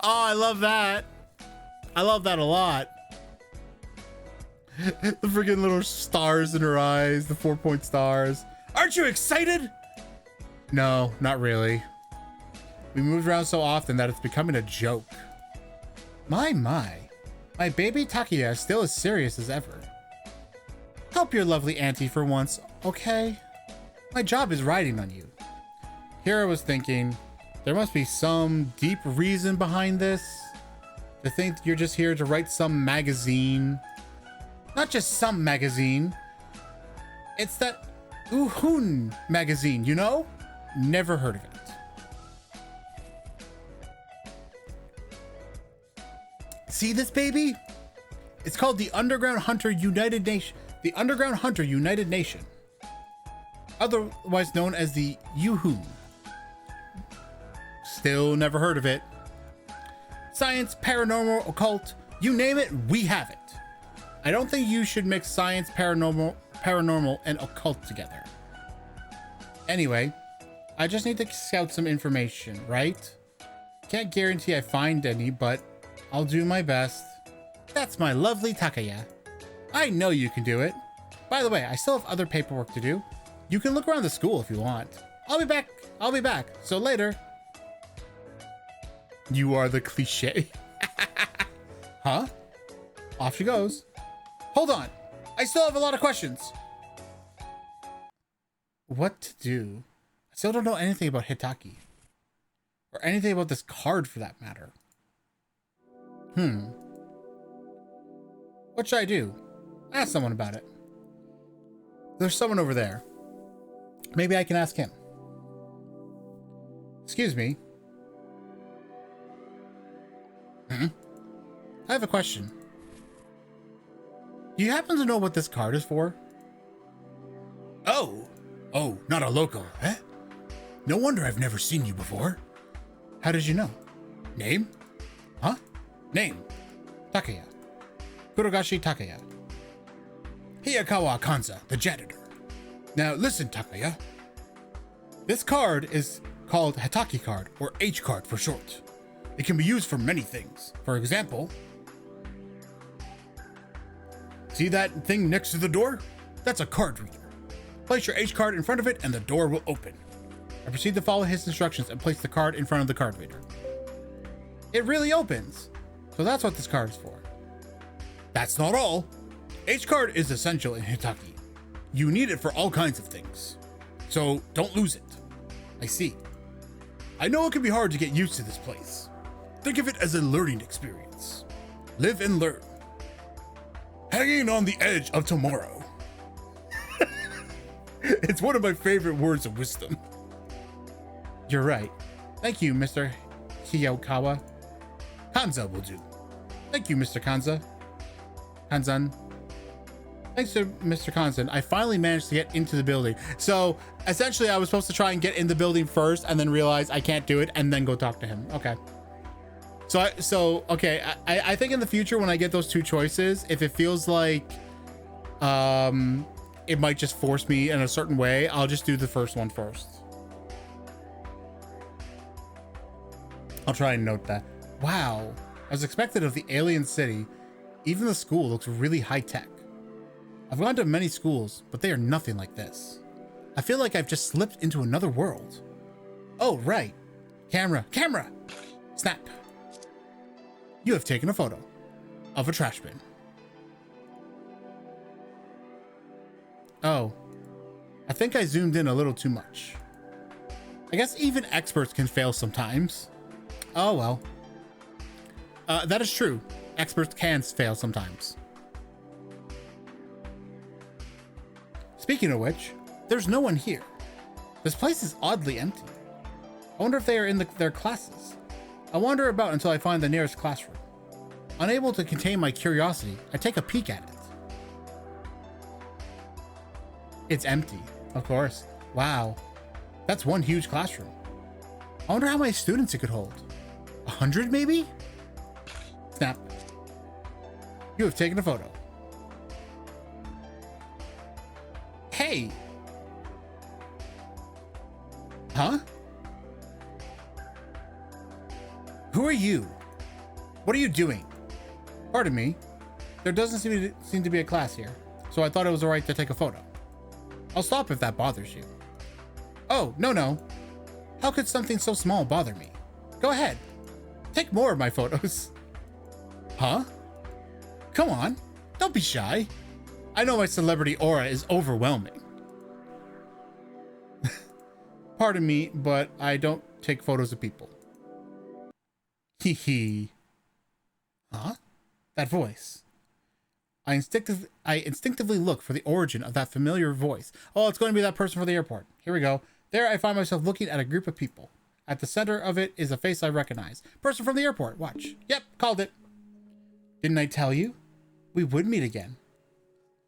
Speaker 2: Oh, I love that. I love that a lot. The freaking little stars in her eyes, the 4-point stars. Aren't you excited? No, not really. We moved around so often that it's becoming a joke. My baby Takia is still as serious as ever. Help your lovely auntie for once, okay? My job is riding on you. Here I was thinking, there must be some deep reason behind this. To think you're just here to write some magazine. Not just some magazine. It's that Uhun magazine, you know? Never heard of it. See this baby? It's called the Underground Hunter United Nation. The Underground Hunter United Nation. Otherwise known as the Uhun. Still never heard of it. Science, paranormal, occult, you name it, we have it. I don't think you should mix science, paranormal, and occult together. Anyway, I just need to scout some information, right? Can't guarantee I find any, but I'll do my best. That's my lovely Takaya. I know you can do it. By the way, I still have other paperwork to do. You can look around the school if you want. I'll be back. So later. You are the cliche. Huh? Off she goes. Hold on. I still have a lot of questions. What to do? I still don't know anything about Hitaki. Or anything about this card for that matter. What should I do? Ask someone about it. There's someone over there. Maybe I can ask him. Excuse me. I have a question. Do you happen to know what this card is for? Oh, not a local, eh? No wonder I've never seen you before. How did you know? Name? Huh? Name. Takaya. Kurogashi Takaya. Hiyakawa Kanza, the janitor. Now listen, Takaya. This card is called Hitaki card, or H card for short. It can be used for many things. For example, see that thing next to the door? That's a card reader. Place your H card in front of it and the door will open. I proceed to follow his instructions and place the card in front of the card reader. It really opens. So that's what this card is for. That's not all. H card is essential in Hitaki. You need it for all kinds of things. So don't lose it. I see. I know it can be hard to get used to this place. Think of it as a learning experience. Live and learn. Hanging on the edge of tomorrow. It's one of my favorite words of wisdom. You're right. Thank you, Mr. Hiyokawa. Kanza will do. Thank you, Mr. Kanza. Kanzan. Thanks to Mr. Kanzan, I finally managed to get into the building. So essentially I was supposed to try and get in the building first and then realize I can't do it and then go talk to him. Okay. Okay. I think in the future when I get those two choices, if it feels like it might just force me in a certain way, I'll just do the first one first. I'll try and note that. Wow. As expected of the alien city, even the school looks really high tech. I've gone to many schools, but they are nothing like this. I feel like I've just slipped into another world. Oh, right. Camera. Snap. You have taken a photo of a trash bin. Oh, I think I zoomed in a little too much. I guess even experts can fail sometimes. Oh, well. That is true. Experts can fail sometimes. Speaking of which, there's no one here. This place is oddly empty. I wonder if they are in their classes. I wander about until I find the nearest classroom. Unable to contain my curiosity, I take a peek at it. It's empty, of course. Wow, that's one huge classroom. I wonder how many students it could hold. 100 maybe? Snap. You have taken a photo. Hey! Huh? Who are you? What are you doing? Pardon me. There doesn't seem to be a class here, so I thought it was alright to take a photo. I'll stop if that bothers you. Oh, no. How could something so small bother me? Go ahead. Take more of my photos. Huh? Come on. Don't be shy. I know my celebrity aura is overwhelming. Pardon me, but I don't take photos of people. Hee hee. Huh? That voice. I instinctively look for the origin of that familiar voice. Oh, it's going to be that person for the airport. Here we go. There I find myself looking at a group of people. At the center of it is a face I recognize. Person from the airport. Watch. Yep, called it. Didn't I tell you? We would meet again.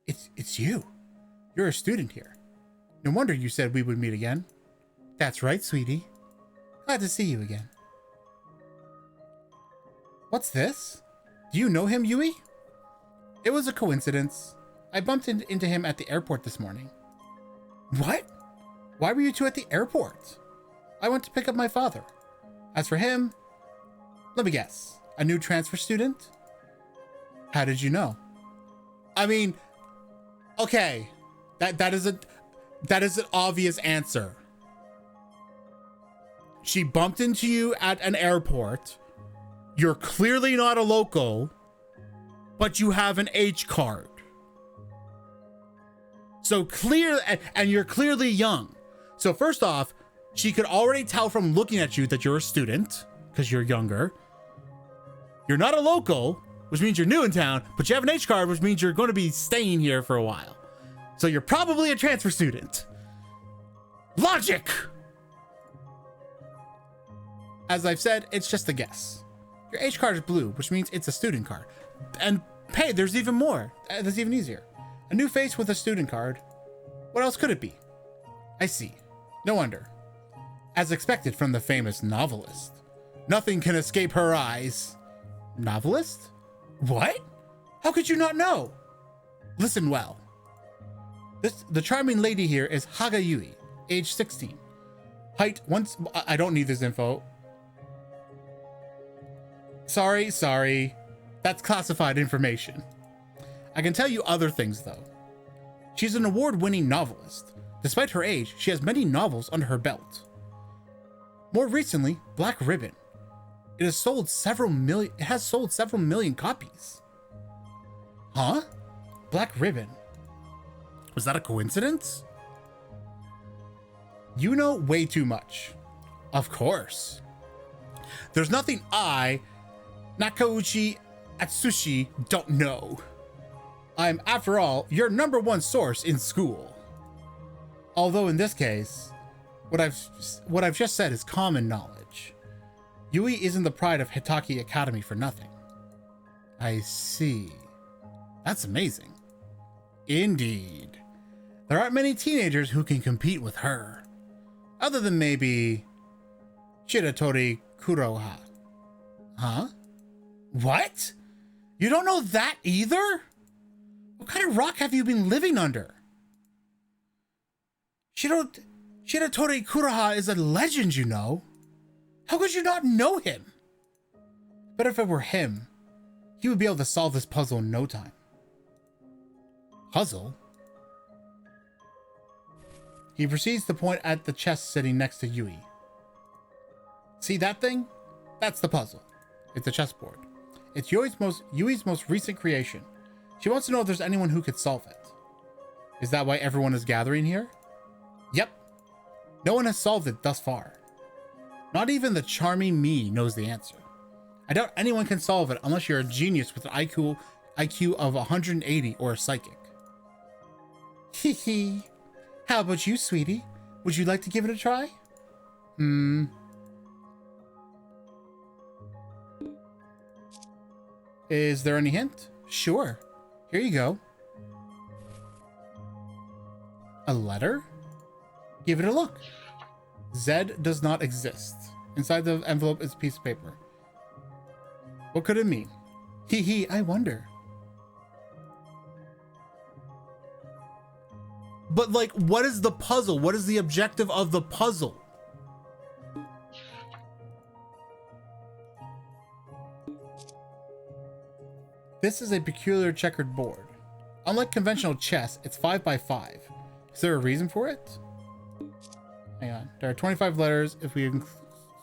Speaker 2: It's you. You're a student here. No wonder you said we would meet again. That's right, sweetie. Glad to see you again. What's this? Do you know him, Yui? It was a coincidence. I bumped into him at the airport this morning. What? Why were you two at the airport? I went to pick up my father. As for him, let me guess. A new transfer student? How did you know? I mean, okay. That is an obvious answer. She bumped into you at an airport. You're clearly not a local, but you have an H card. So clear, and you're clearly young. So first off, she could already tell from looking at you that you're a student because you're younger. You're not a local, which means you're new in town, but you have an H card, which means you're going to be staying here for a while. So you're probably a transfer student. Logic! As I've said, it's just a guess. Your H card is blue, which means it's a student card. And hey, there's even more. That's even easier. A new face with a student card. What else could it be? I see. No wonder. As expected from the famous novelist. Nothing can escape her eyes. Novelist? What? How could you not know? Listen well. The charming lady here is Haga Yui, age 16. Height once. I don't need this info. Sorry. That's classified information. I can tell you other things though. She's an award-winning novelist. Despite her age, she has many novels under her belt. More recently, Black Ribbon. It has sold several million copies. Huh? Black Ribbon. Was that a coincidence? You know way too much. Of course. There's nothing I, Nakauchi Atsushi, don't know. I'm, after all, your #1 source in school. Although in this case, what I've just said is common knowledge. Yui isn't the pride of Hitaki Academy for nothing. I see. That's amazing. Indeed. There aren't many teenagers who can compete with her. Other than maybe Shiratori Kuroha. Huh? What? You don't know that either? What kind of rock have you been living under? Shiratori Kuroha is a legend, you know. How could you not know him? But if it were him, he would be able to solve this puzzle in no time. Puzzle? He proceeds to point at the chest sitting next to Yui. See that thing? That's the puzzle. It's a chessboard. It's Yui's most recent creation. She wants to know if there's anyone who could solve it. Is that why everyone is gathering here? Yep. No one has solved it thus far. Not even the charming me knows the answer. I doubt anyone can solve it unless you're a genius with an IQ of 180 or a psychic. Hee hee. How about you, sweetie? Would you like to give it a try? Is there any hint? Sure. Here you go. A letter? Give it a look. Z does not exist. Inside the envelope is a piece of paper. What could it mean? Hee hee, I wonder. But like, what is the puzzle? What is the objective of the puzzle? This is a peculiar checkered board. Unlike conventional chess, it's 5 by 5. Is there a reason for it? Hang on. There are 25 letters if we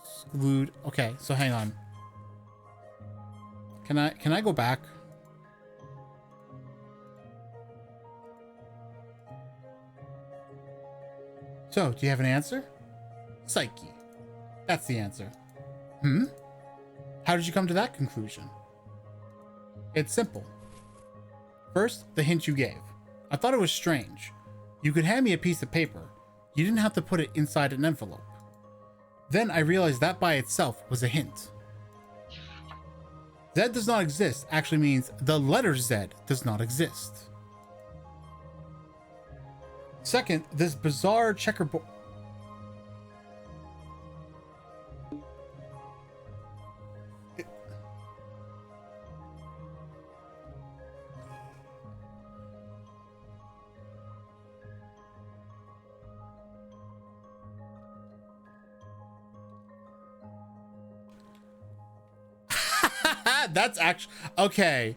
Speaker 2: exclude... Okay, so hang on. Can I go back? So, do you have an answer? Psyche. That's the answer. How did you come to that conclusion? It's simple. First, the hint you gave. I thought it was strange. You could hand me a piece of paper. You didn't have to put it inside an envelope. Then I realized that by itself was a hint. Z does not exist actually means the letter Z does not exist. Second, this bizarre checkerboard. That's actually okay.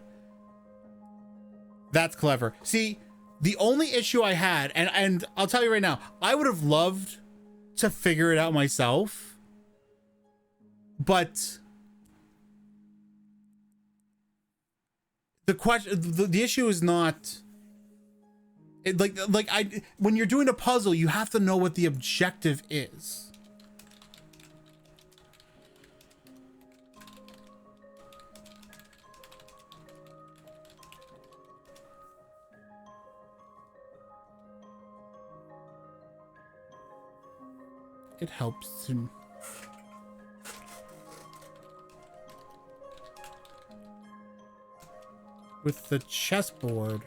Speaker 2: That's clever. See, the only issue I had, and I'll tell you right now, I would have loved to figure it out myself, but the question, the issue is not when you're doing a puzzle, you have to know what the objective is. It helps to... With the chessboard...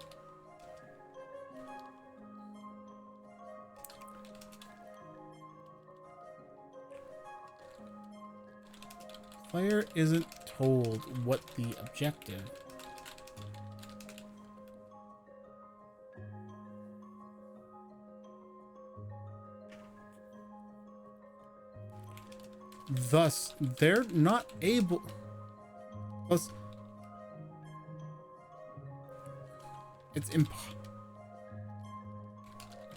Speaker 2: Player isn't told what the objective... Thus, they're not able... Plus, it's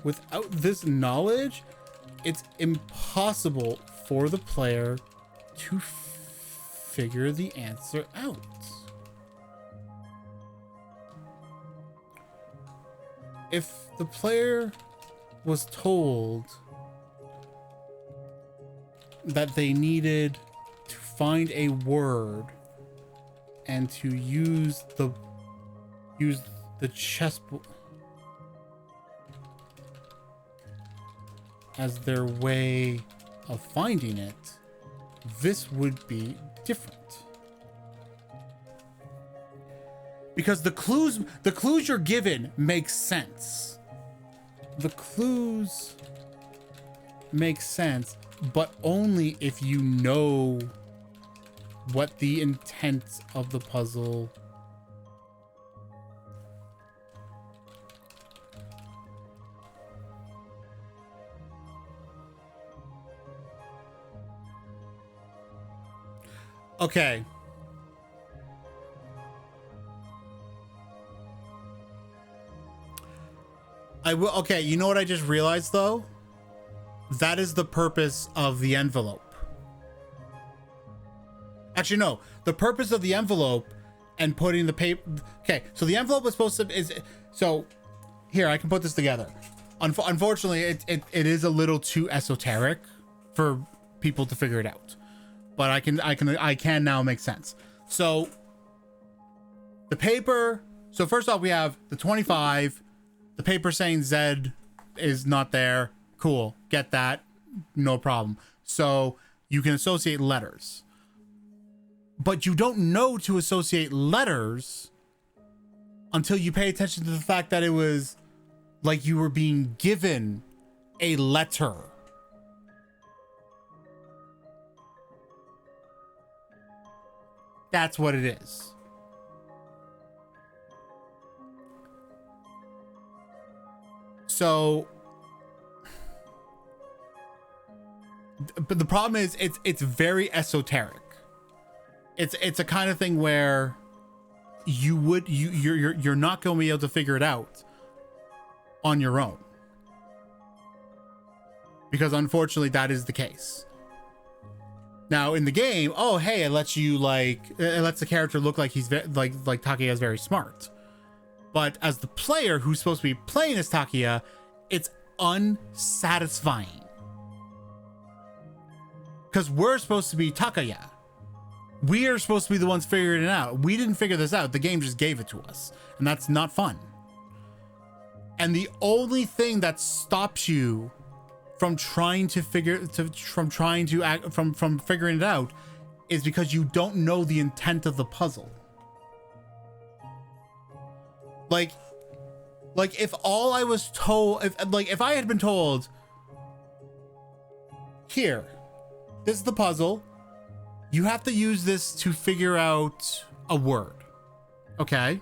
Speaker 2: without this knowledge, it's impossible for the player to figure the answer out. If the player was told that they needed to find a word and to use the chessboard as their way of finding it, this would be different. Because the clues you're given make sense. The clues make sense, but only if you know what the intent of the puzzle okay. I will. Okay, you know what I just realized though? That is the purpose of the envelope. Actually, no. The purpose of the envelope and putting the paper. Okay, so the envelope is supposed to so. Here, I can put this together. Unfortunately, it is a little too esoteric for people to figure it out, but I can now make sense. So the paper. So first off, we have the 25. The paper saying Z is not there. Cool, get that, no problem. So you can associate letters, but you don't know to associate letters until you pay attention to the fact that it was like you were being given a letter. That's what it is. So, but the problem is it's very esoteric. It's a kind of thing where you're not going to be able to figure it out on your own, because unfortunately that is the case. Now in the game, oh hey, it lets the character look like he's like Takia is very smart. But as the player who's supposed to be playing as Takia, it's unsatisfying. Because we're supposed to be Takaya. We are supposed to be the ones figuring it out. We didn't figure this out. The game just gave it to us. And that's not fun. And the only thing that stops you from trying to figuring it out is because you don't know the intent of the puzzle. Like if all I was told, if I had been told, here, this is the puzzle, you have to use this to figure out a word. Okay.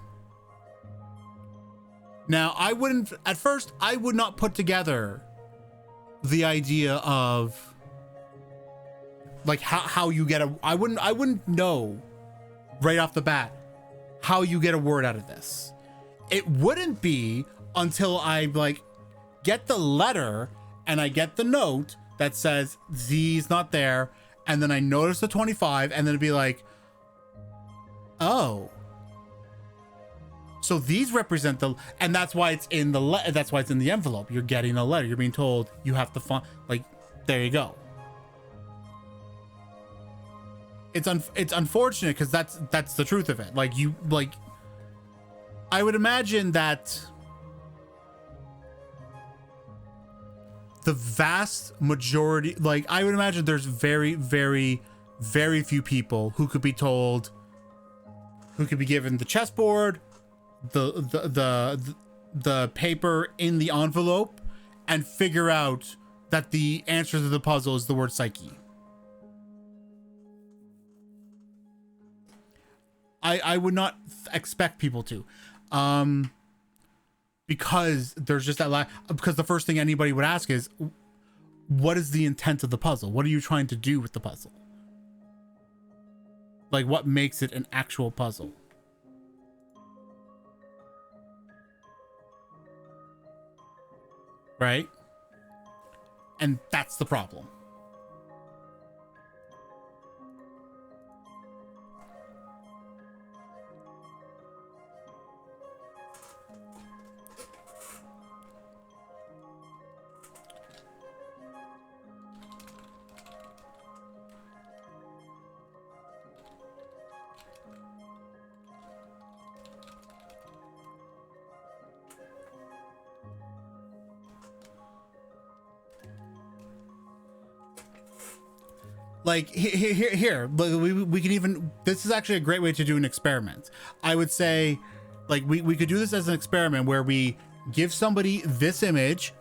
Speaker 2: Now at first I would not put together the idea of like how you get I wouldn't know right off the bat how you get a word out of this. It wouldn't be until I like get the letter and I get the note that says Z's not there, and then I notice the 25, and then it'd be like, oh, so these represent the, and that's why it's in that's why it's in the envelope. You're getting a letter. You're being told you have to find, like, there you go. It's unfortunate because that's the truth of it. Like I would imagine that the vast majority, like I would imagine there's very, very, very few people who could be told, who could be given the chessboard, the paper in the envelope, and figure out that the answer to the puzzle is the word psyche. I would not expect people to. Because there's just that because the first thing anybody would ask is, what is the intent of the puzzle? What are you trying to do with the puzzle? Like, what makes it an actual puzzle? Right? And that's the problem. Like here, we can even, this is actually a great way to do an experiment. I would say, like, we could do this as an experiment where we give somebody this image,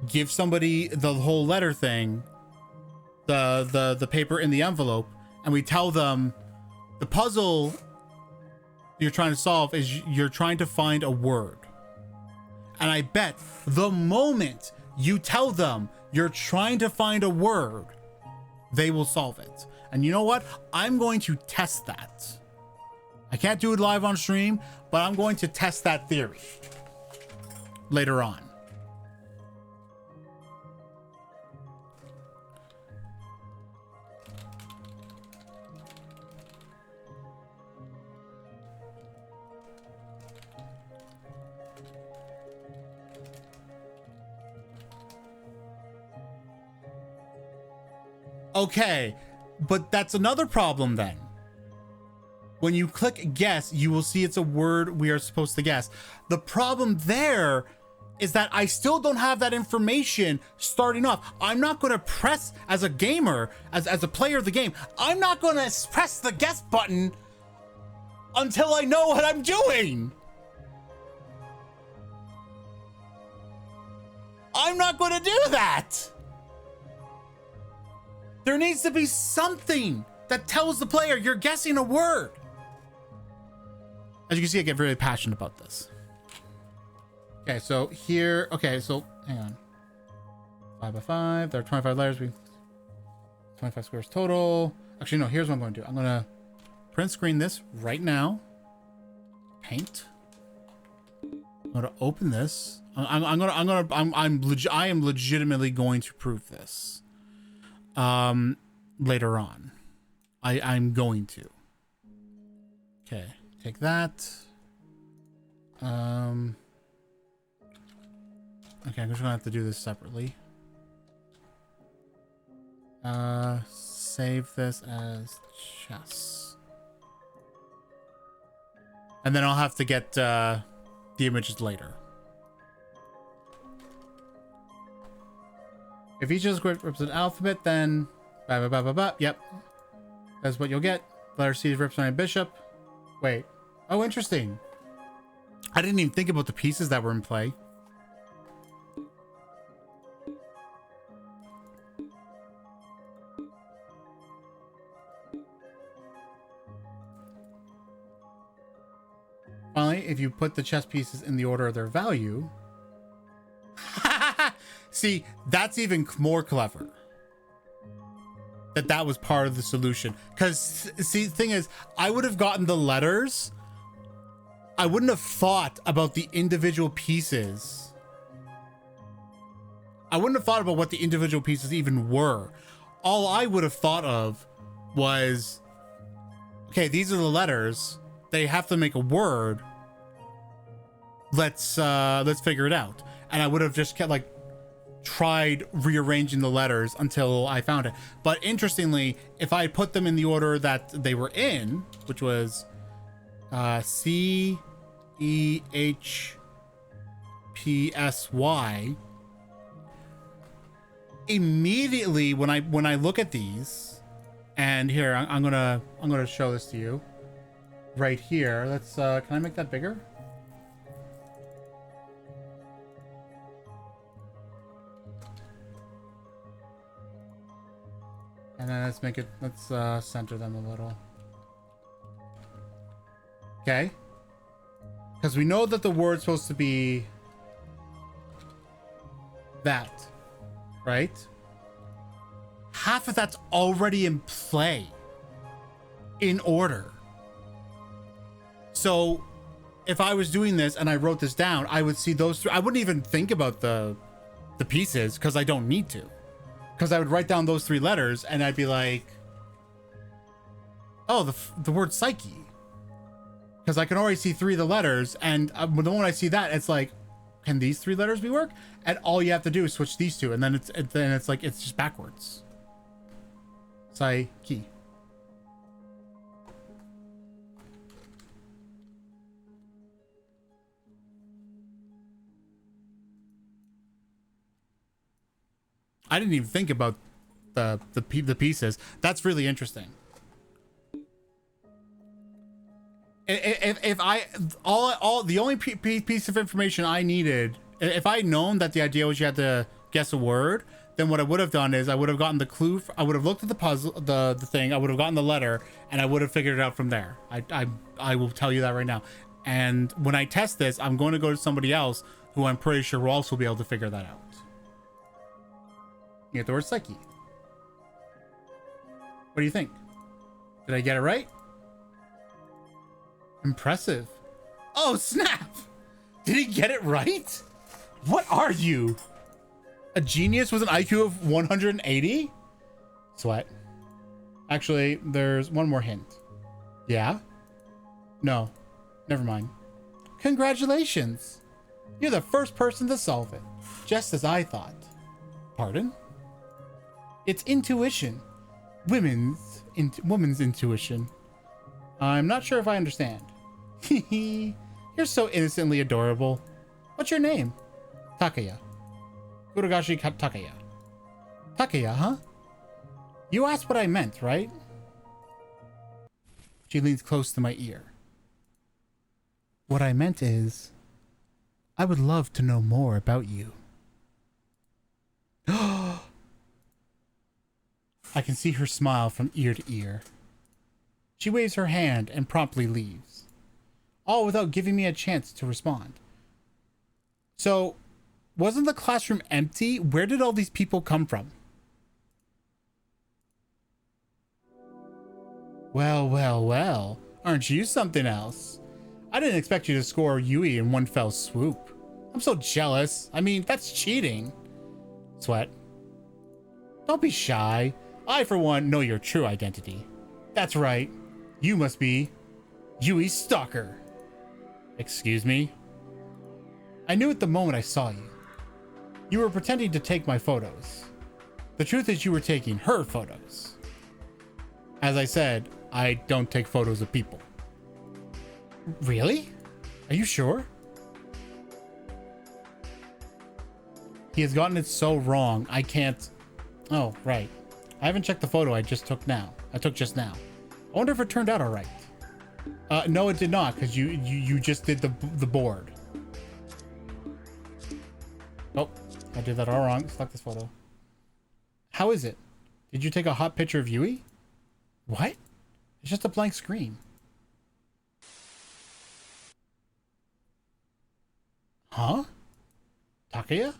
Speaker 2: give somebody the whole letter thing, the paper in the envelope, and we tell them the puzzle you're trying to solve is you're trying to find a word. And I bet the moment you tell them you're trying to find a word, they will solve it. And you know what? I'm going to test that. I can't do it live on stream, but I'm going to test that theory. later on. Okay, but that's another problem then. When you click guess, you will see it's a word we are supposed to guess. The problem there is that I still don't have that information starting off. I'm not going to press, as a gamer, as a player of the game, I'm not going to press the guess button until I know what I'm doing. I'm not going to do that. There needs to be something that tells the player you're guessing a word. As you can see, I get really passionate about this. Okay, so here, okay, so hang on. 5 by 5, there are 25 letters. 25 squares total. Actually, no, here's what I'm going to do. I'm going to print screen this right now. Paint. I'm going to open this. I am legitimately going to prove this. Later on. I'm going to. Okay, take that. Okay, I'm just gonna have to do this separately. Save this as chess. And then I'll have to get the images later. If each of the squares represents an alphabet, then yep. That's what you'll get. Letter C is representing a bishop. Wait. Oh, interesting. I didn't even think about the pieces that were in play. Finally, if you put the chess pieces in the order of their value. See, that's even more clever. That was part of the solution. Because, see, the thing is, I would have gotten the letters. I wouldn't have thought about the individual pieces. I wouldn't have thought about what the individual pieces even were. All I would have thought of was, okay, these are the letters. They have to make a word. Let's figure it out. And I would have just kept tried rearranging the letters until I found it. But interestingly, if I put them in the order that they were in, which was C, E, H, P, S, Y, immediately when I look at these, and here I'm gonna show this to you right here. Let's can I make that bigger? And then let's center them a little. Okay. Because we know that the word's supposed to be that, right? Half of that's already in play, in order. So if I was doing this and I wrote this down, I would see those three. I wouldn't even think about the pieces because I don't need to. Because I would write down those three letters and I'd be like, oh, the word psyche. Because I can already see three of the letters, and the moment I see that, it's like, can these three letters be work? And all you have to do is switch these two, and then it's like it's just backwards. Psyche. I didn't even think about the pieces. That's really interesting. If I all the only piece of information I needed, if I had known that the idea was you had to guess a word, then what I would have done is I would have gotten the clue. I would have looked at the puzzle, the thing. I would have gotten the letter, and I would have figured it out from there. I will tell you that right now. And when I test this, I'm going to go to somebody else who I'm pretty sure will also be able to figure that out. You get the word psyche. What do you think? Did I get it right? Impressive. Oh, snap! Did he get it right? What are you? A genius with an IQ of 180? Sweat. Actually, there's one more hint. Yeah? No. Never mind. Congratulations. You're the first person to solve it. Just as I thought. Pardon? It's intuition. Woman's intuition. I'm not sure if I understand. You're so innocently adorable. What's your name? Takaya. Kurogashi Takaya. Takaya, huh? You asked what I meant, right? She leans close to my ear. What I meant is, I would love to know more about you. I can see her smile from ear to ear. She waves her hand and promptly leaves, all without giving me a chance to respond. So, wasn't the classroom empty? Where did all these people come from? Well, well, well. Aren't you something else? I didn't expect you to score Yui in one fell swoop. I'm so jealous. I mean, that's cheating. Sweat. Don't be shy. I, for one, know your true identity. That's right. You must be Yui's stalker. Excuse me? I knew it the moment I saw you. You were pretending to take my photos. The truth is you were taking her photos. As I said, I don't take photos of people. Really? Are you sure? He has gotten it so wrong, I can't... Oh, right. I haven't checked the photo I took just now. I wonder if it turned out all right. No, it did not, because you just did the board. Oh, I did that all wrong. Select this photo. How is it? Did you take a hot picture of Yui? What? It's just a blank screen. Huh? Takaya?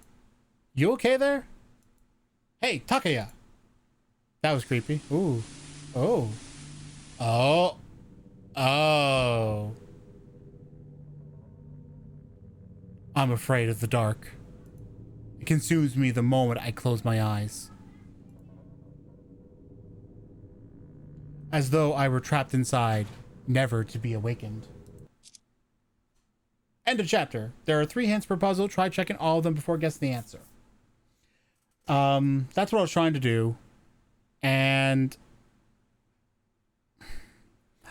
Speaker 2: You okay there? Hey, Takaya! That was creepy. Ooh. Oh. Oh. Oh. I'm afraid of the dark. It consumes me the moment I close my eyes. As though I were trapped inside, never to be awakened. End of chapter. There are 3 hints per puzzle. Try checking all of them before guessing the answer. That's what I was trying to do. And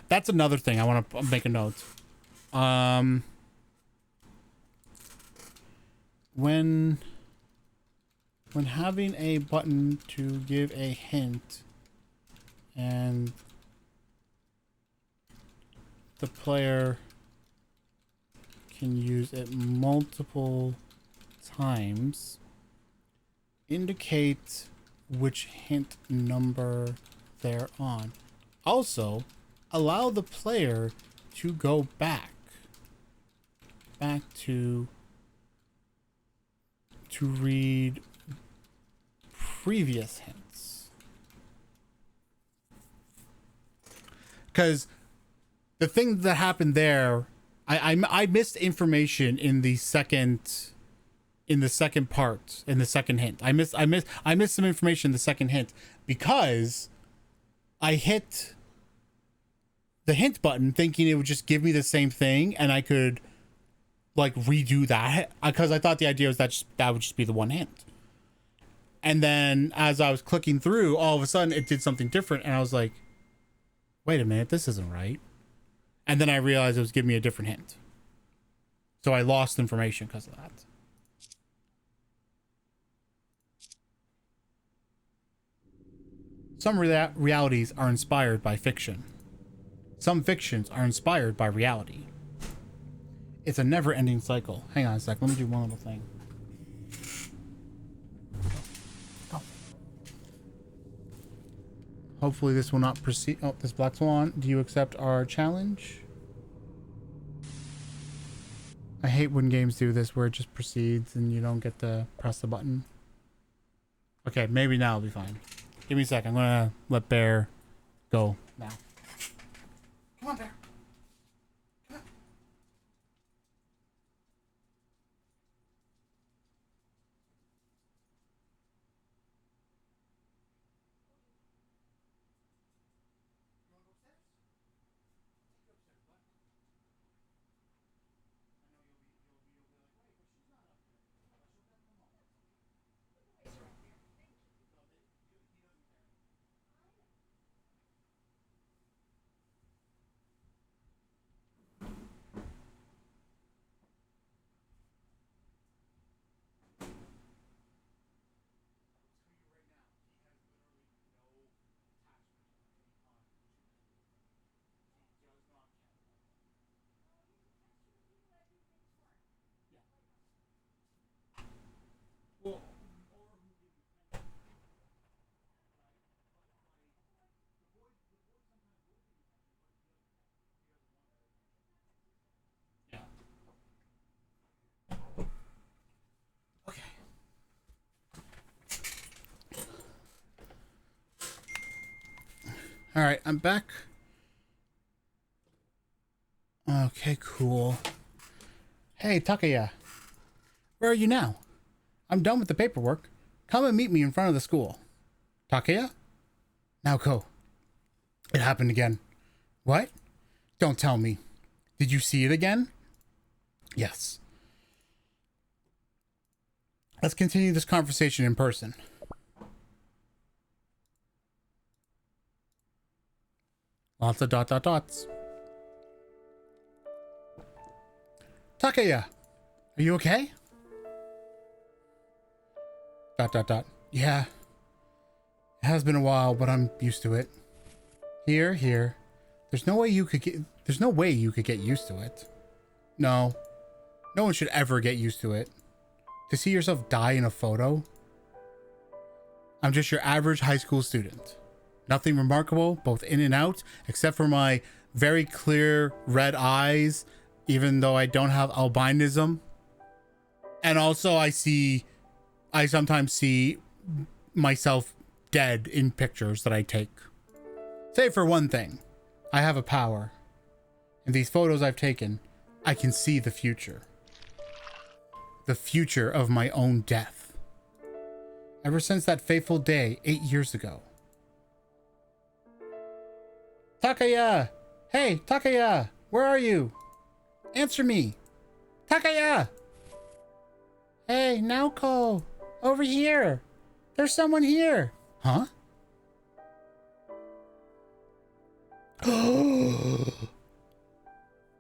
Speaker 2: that's another thing I want to make a note. When having a button to give a hint and the player can use it multiple times, indicate which hint number they're on. Also, allow the player to go back to read previous hints. Because the thing that happened there, I missed information in the second part, in the second hint. I missed some information in the second hint because I hit the hint button thinking it would just give me the same thing and I could like redo that, because I thought the idea was that would just be the one hint. And then as I was clicking through, all of a sudden it did something different and I was like, wait a minute, this isn't right. And then I realized it was giving me a different hint. So I lost information because of that. Some realities are inspired by fiction. Some fictions are inspired by reality. It's a never-ending cycle. Hang on a sec. Let me do one little thing. Go. Hopefully this will not proceed. Oh, this black swan. Do you accept our challenge? I hate when games do this where it just proceeds and you don't get to press the button. Okay, maybe now it'll be fine. Give me a sec. I'm gonna let Bear go now. Come on, Bear. Come on. All right, I'm back. Okay, cool. Hey, Takaya. Where are you now? I'm done with the paperwork. Come and meet me in front of the school. Takaya? Naoko. It happened again. What? Don't tell me. Did you see it again? Yes. Let's continue this conversation in person. Lots of dots. Takaya, are you okay? Yeah. It has been a while, but I'm used to it. Here. There's no way you could get used to it. No. No one should ever get used to it. To see yourself die in a photo? I'm just your average high school student. Nothing remarkable, both in and out, except for my very clear red eyes, even though I don't have albinism. And also I sometimes see myself dead in pictures that I take. Save for one thing. I have a power. In these photos I've taken, I can see the future. The future of my own death. Ever since that fateful day 8 years ago. Takaya! Hey, Takaya! Where are you? Answer me! Takaya! Hey, Naoko! Over here! There's someone here! Huh?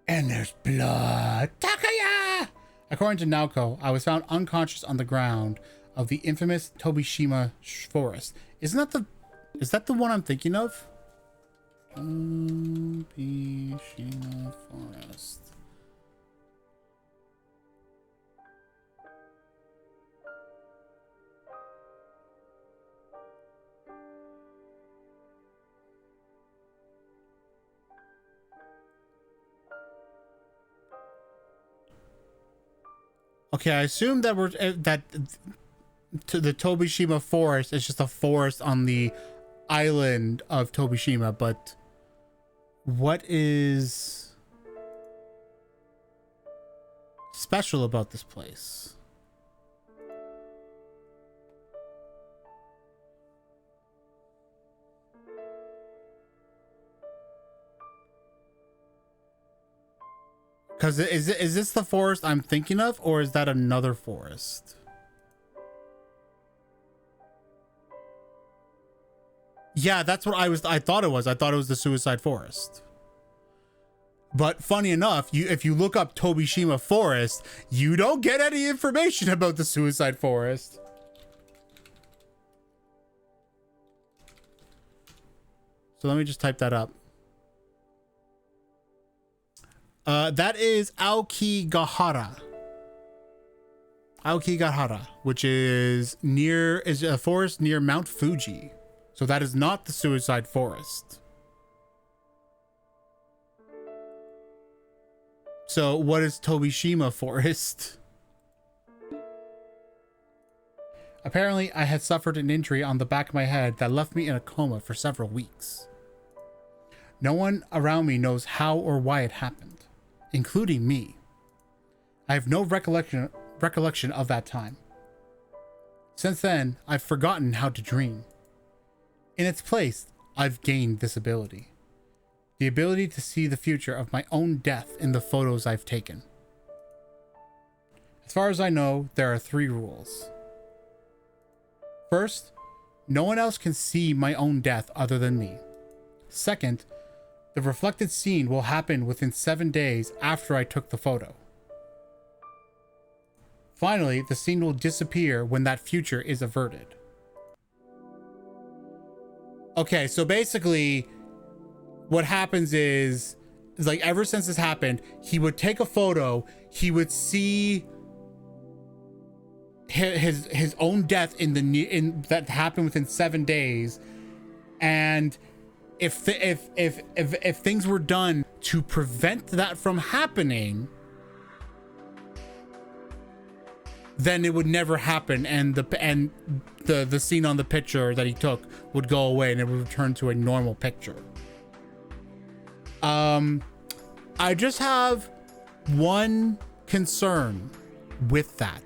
Speaker 2: And there's blood! Takaya! According to Naoko, I was found unconscious on the ground of the infamous Tobishima forest. Is that the one I'm thinking of? Tobishima forest. Okay, I assume that the Tobishima forest is just a forest on the island of Tobishima, but what is special about this place? Because is this the forest I'm thinking of, or is that another forest? Yeah, that's what I thought it was. I thought it was the Suicide Forest. But funny enough, if you look up Tobishima Forest, you don't get any information about the Suicide Forest. So let me just type that up. That is Aokigahara. Aokigahara, which is a forest near Mount Fuji. So that is not the Suicide Forest. So what is Tobishima Forest? Apparently, I had suffered an injury on the back of my head that left me in a coma for several weeks. No one around me knows how or why it happened, including me. I have no recollection of that time. Since then, I've forgotten how to dream. In its place, I've gained this ability. The ability to see the future of my own death in the photos I've taken. As far as I know, there are 3 rules. First, no one else can see my own death other than me. Second, the reflected scene will happen within 7 days after I took the photo. Finally, the scene will disappear when that future is averted. Okay, so basically what happens is like ever since this happened, he would take a photo, he would see his own death in that happened within 7 days, and if things were done to prevent that from happening, then it would never happen, and the scene on the picture that he took would go away and it would return to a normal picture. I just have one concern with that.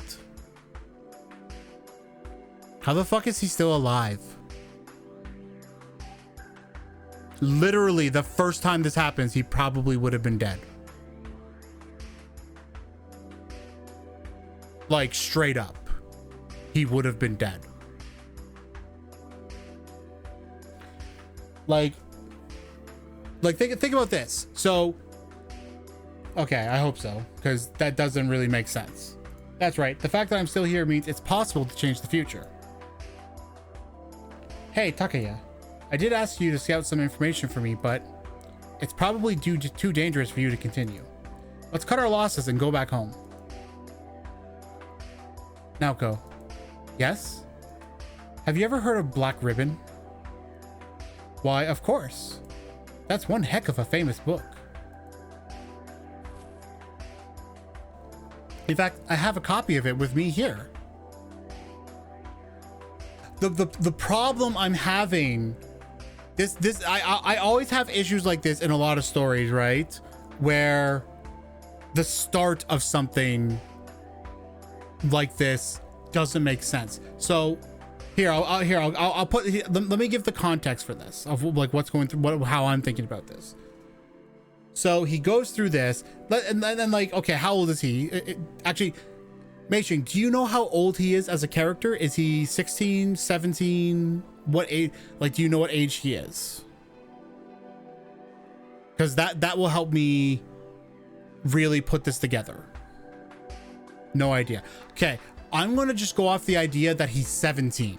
Speaker 2: How the fuck is he still alive? Literally, the first time this happens, he probably would have been dead. Like, straight up. He would have been dead. Like think about this. So, okay, I hope so, because that doesn't really make sense. That's right. The fact that I'm still here means it's possible to change the future. Hey, Takaya. I did ask you to scout some information for me, but it's probably too dangerous for you to continue. Let's cut our losses and go back home. Naoko. Yes? Have you ever heard of Black Ribbon? Why, of course. That's one heck of a famous book. In fact, I have a copy of it with me here. The problem I'm having, I always have issues like this in a lot of stories, right? Where the start of something like this doesn't make sense. So here, I'll put, let me give the context for this of like what's going through, how I'm thinking about this. So he goes through this, and then like, okay, how old is he? Actually, Meishing, do you know how old he is as a character? Is he 16, 17? What age? Like, do you know what age he is? Because that will help me really put this together. No idea. Okay, I'm going to just go off the idea that he's 17.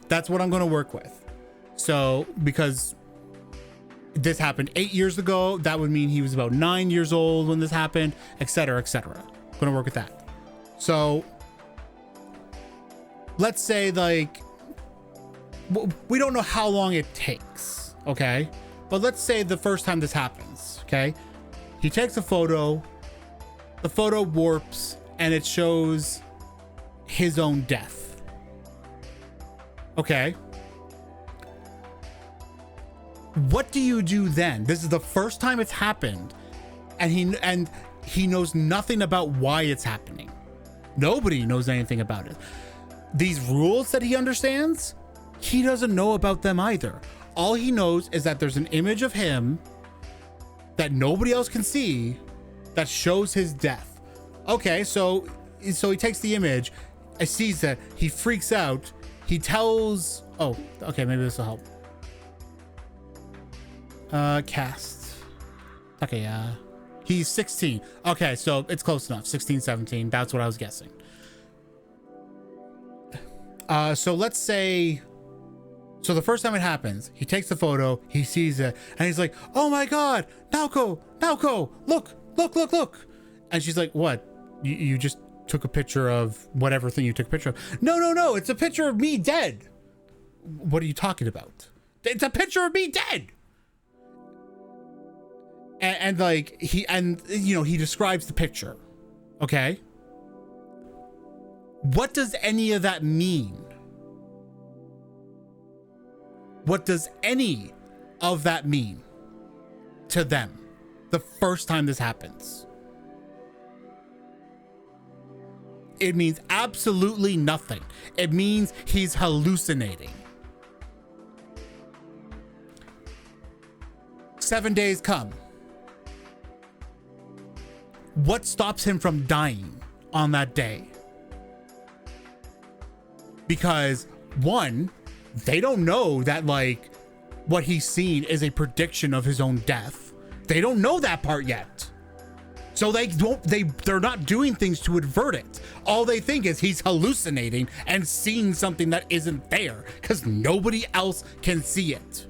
Speaker 2: That's what I'm going to work with. So, because this happened 8 years ago, that would mean he was about 9 years old when this happened, etc., etc. I'm going to work with that. So, let's say, like, we don't know how long it takes, okay? But let's say the first time this happens, okay? He takes a photo, the photo warps, and it shows his own death. Okay. What do you do then? This is the first time it's happened, and he knows nothing about why it's happening. Nobody knows anything about it. These rules that he understands, he doesn't know about them either. All he knows is that there's an image of him that nobody else can see that shows his death. Okay, so he takes the image, sees that, he freaks out, he tells, oh, okay, maybe this will help. Cast. Okay, he's 16. Okay, so it's close enough. 16, 17. That's what I was guessing. So let's say, so the first time it happens, he takes the photo, he sees it, and he's like, oh my God, Naoko, look. And she's like, what? You just took a picture of whatever thing you took a picture of. No, it's a picture of me dead. What are you talking about? It's a picture of me dead. And like he describes the picture. Okay. What does any of that mean? What does any of that mean to them the first time this happens? It means absolutely nothing. It means he's hallucinating. 7 days come. What stops him from dying on that day? Because one, they don't know that like what he's seen is a prediction of his own death. They don't know that part yet. So they're not doing things to avert it. All they think is he's hallucinating and seeing something that isn't there because nobody else can see it.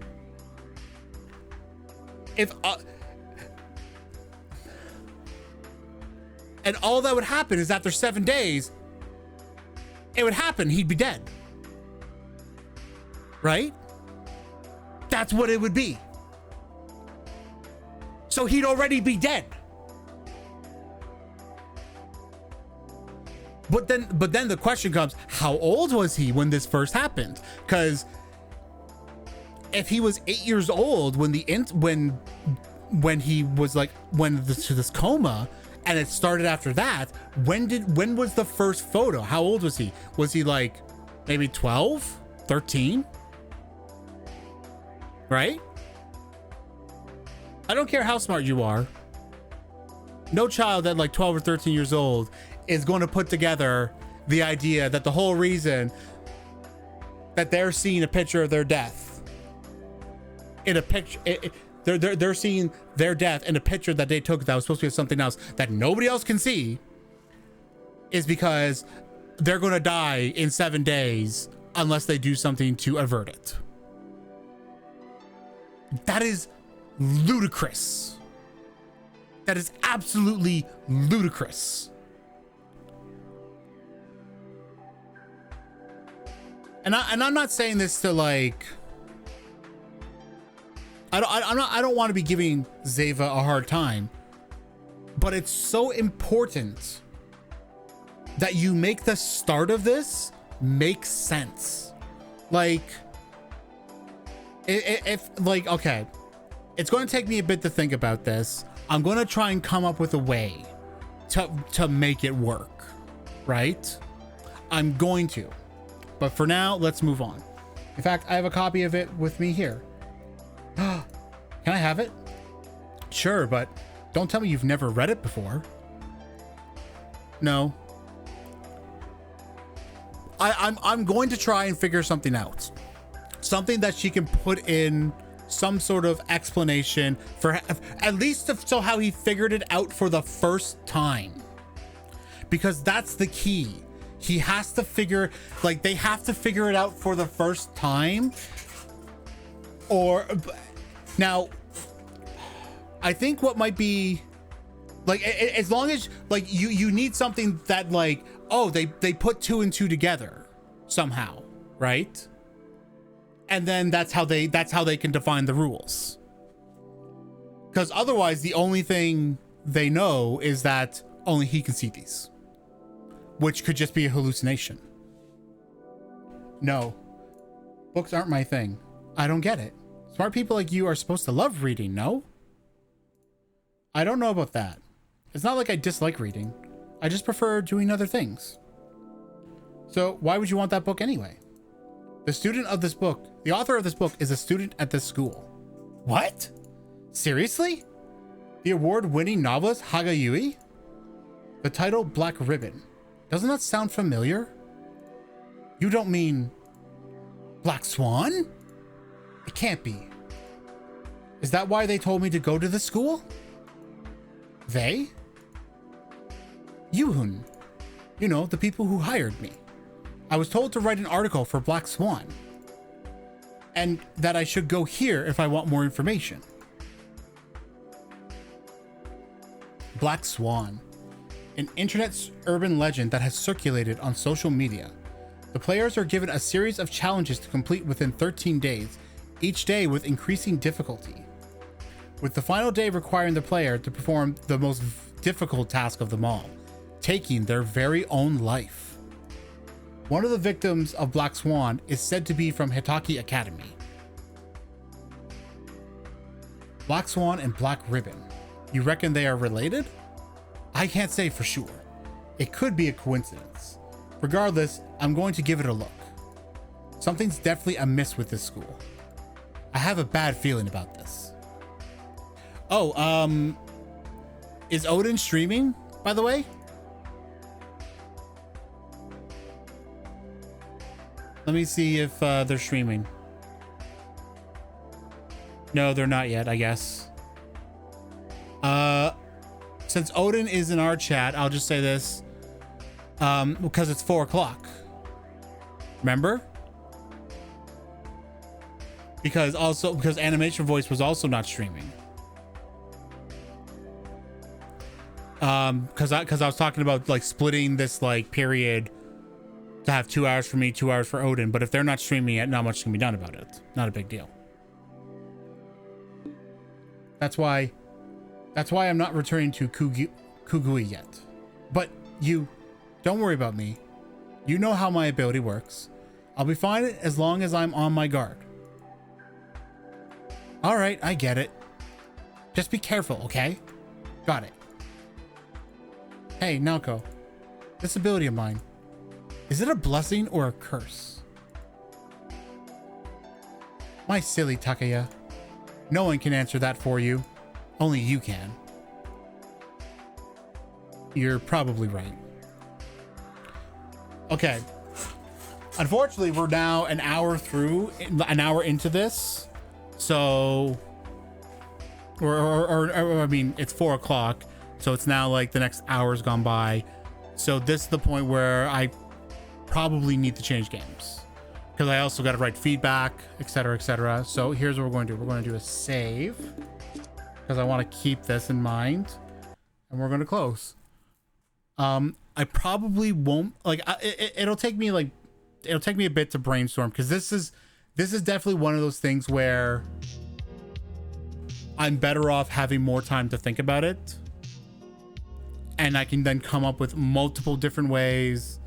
Speaker 2: And all that would happen is after 7 days, it would happen. He'd be dead. Right? That's what it would be. So he'd already be dead. But then the question comes, how old was he when this first happened? Because if he was 8 years old when when he was like to this coma, and it started after that, when was the first photo? How old was he? Was he like maybe 12, 13? Right? I don't care how smart you are. No child at like 12 or 13 years old is going to put together the idea that the whole reason that they're seeing a picture of their death in a picture, they're seeing their death in a picture that they took that was supposed to be something else that nobody else can see, is because they're going to die in 7 days unless they do something to avert it. That is ludicrous. That is absolutely ludicrous. And I'm not saying this to like, I don't want to be giving Zeva a hard time, but it's so important that you make the start of this make sense. Like, if like, okay, it's going to take me a bit to think about this. I'm going to try and come up with a way to make it work, right? I'm going to. But for now, let's move on. In fact, I have a copy of it with me here. Can I have it? Sure, but don't tell me you've never read it before. No. I'm going to try and figure something out. Something that she can put in some sort of explanation for, at least so how he figured it out for the first time. Because that's the key. He has to figure, like, they have to figure it out for the first time. Or now, I think what might be like, as long as like you need something that like, oh, they put 2 and 2 together somehow, right? And then that's how they can define the rules. Because otherwise, the only thing they know is that only he can see these, which could just be a hallucination. No, books aren't my thing. I don't get it. Smart people like you are supposed to love reading, no? I don't know about that. It's not like I dislike reading. I just prefer doing other things. So why would you want that book anyway? The author of this book is a student at this school. What? Seriously? The award-winning novelist Haga Yui? The title Black Ribbon. Doesn't that sound familiar? You don't mean Black Swan? It can't be. Is that why they told me to go to the school? They? Yuhun. You know, the people who hired me. I was told to write an article for Black Swan, and that I should go here if I want more information. Black Swan, an internet urban legend that has circulated on social media. The players are given a series of challenges to complete within 13 days, each day with increasing difficulty, with the final day requiring the player to perform the most difficult task of them all, taking their very own life. One of the victims of Black Swan is said to be from Hitaki Academy. Black Swan and Black Ribbon. You reckon they are related? I can't say for sure. It could be a coincidence. Regardless, I'm going to give it a look. Something's definitely amiss with this school. I have a bad feeling about this. Oh, is Odin streaming, by the way? Let me see if they're streaming. No, they're not yet, I guess. Since Odin is in our chat, I'll just say this. Because it's 4 o'clock. Remember? Because Animation Voice was also not streaming. Because I was talking about like splitting this like period to have 2 hours for me, 2 hours for Odin. But if they're not streaming yet, not much can be done about it. Not a big deal. That's why I'm not returning to Kugui yet. But you Don't worry about me. You know how my ability works. I'll be fine as long as I'm on my guard. All right, I get it. Just be careful, okay? Got it. Hey, Naoko. This ability of mine, is it a blessing or a curse? My silly Takaya. No one can answer that for you. Only you can. You're probably right. Okay. Unfortunately, we're now an hour into this. So, or I mean, it's 4 o'clock. So it's now like the next hour's gone by. So this is the point where I probably need to change games, because I also got to write feedback, etc., etc. So here's what we're going to do. We're going to do a save, because I want to keep this in mind, and we're going to close. I probably won't it'll take me a bit to brainstorm, because this is definitely one of those things where I'm better off having more time to think about it, and I can then come up with multiple different ways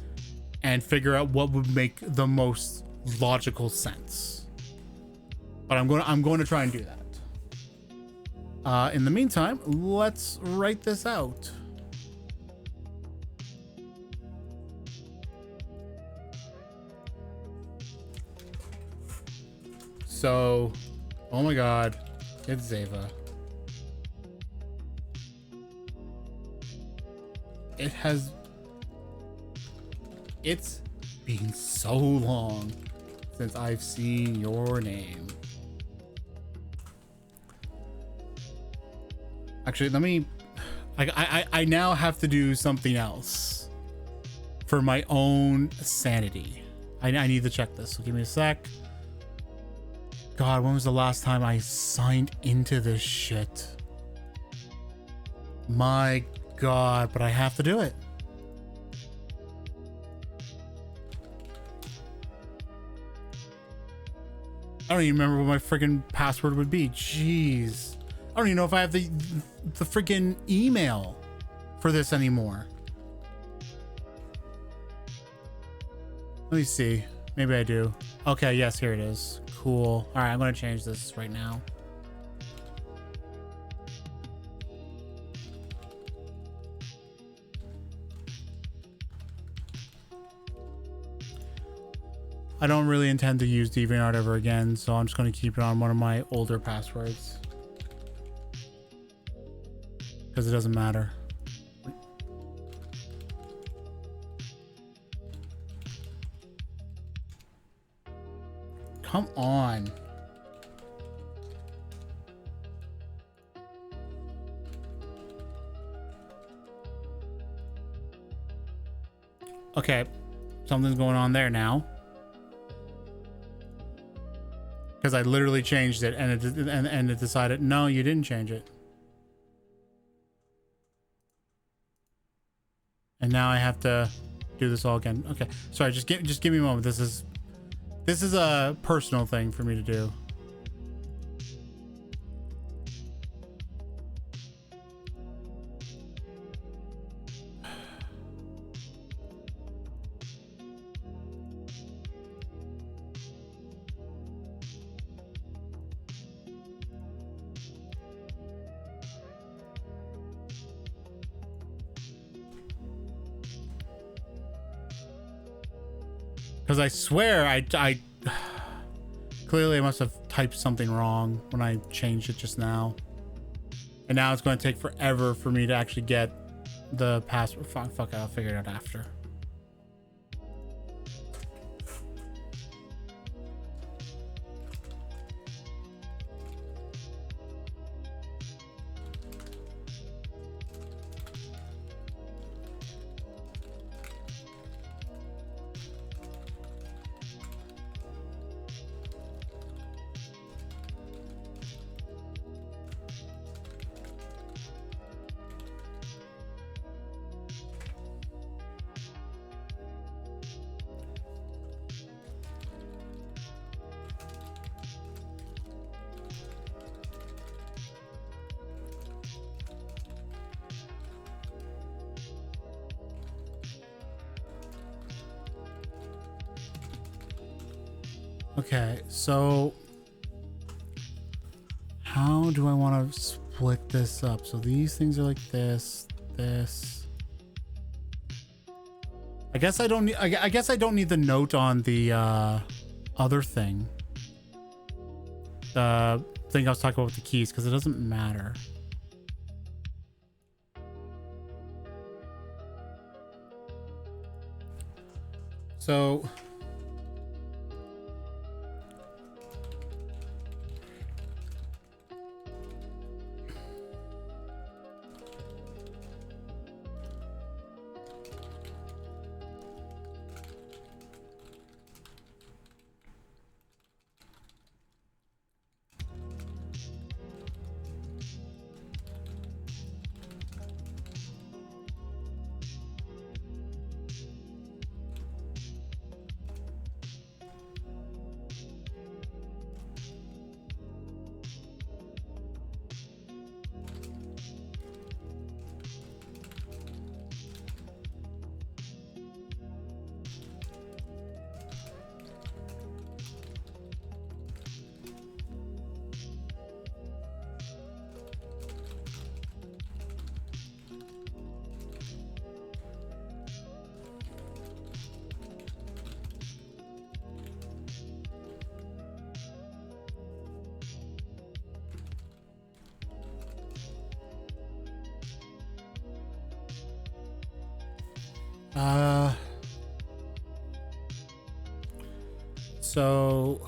Speaker 2: and figure out what would make the most logical sense. But I'm going to try and do that. In the meantime, let's write this out. So, oh my god, it's Zeva. It's been so long since I've seen your name. Actually, let me, I now have to do something else for my own sanity. I need to check this, so give me a sec. God, when was the last time I signed into this shit? My God, but I have to do it. I don't even remember what my freaking password would be. Jeez. I don't even know if I have the freaking email for this anymore. Let me see. Maybe I do. Okay, yes, here it is. Cool. All right, I'm going to change this right now. I don't really intend to use DeviantArt ever again, so I'm just going to keep it on one of my older passwords, because it doesn't matter. Come on. Okay, something's going on there now, because I literally changed it, and it decided no, you didn't change it, and now I have to do this all again. Okay, sorry, just give me a moment. This is a personal thing for me to do. Because I swear I clearly I must have typed something wrong when I changed it just now. And now it's going to take forever for me to actually get the password. Fuck it, I'll figure it out after. Okay, so how do I want to split this up? So these things are like this, this. I guess I don't need. I guess I don't need the note on the other thing. The thing I was talking about with the keys, because it doesn't matter. So so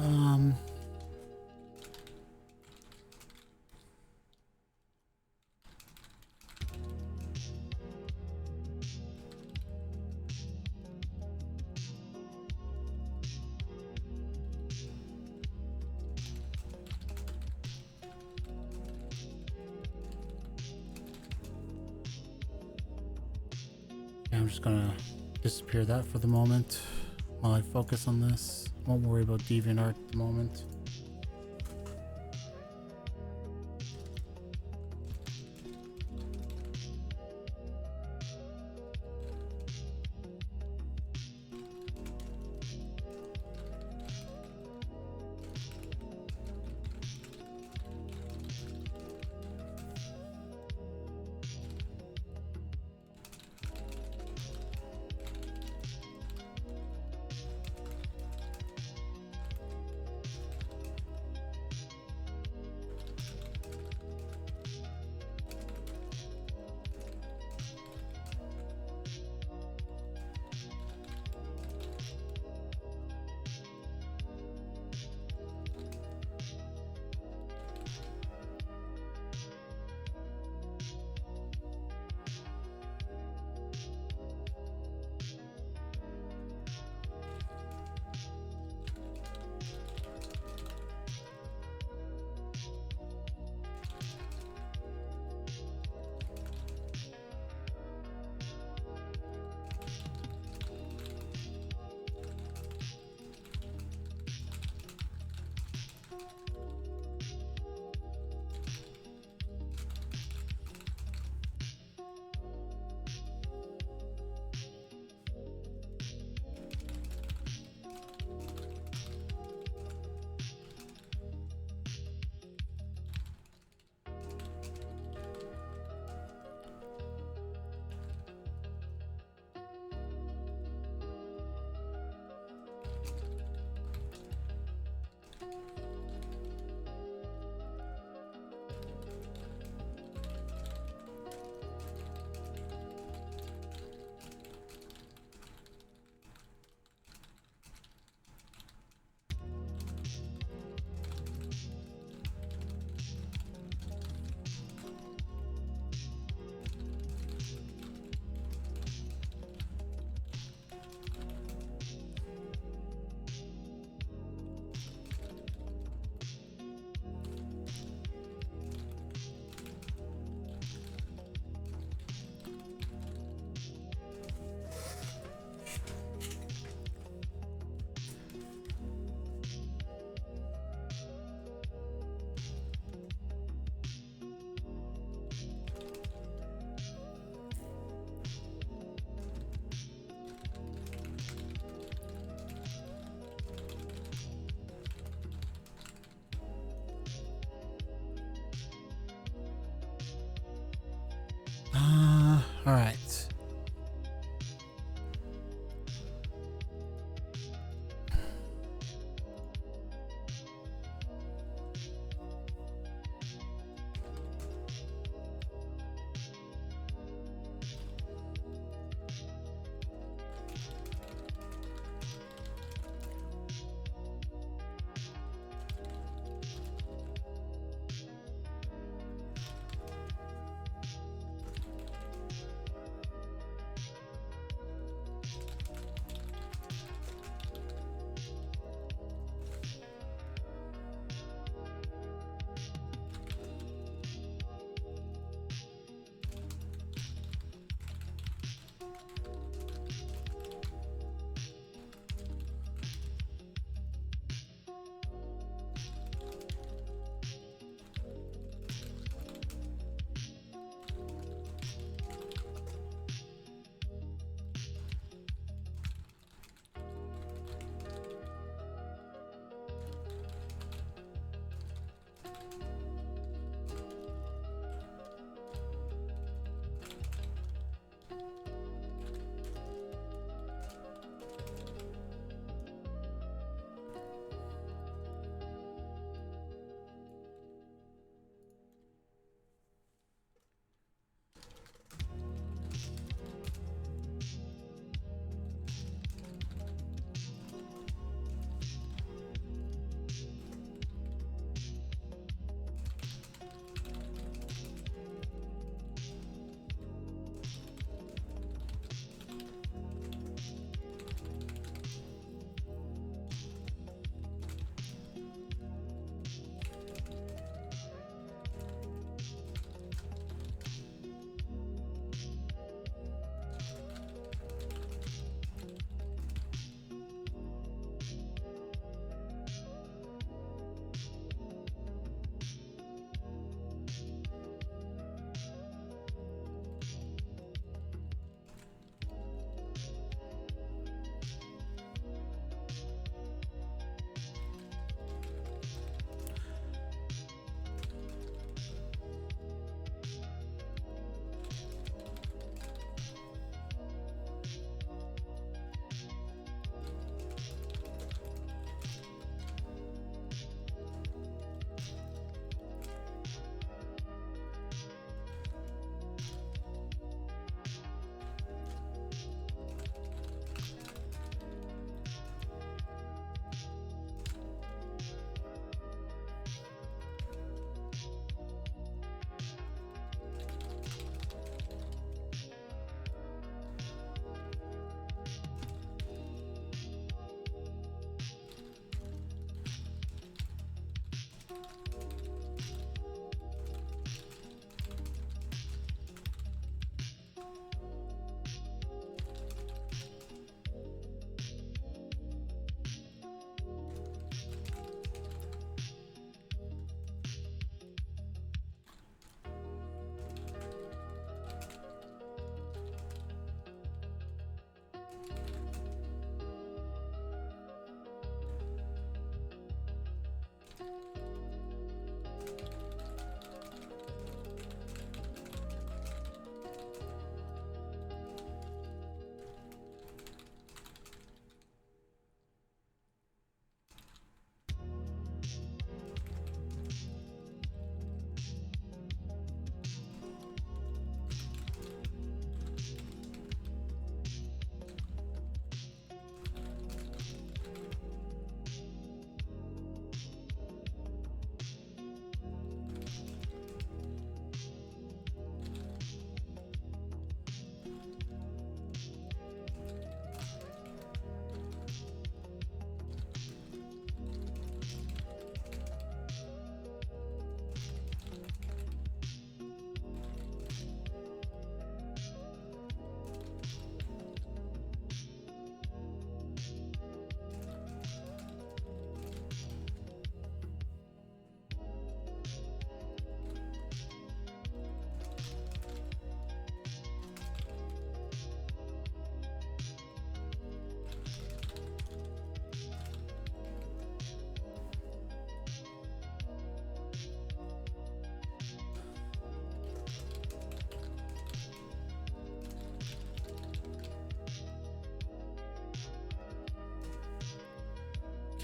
Speaker 2: um yeah, I'm just gonna disappear that for the moment while I focus on this. Won't worry about DeviantArt at the moment.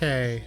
Speaker 2: Okay.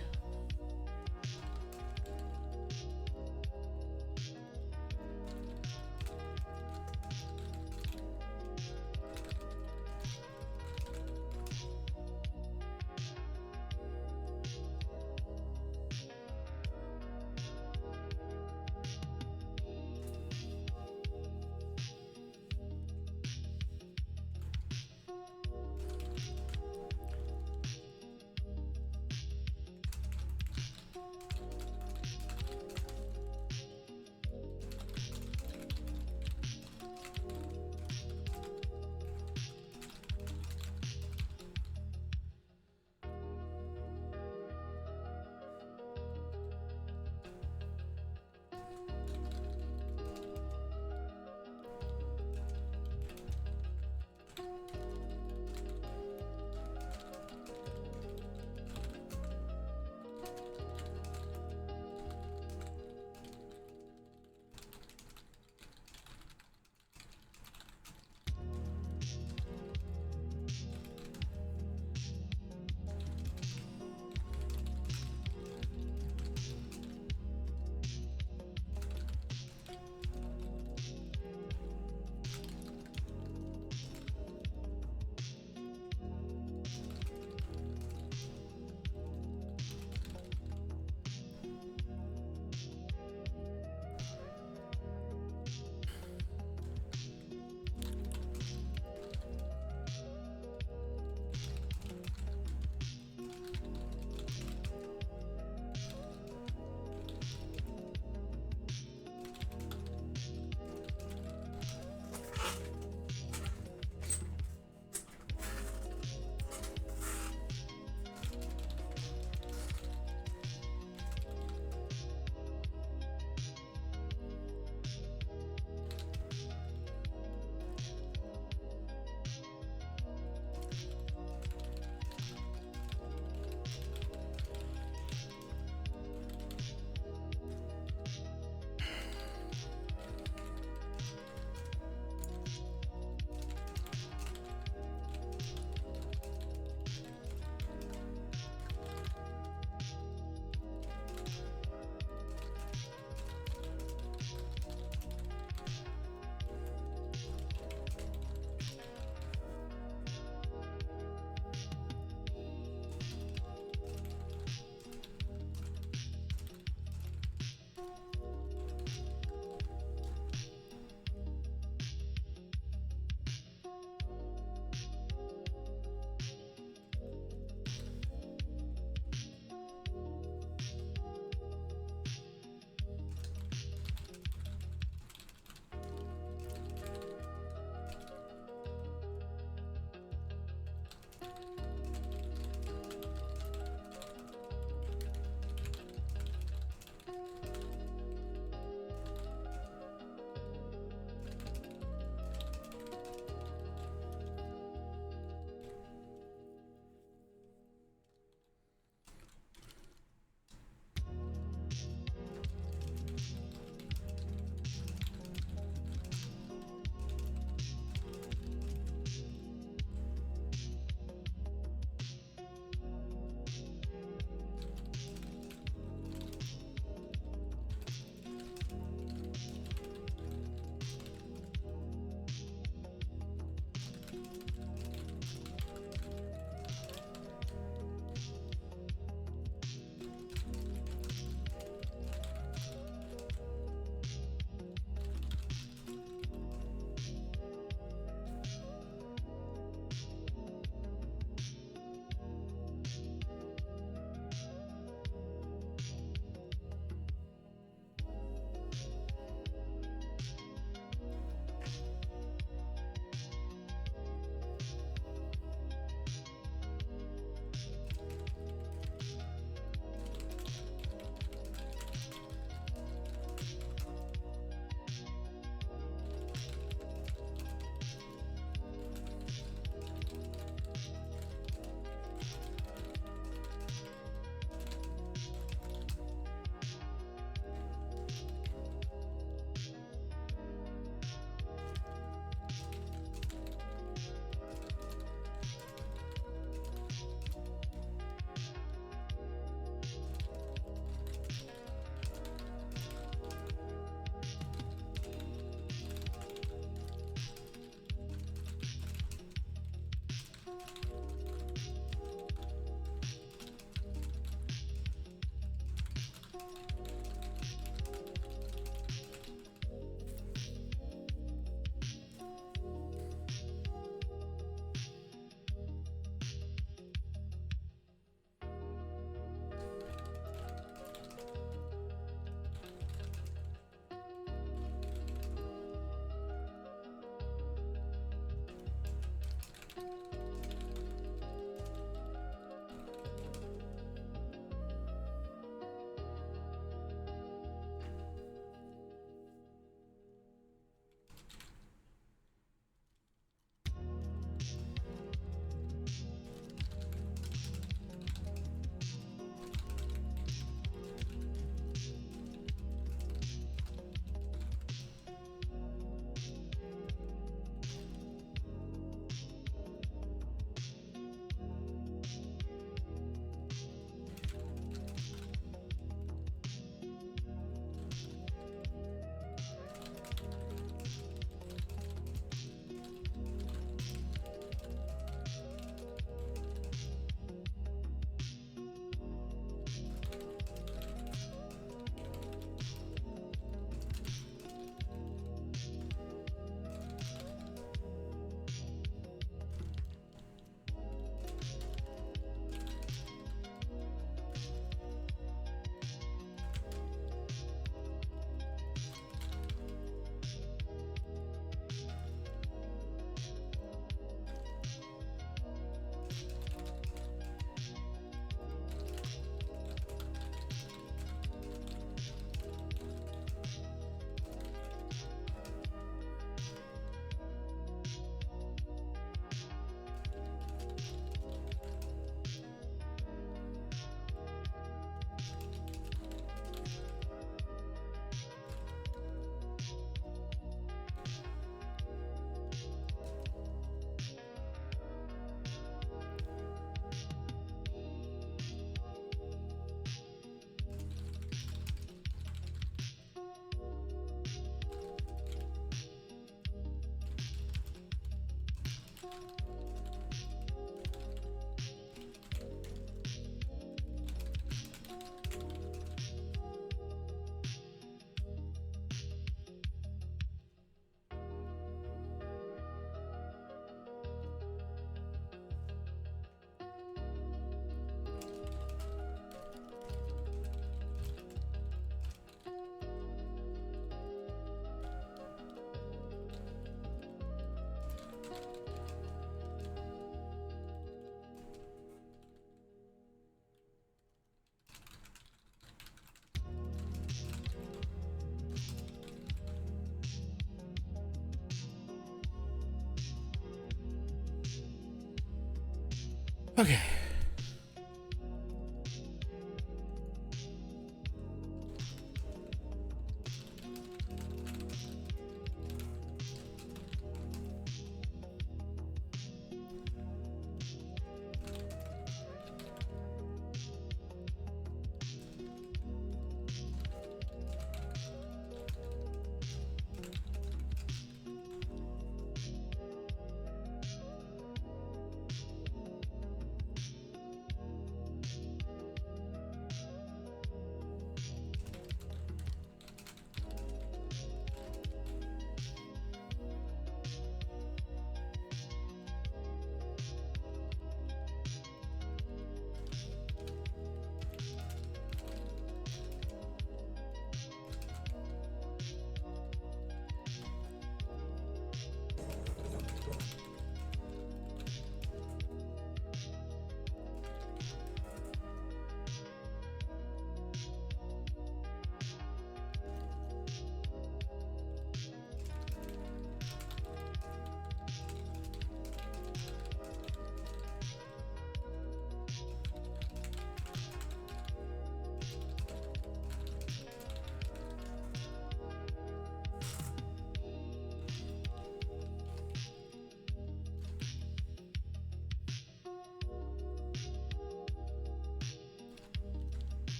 Speaker 2: Okay.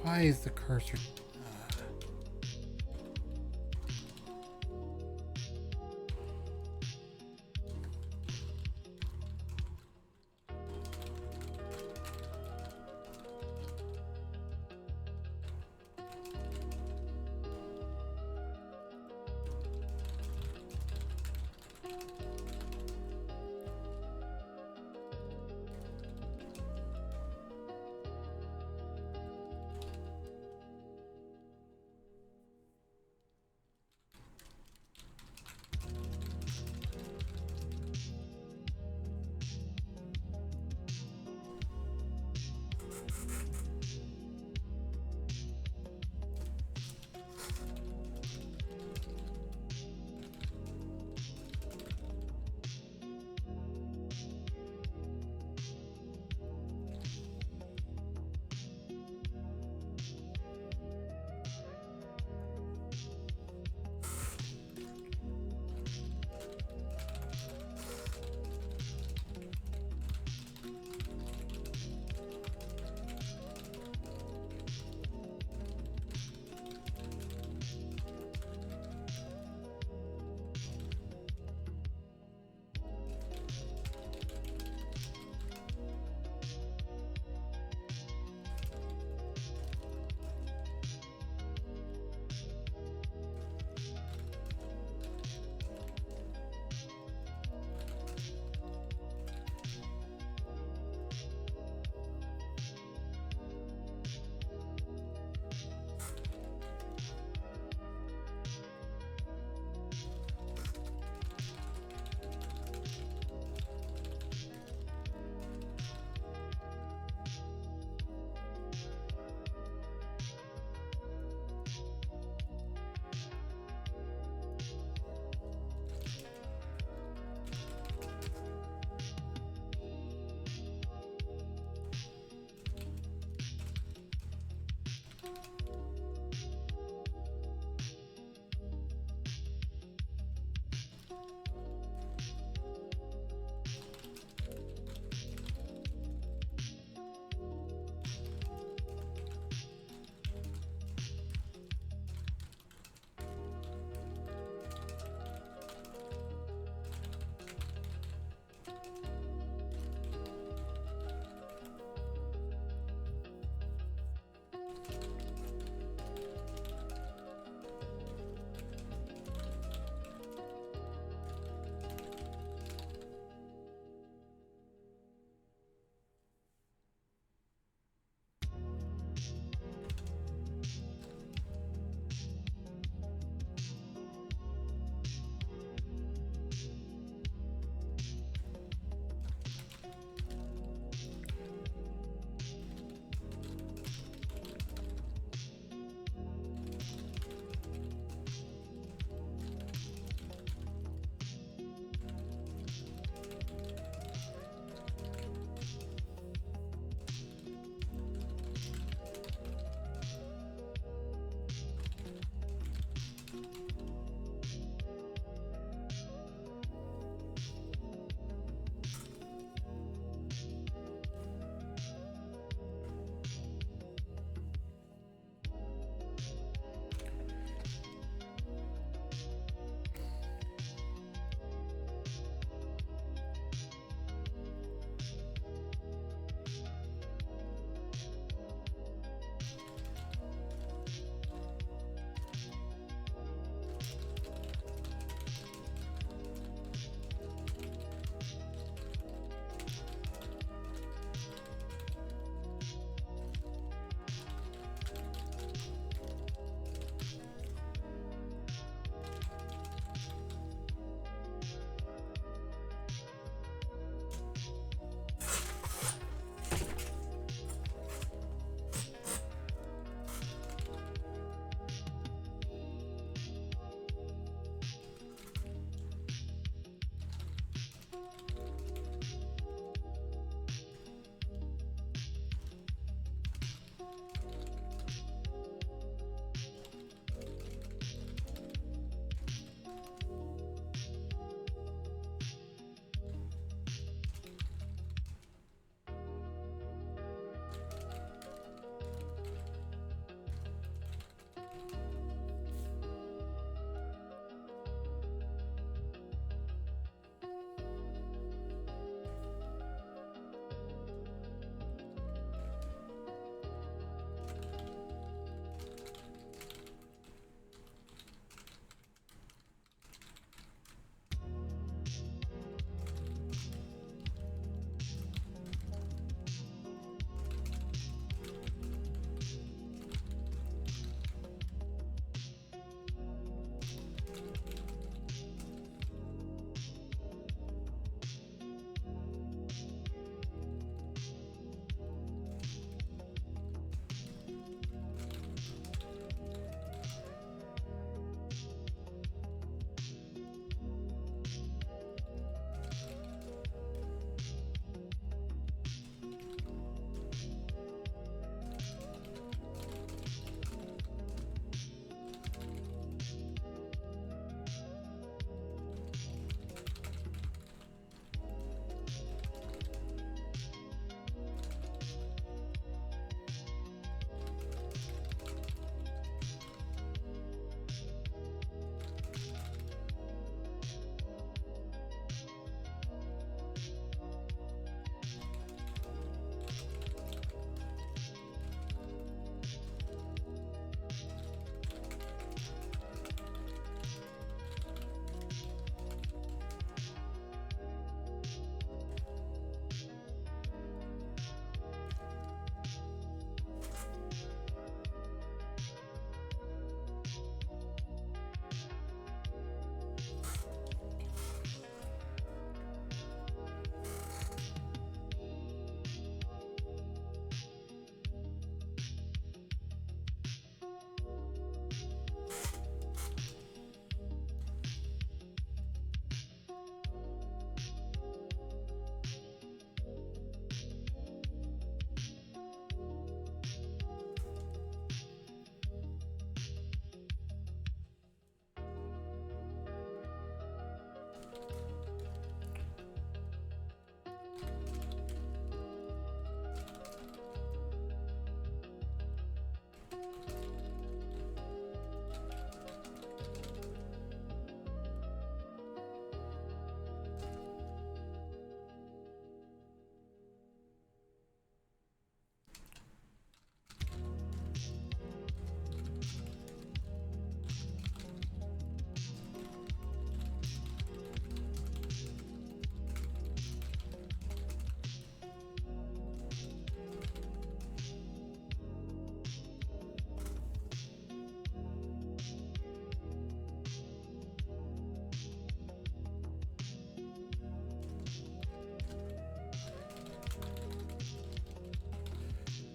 Speaker 1: Why is the cursor?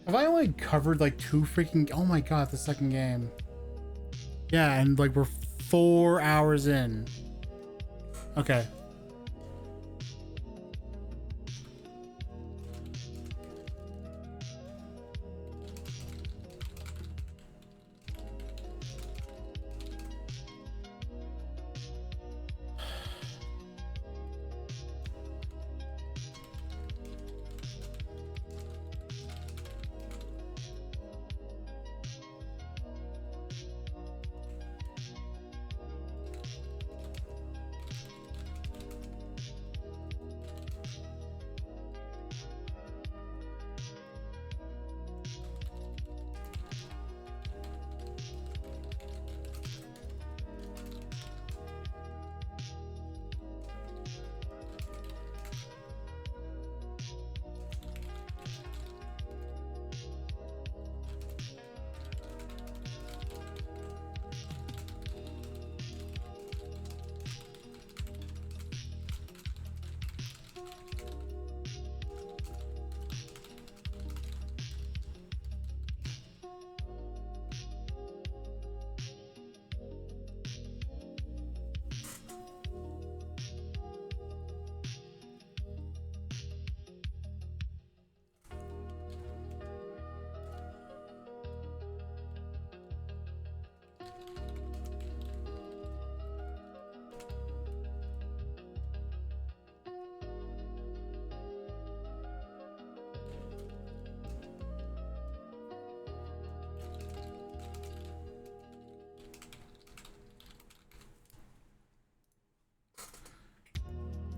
Speaker 2: Have I only covered like 2 freaking... Oh my god, the second game. Yeah, and like we're 4 hours in. Okay.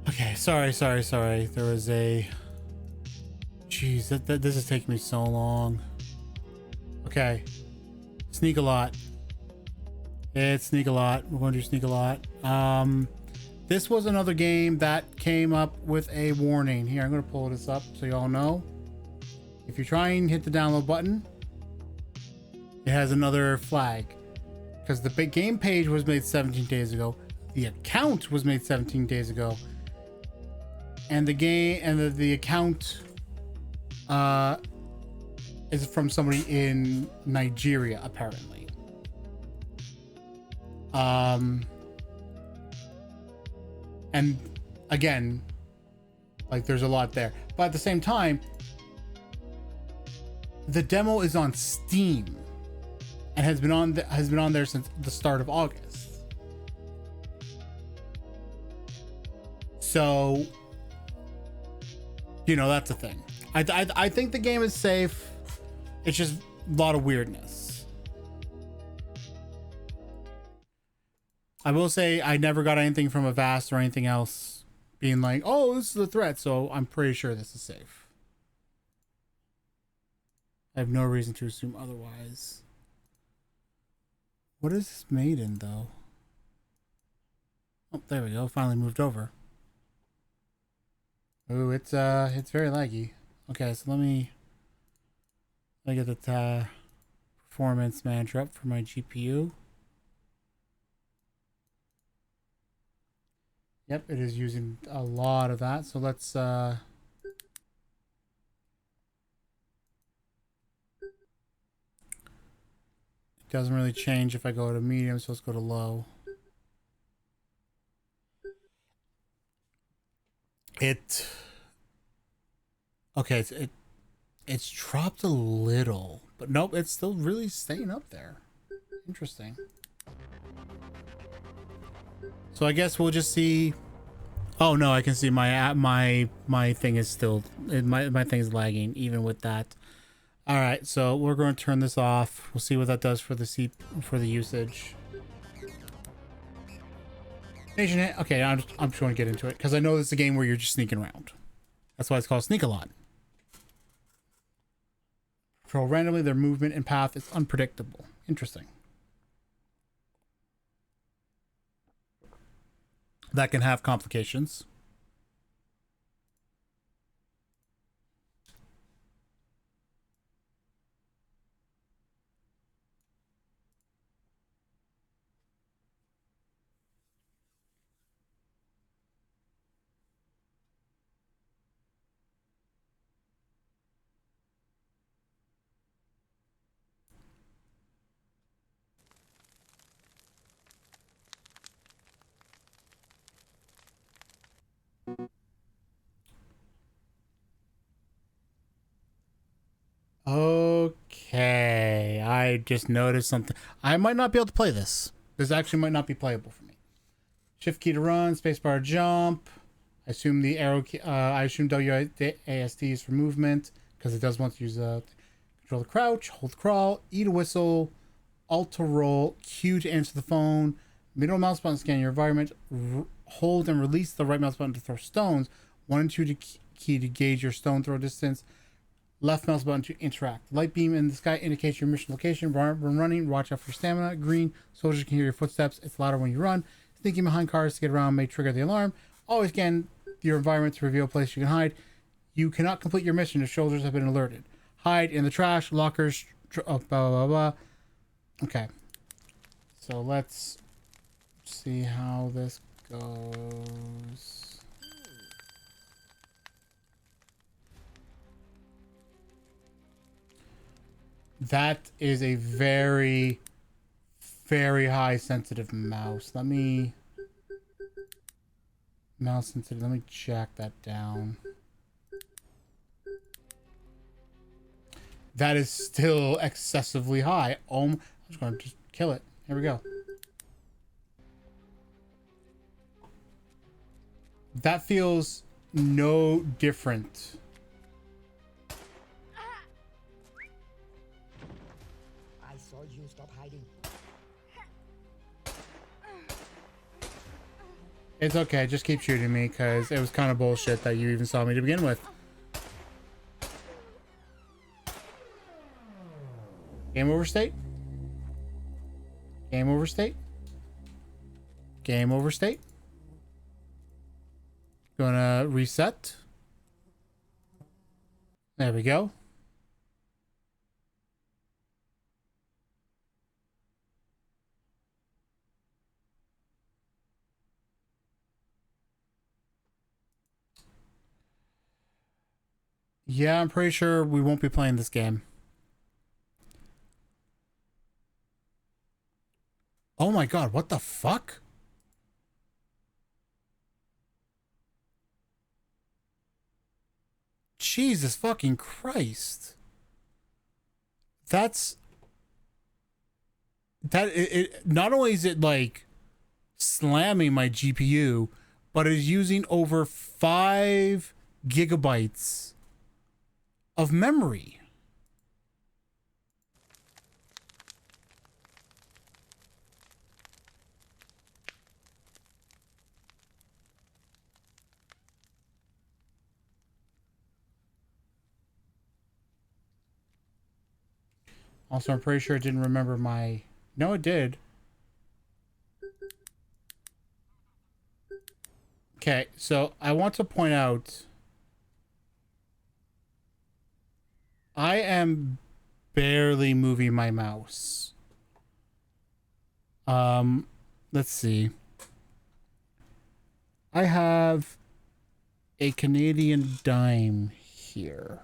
Speaker 2: Okay, sorry. There was a... Jeez, this is taking me so long. Okay. Sneak a lot. It's Sneak a lot. We're going to do Sneak a lot. This was another game that came up with a warning. Here, I'm going to pull this up so you all know. If you try and hit the download button, it has another flag. Because the big game page was made 17 days ago. The account was made 17 days ago. And the game and the account is from somebody in Nigeria, apparently. And again, like there's a lot there, but at the same time, the demo is on Steam and has been on there since the start of August. So, you know, that's the thing. I think the game is safe. It's just a lot of weirdness. I will say I never got anything from Avast or anything else being like, oh, this is a threat, so I'm pretty sure this is safe. I have no reason to assume otherwise. What is this made in, though? Oh, there we go. Finally moved over. Ooh, it's very laggy. Okay, so let me get the performance manager up for my GPU. Yep, it is using a lot of that. So let's it doesn't really change if I go to medium, so let's go to low. Okay, it's dropped a little, but nope, it's still really staying up there. Interesting. So I guess we'll just see. Oh no, I can see my thing is still my thing is lagging even with that. All right, so we're going to turn this off. We'll see what that does for the usage. Okay, I'm just going to get into it because I know this is a game where you're just sneaking around. That's why it's called Sneak a Lot. Control randomly, their movement and path is unpredictable. Interesting. That can have complications. Okay, I just noticed something. I might not be able to play this. This actually might not be playable for me. Shift key to run, spacebar jump. I assume the arrow key, I assume WASD is for movement because it does want to use control the crouch, hold crawl, E to whistle, Alt to roll, Q to answer the phone, middle mouse button to scan your environment, hold and release the right mouse button to throw stones, 1 and 2 to key to gauge your stone throw distance, left mouse button to interact. Light beam in the sky indicates your mission location. When running, watch out for stamina. Green, soldiers can hear your footsteps. It's louder when you run. Thinking behind cars to get around may trigger the alarm. Always scan your environment to reveal a place you can hide. You cannot complete your mission if soldiers have been alerted. Hide in the trash, lockers, blah, blah, blah. Okay. So let's see how this goes. That is a very, very high sensitive mouse. Let me... Mouse sensitive. Let me jack that down. That is still excessively high. I'm just going to just kill it. Here we go. That feels no different.
Speaker 3: I saw you. Stop hiding.
Speaker 2: It's okay. Just keep shooting me because it was kind of bullshit that you even saw me to begin with. Game over state. Game over state. Game over state. Gonna reset. There we go. Yeah, I'm pretty sure we won't be playing this game. Oh my god, what the fuck? Jesus fucking Christ. That's... It not only is it like slamming my GPU, but it is using over 5 gigabytes of memory. Also, I'm pretty sure it didn't remember my... No, it did. Okay, so I want to point out... I am barely moving my mouse. Let's see. I have a Canadian dime here.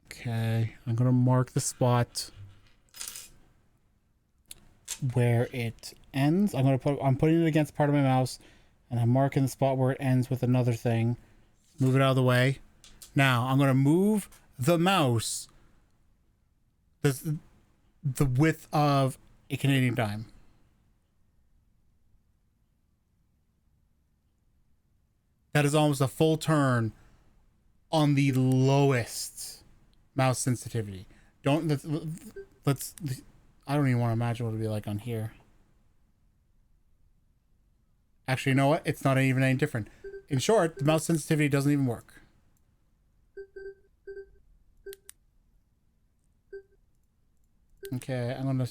Speaker 2: Okay, I'm gonna mark the spot where it ends. I'm putting it against part of my mouse, and I'm marking the spot where it ends with another thing. Move it out of the way. Now I'm gonna move the mouse the width of a Canadian dime. That is almost a full turn on the lowest mouse sensitivity. Let's I don't even want to imagine what it'd be like on here. Actually, you know what? It's not even any different. In short, the mouse sensitivity doesn't even work. Okay, I'm gonna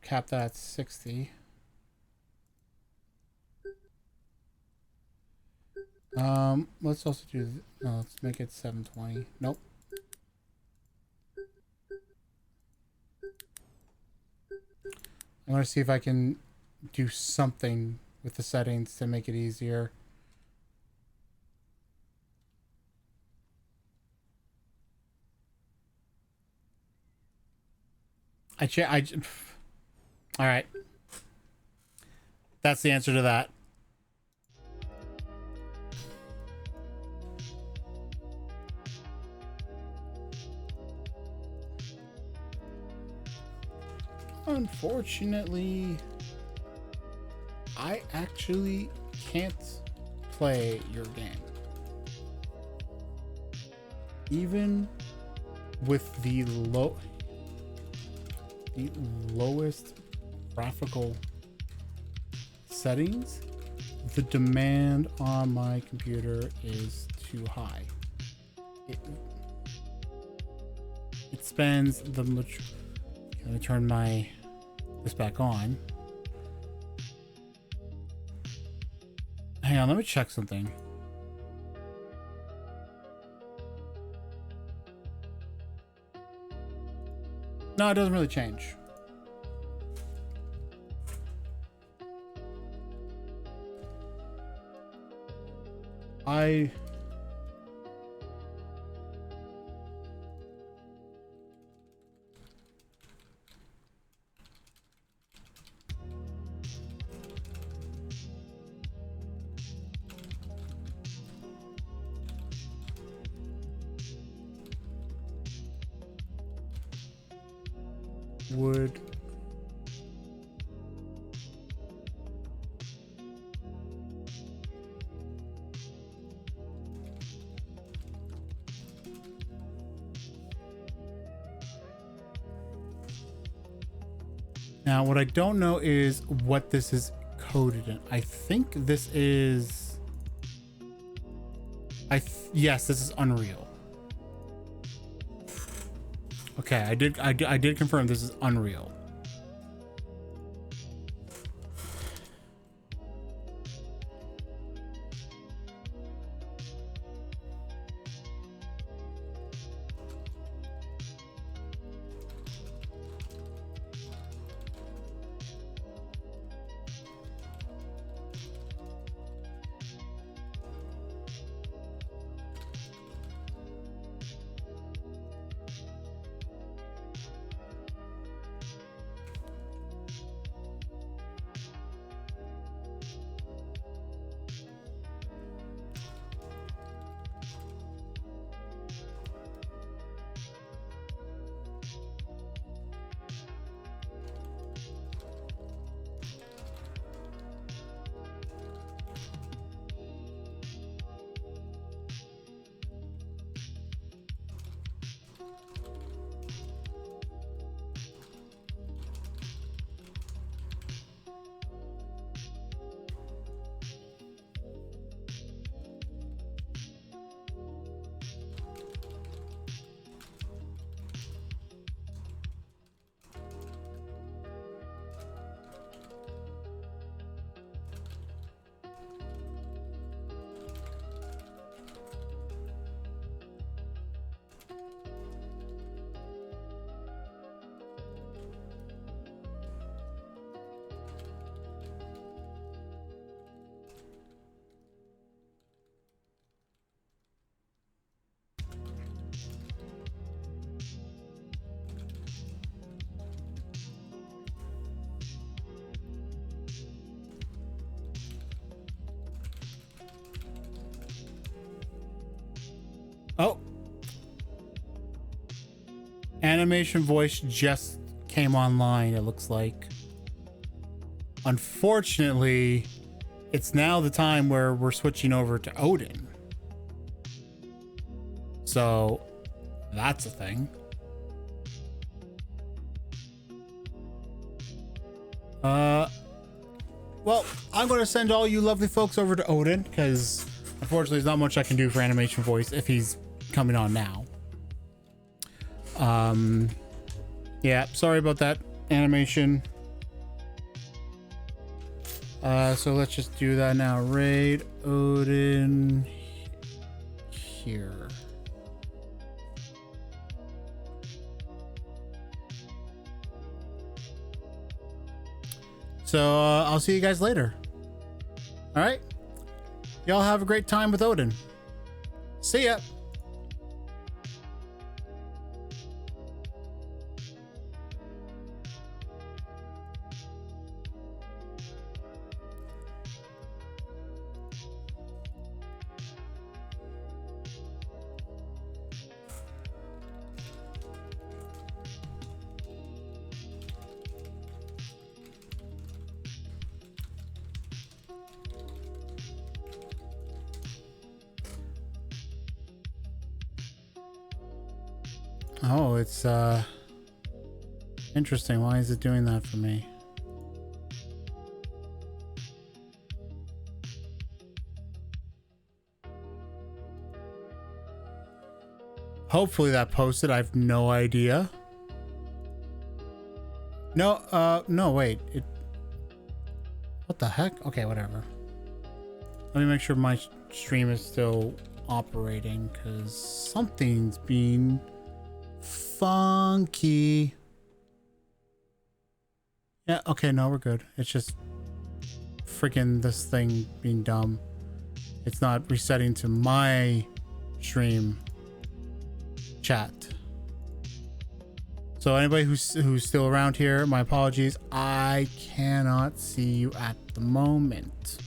Speaker 2: cap that at 60. Let's also do... No, let's make it 720. Nope. I'm gonna see if I can do something with the settings to make it easier. All right. That's the answer to that. Unfortunately, I actually can't play your game. Even with the lowest graphical settings, the demand on my computer is too high. It spends the much. Let me turn this back on. Hang on, let me check something. No, it doesn't really change. I would now what I don't know is what this is coded in. I think this is yes, this is Unreal. Okay, I did confirm this is Unreal. Oh. Animation voice just came online, it looks like. Unfortunately, it's now the time where we're switching over to Odin. So, that's a thing. Well, I'm going to send all you lovely folks over to Odin, because unfortunately there's not much I can do for animation voice if he's coming on now. Yeah, sorry about that, animation. So let's just do that now. Raid Odin here. So I'll see you guys later. All right. Y'all have a great time with Odin. See ya. Oh, it's interesting. Why is it doing that for me? Hopefully that posted. I have no idea. No, wait. What the heck? Okay, whatever. Let me make sure my stream is still operating because something's being funky. Yeah, okay, no, we're good. It's just freaking this thing being dumb. It's not resetting to my stream chat. So anybody who's still around here, my apologies. I cannot see you at the moment.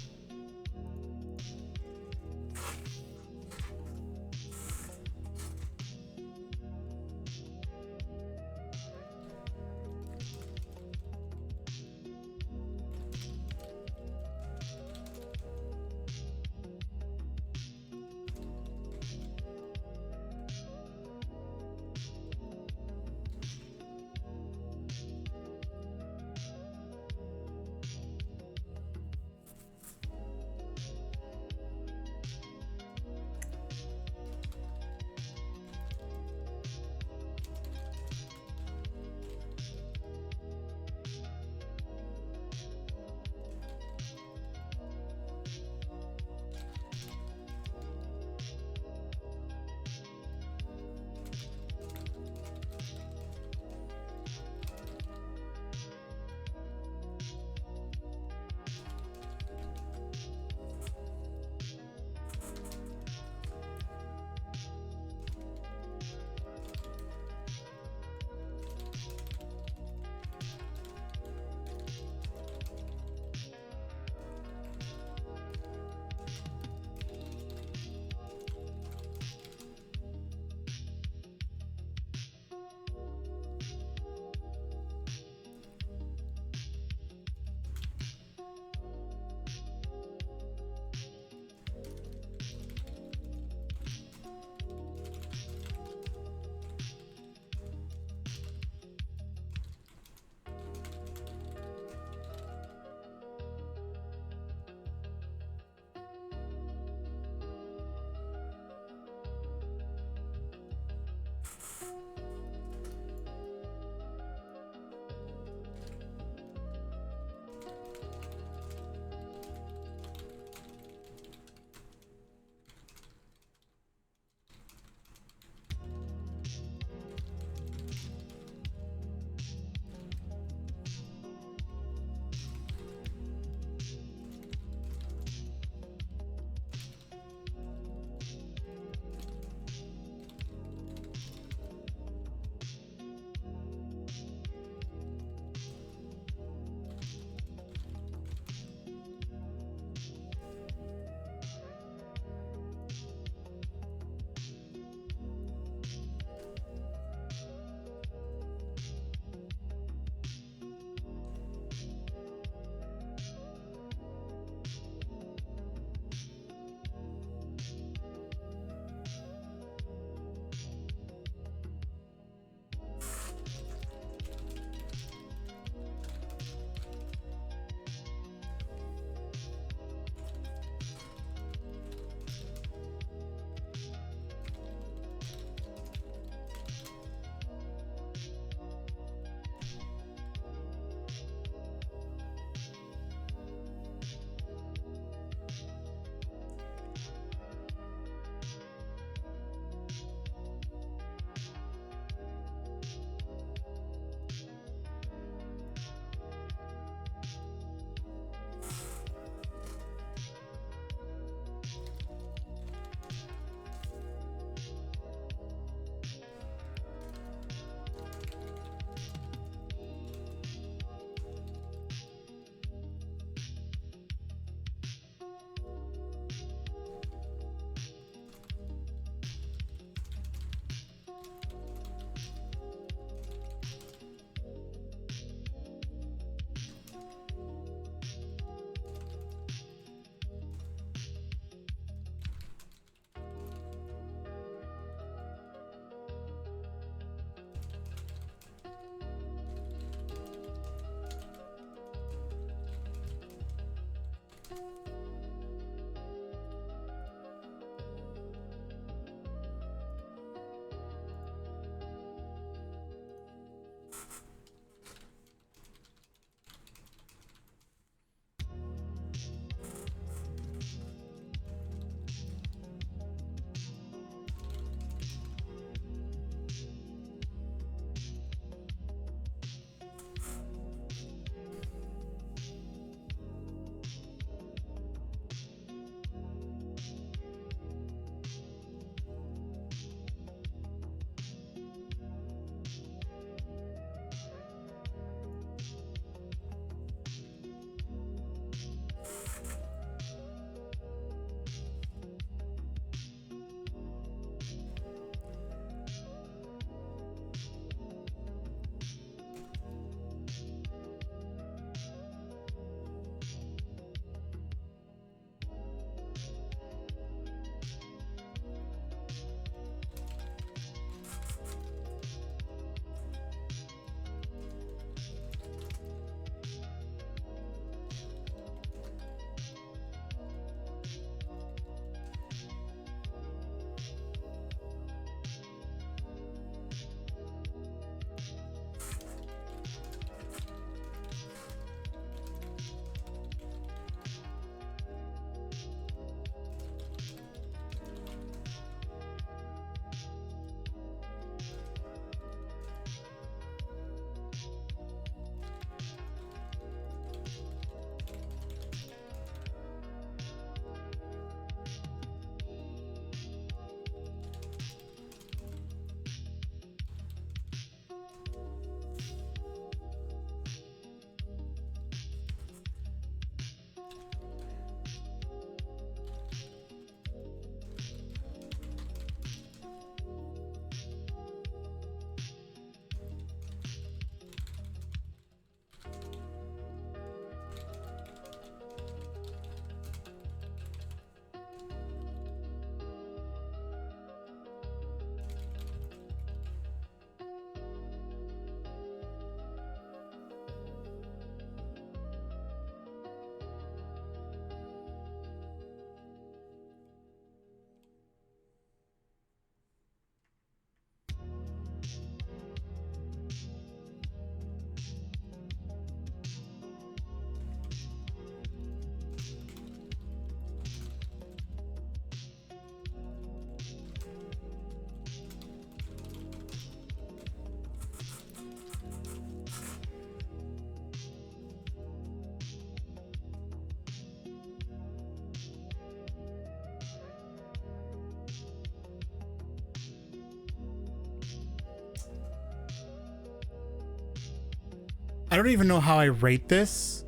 Speaker 2: I don't even know how I rate this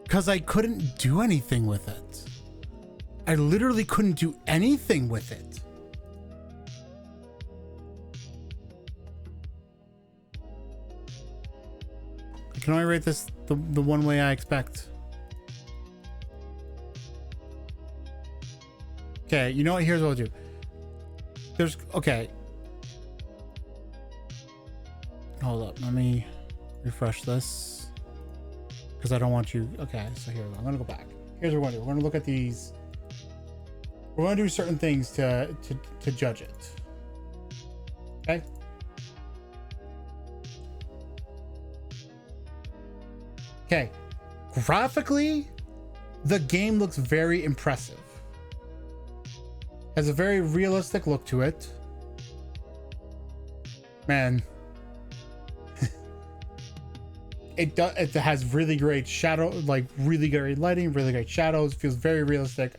Speaker 2: because I couldn't do anything with it. I literally couldn't do anything with it. I can only rate this the one way I expect. Okay, you know what? Here's what I'll do. Okay. Hold up. Let me refresh this because I don't want you. Okay, so here we go. I'm gonna go back. Here's what we're gonna do. We're gonna look at these. We're gonna do certain things to judge it. Okay. Okay. Graphically, the game looks very impressive. Has a very realistic look to it. Man. It has really great shadow, like really great lighting, really great shadows, feels very realistic.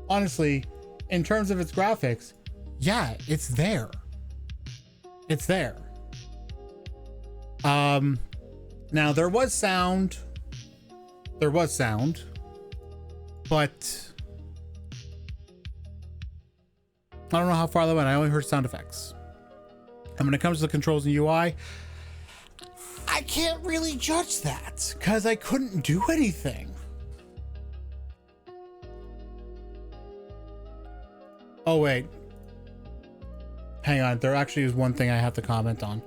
Speaker 2: Honestly, in terms of its graphics, yeah, it's there. It's there. Now there was sound. But I don't know how far they went. I only heard sound effects. And when it comes to the controls and UI, I can't really judge that because I couldn't do anything. Oh, wait. Hang on. There actually is one thing I have to comment on.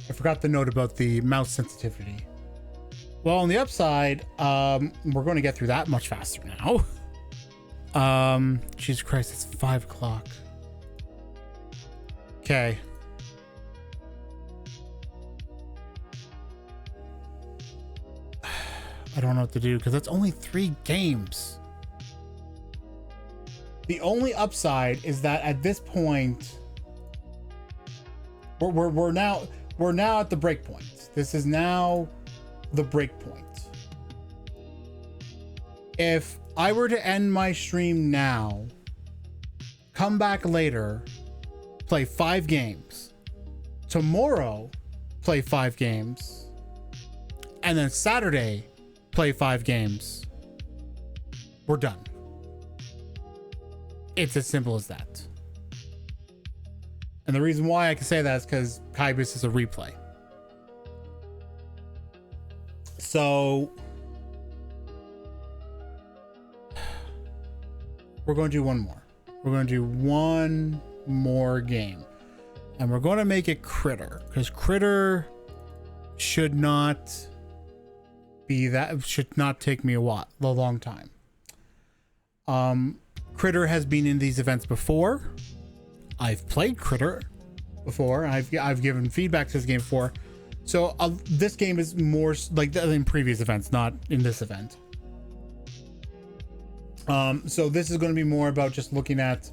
Speaker 2: I forgot the note about the mouse sensitivity. Well, on the upside, we're going to get through that much faster now. Jesus Christ, it's 5 o'clock. Okay. I don't know what to do because that's only 3 games. The only upside is that at this point, we're now at the break point. This is now the break point. If I were to end my stream now, come back later, play 5 games, tomorrow play 5 games, and then Saturday play 5 games, we're done. It's as simple as that. And the reason why I can say that is because Kybus is a replay. So we're going to do one more. We're going to do one more game. And we're going to make it Critter. Because Critter should not be that, should not take me a long time. Critter has been in these events before. I've played Critter before. I've given feedback to this game before. So this game is more like than previous events, not in this event. So this is going to be more about just looking at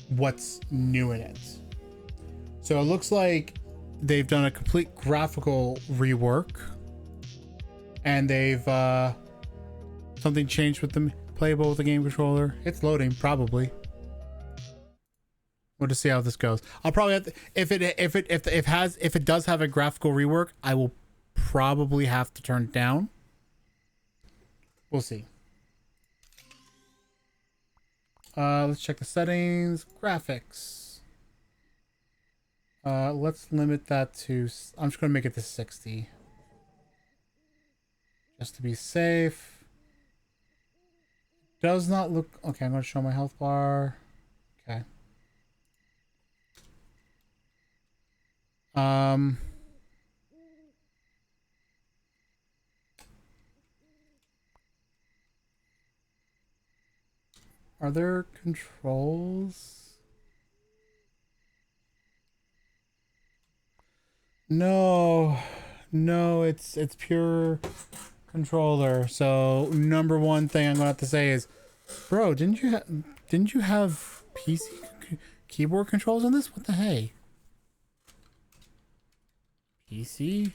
Speaker 2: what's new in it. So it looks like they've done a complete graphical rework, and they've something changed with the playable with the game controller. It's loading, probably. We'll just see how this goes. I'll probably have to, if it does have a graphical rework, I will probably have to turn it down. We'll see. Let's check the settings. Graphics. Let's limit that to, I'm just going to make it to 60. Just to be safe. Does not look, okay, I'm going to show my health bar. Okay. Are there controls? No, it's pure controller. So number one thing I'm gonna have to say is, bro, didn't you have PC keyboard controls on this? What the hey? PC?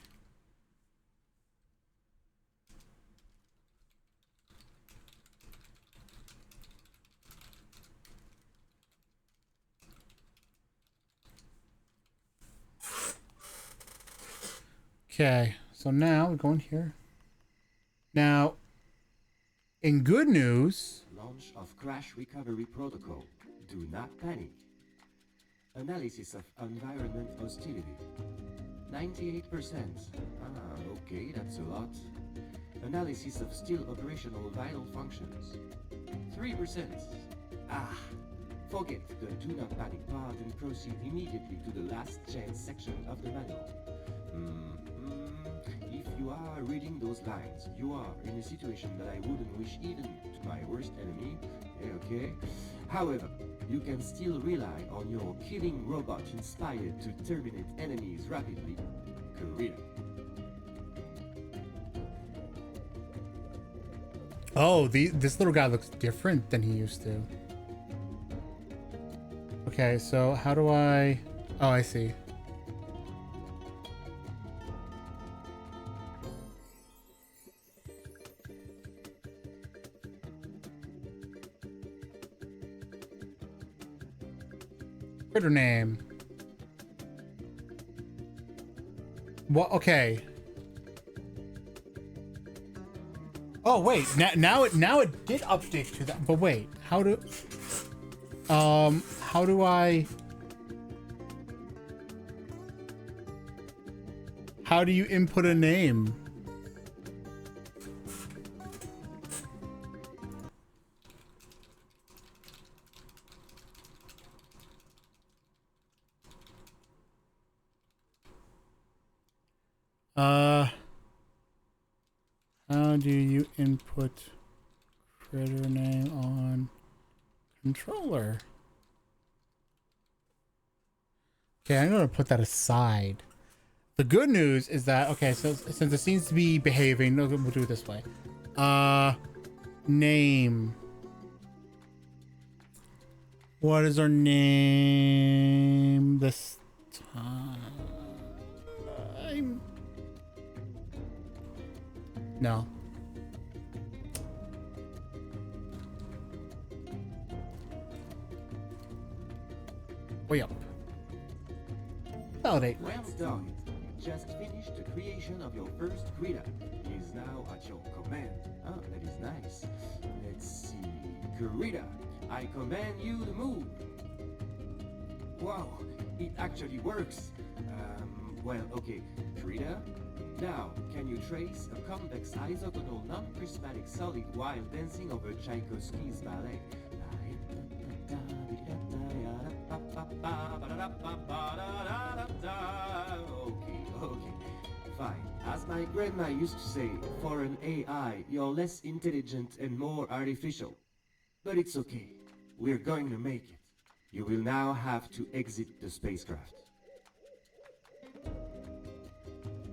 Speaker 2: Okay, so now we go in here. Now, in good news,
Speaker 4: Launch of crash recovery protocol. Do not panic. Analysis of environment hostility. 98%. Okay, that's a lot. Analysis of still operational vital functions. 3%. Forget the do not panic part and proceed immediately to the last chance section of the manual. If you are reading those lines, you are in a situation that I wouldn't wish even to my worst enemy. Okay? However, you can still rely on your killing robot inspired to terminate enemies rapidly. Korea.
Speaker 2: oh, this little guy looks different than he used to. Okay, so how do I... Oh, I see. Critter name. What? Okay. Oh wait, now it did update to that. But wait, how do I? How do you input a name? How do you input critter name on controller? Okay, I'm gonna put that aside. The good news is that, okay, so since it seems to be behaving, no, we'll do it this way. Name. What is our name this time? No. Way up. Validate.
Speaker 4: Well done. You just finished the creation of your first critter. He is now at your command. Ah, that is nice. Let's see. Critter, I command you to move. Wow, it actually works. Well, okay. Critter, now, can you trace a convex isogonal non-prismatic solid while dancing over Tchaikovsky's ballet? Okay, fine. As my grandma used to say, for an AI, you're less intelligent and more artificial. But it's okay. We're going to make it. You will now have to exit the spacecraft.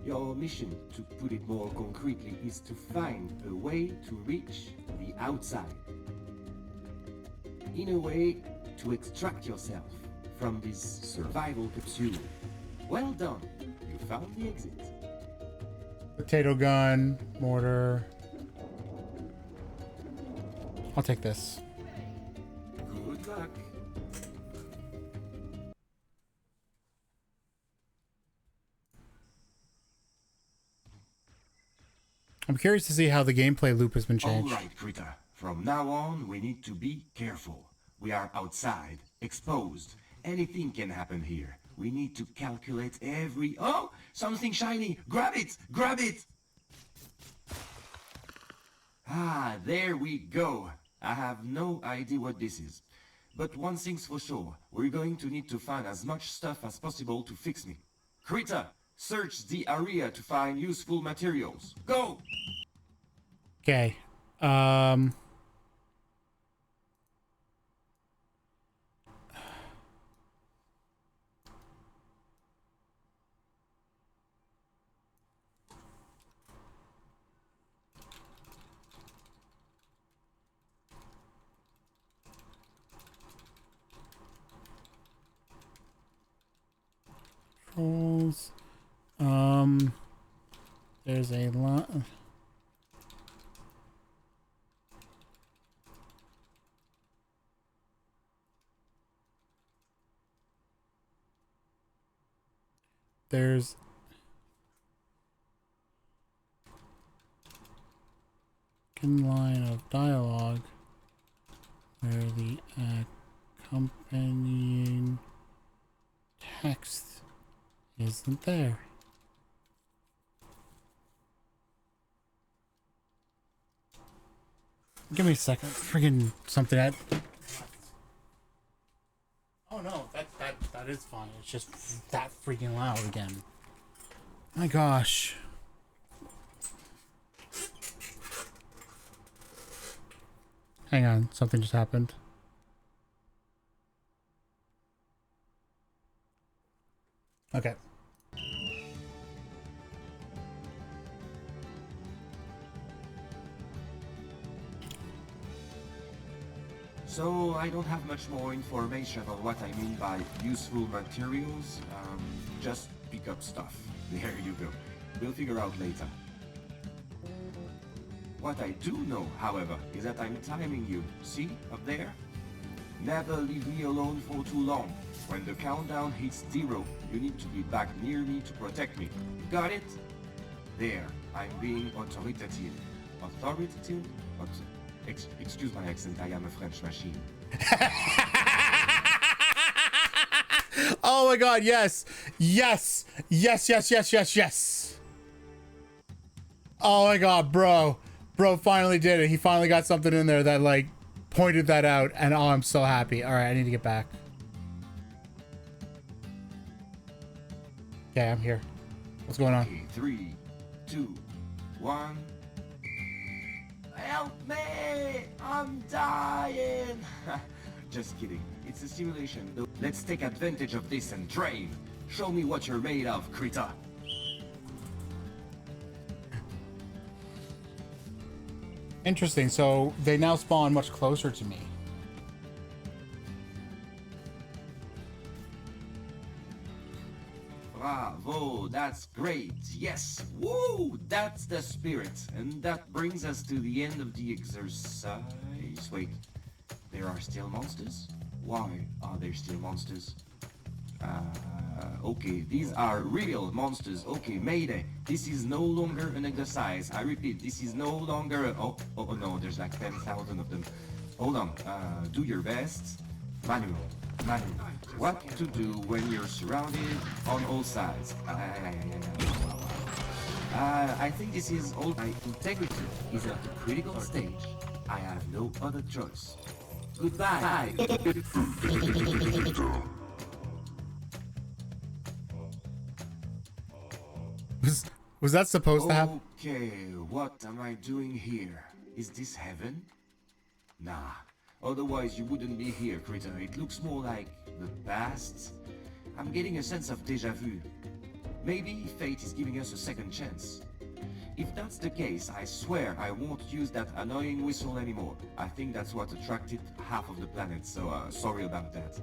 Speaker 4: Your mission, to put it more concretely, is to find a way to reach the outside. In a way, to extract yourself from this survival capsule. Well done, you found the exit.
Speaker 2: Potato gun, mortar. I'll take this.
Speaker 4: Good luck.
Speaker 2: I'm curious to see how the gameplay loop has been changed.
Speaker 4: All right, Critter. From now on, we need to be careful. We are outside, exposed. Anything can happen here. We need to calculate every... Oh! Something shiny! Grab it! Grab it! Ah, there we go. I have no idea what this is. But one thing's for sure. We're going to need to find as much stuff as possible to fix me. Critter, search the area to find useful materials. Go!
Speaker 2: Okay. Controls. There's a lot. There's line of dialogue where the accompanying text isn't there. Give me a second. Friggin' something that. Oh no, that is fine. It's just that freaking loud again. My gosh. Hang on, something just happened. Okay.
Speaker 4: So I don't have much more information on what I mean by useful materials. Just pick up stuff. There you go. We'll figure out later. What I do know, however, is that I'm timing you. See, up there? Never leave me alone for too long. When the countdown hits 0, you need to be back near me to protect me. Got it? There, I'm being authoritative. Authoritative? Excuse my accent, I am a French machine.
Speaker 2: Oh my god, yes! Yes! Yes, yes, yes, yes, yes! Oh my god, bro. Bro finally did it. He finally got something in there that, like, pointed that out, and oh, I'm so happy. Alright, I need to get back. Okay, I'm here. What's going on?
Speaker 4: Okay, 3, 2, 1. Help me! I'm dying! Just kidding. It's a simulation. Let's take advantage of this and train. Show me what you're made of, Krita.
Speaker 2: Interesting. So they now spawn much closer to me.
Speaker 4: Bravo, that's great. Yes, woo, that's the spirit. And that brings us to the end of the exercise. Wait, there are still monsters? Why are there still monsters? Okay, these are real monsters. Okay, Mayday, this is no longer an exercise. I repeat, this is no longer a... Oh no, there's like 10,000 of them. Hold on, do your best. Manual. What to do when you're surrounded on all sides. I think this is all. My integrity is at a critical stage. I have no other choice. Goodbye.
Speaker 2: Was that supposed to happen?
Speaker 4: Okay, what am I doing here? Is this heaven? Nah. Otherwise you wouldn't be here, Critter. It looks more like the past. I'm getting a sense of déjà vu. Maybe fate is giving us a second chance. If that's the case, I swear I won't use that annoying whistle anymore. I think that's what attracted half of the planet, so sorry about that.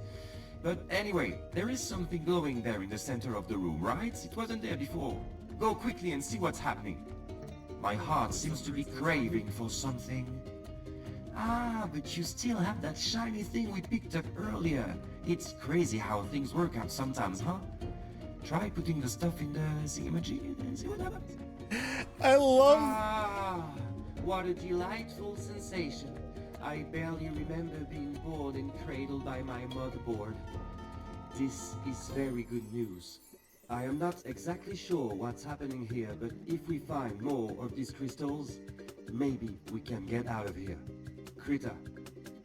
Speaker 4: But anyway, there is something glowing there in the center of the room, right? It wasn't there before. Go quickly and see what's happening. My heart seems to be craving for something. Ah, but you still have that shiny thing we picked up earlier. It's crazy how things work out sometimes, huh? Try putting the stuff in the thingamajig and see what happens.
Speaker 2: I love...
Speaker 4: Ah, what a delightful sensation. I barely remember being born and cradled by my motherboard. This is very good news. I am not exactly sure what's happening here, but if we find more of these crystals, maybe we can get out of here. Krita,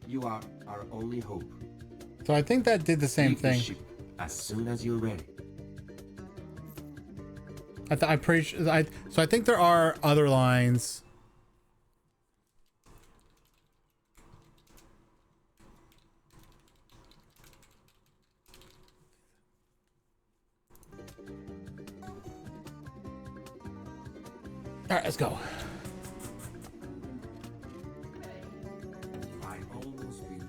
Speaker 4: you are our only hope.
Speaker 2: So I think that did the same
Speaker 4: Leave the
Speaker 2: thing.
Speaker 4: ship as soon as you're ready.
Speaker 2: So I think there are other lines. All right, let's go.
Speaker 4: I almost believe it.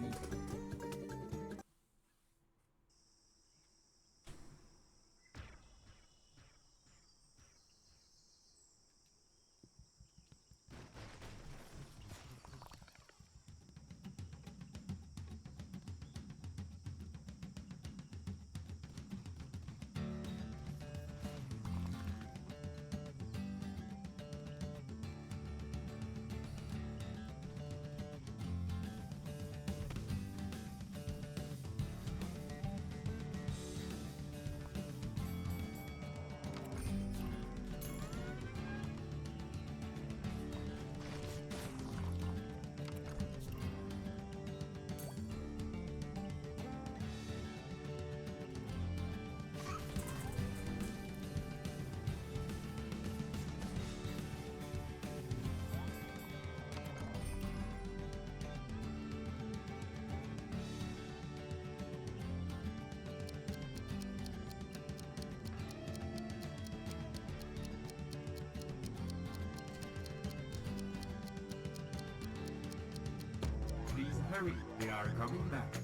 Speaker 4: Please hurry, they are coming back.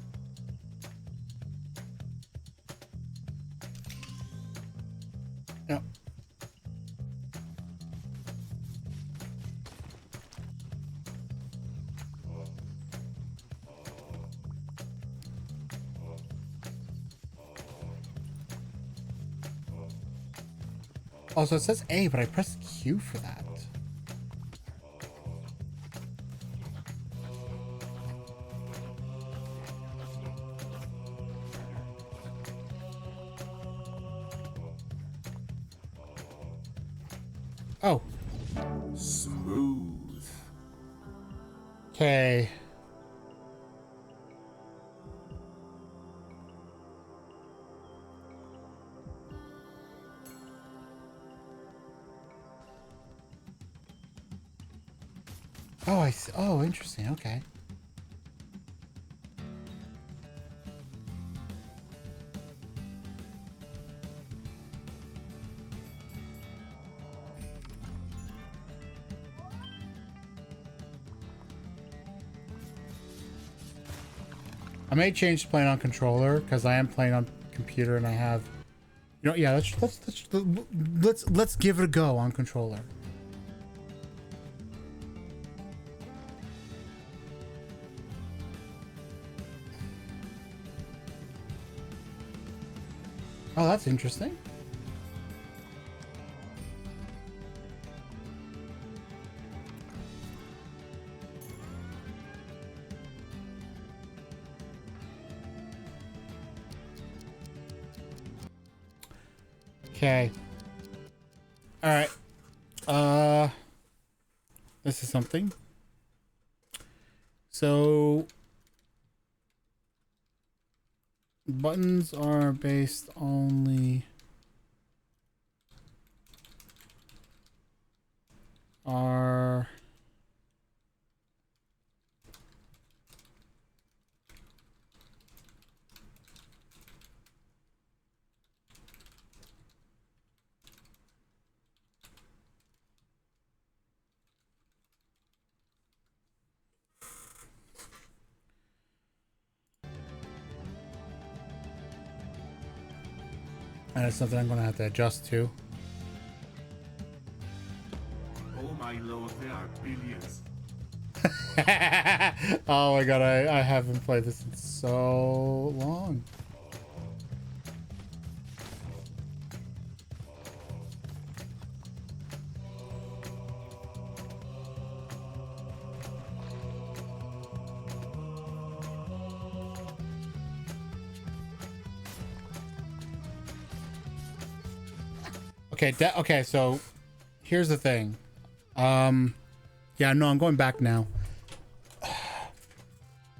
Speaker 2: Yep. Also, it says A, but I pressed Q for that. Oh,
Speaker 4: Smooth.
Speaker 2: okay. Oh, I see. Oh, interesting. Okay. I may change to playing on controller because I am playing on computer and I have, you know, yeah. Let's give it a go on controller. Oh, that's interesting. Okay. All right. This is something. So buttons are based only are and it's something I'm gonna have to adjust to.
Speaker 4: Oh my lord, there are billions.
Speaker 2: Oh my god, I haven't played this in so long. Okay, okay, so here's the thing. Yeah, no, I'm going back now.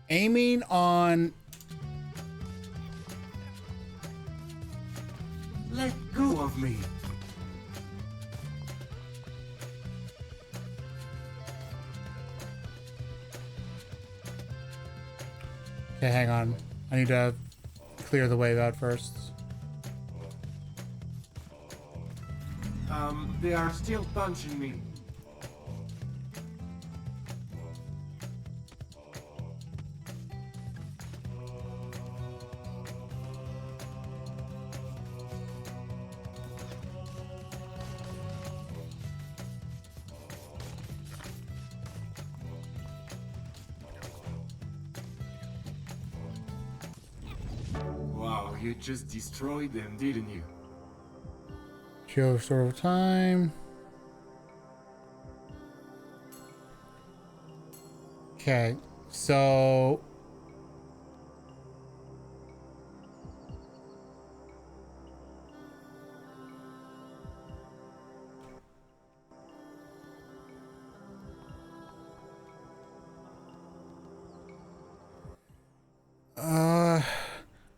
Speaker 2: Aiming on
Speaker 4: Let go of me.
Speaker 2: Okay, hang on. I need to clear the wave out first.
Speaker 4: They are still punching me. Wow, you just destroyed them, didn't you?
Speaker 2: Show sort of time. Okay, so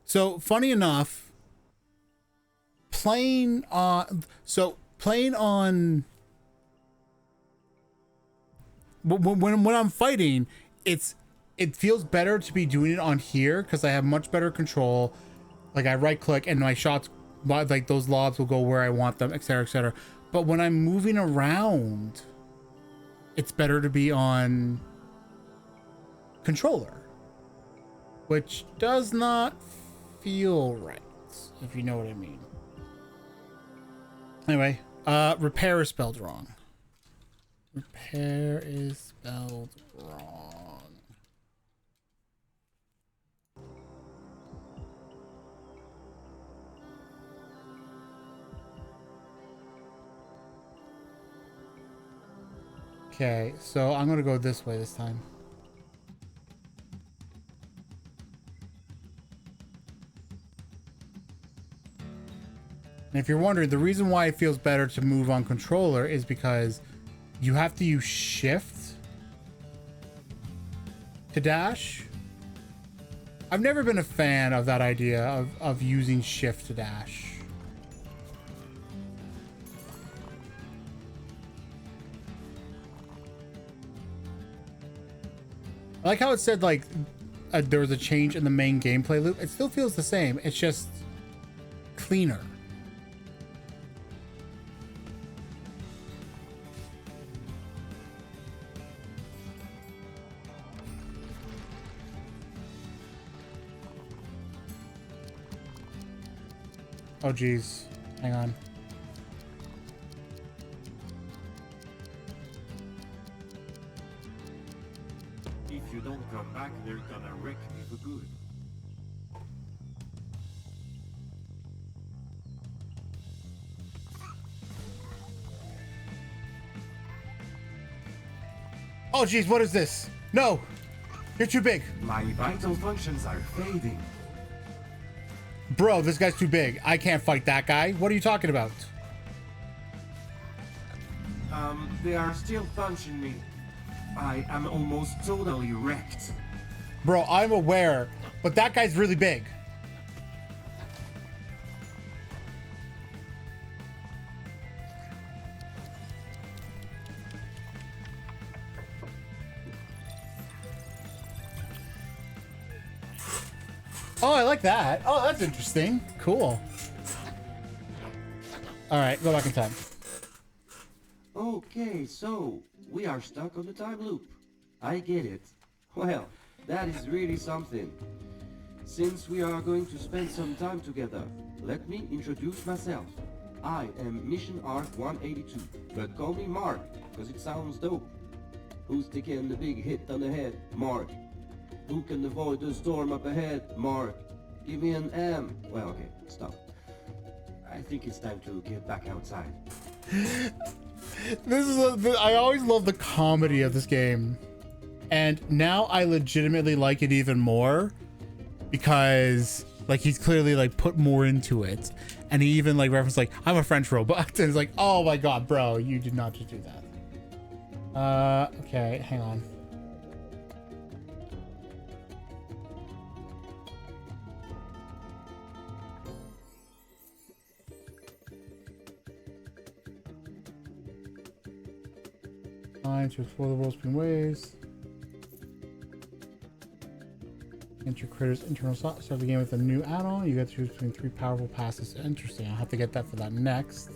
Speaker 2: so funny enough, playing on when I'm fighting, it feels better to be doing it on here because I have much better control. Like I right click and my shots, like those lobs will go where I want them, etc., etc. But when I'm moving around, it's better to be on controller, which does not feel right, if you know what I mean. Anyway, repair is spelled wrong. Repair is spelled wrong. Okay, so I'm gonna go this way this time. And if you're wondering, the reason why it feels better to move on controller is because you have to use shift to dash. I've never been a fan of that idea of using shift to dash. I like how it said like there was a change in the main gameplay loop. It still feels the same. It's just cleaner. Oh geez, hang on.
Speaker 4: If you don't come back, they're gonna wreck me for good.
Speaker 2: Oh geez, what is this? No, you're too big.
Speaker 4: My vital functions are fading.
Speaker 2: Bro, this guy's too big. I can't fight that guy. What are you talking about?
Speaker 4: They are still punching me. I am almost totally wrecked.
Speaker 2: Bro, I'm aware, but that guy's really big. Oh, I like that. Oh, that's interesting. Cool. All right, go back in time.
Speaker 4: Okay, so we are stuck on the time loop. I get it. Well, that is really something. Since we are going to spend some time together, let me introduce myself. I am Mission Arc 182, but call me Mark, because it sounds dope. Who's taking the big hit on the head? Mark. Who can avoid the storm up ahead? Mark. Give me an M. Well, okay, stop. I think it's time to get back outside.
Speaker 2: I always love the comedy of this game. And now I legitimately like it even more because like he's clearly like put more into it. And he even like referenced like, I'm a French robot. And it's like, oh my God, bro, you did not just do that. Okay, hang on. Time to explore the world's between ways. Enter Critter's internal slot. Start the game with a new add-on. You get to choose between 3 powerful passes. Interesting. I'll have to get that for that next.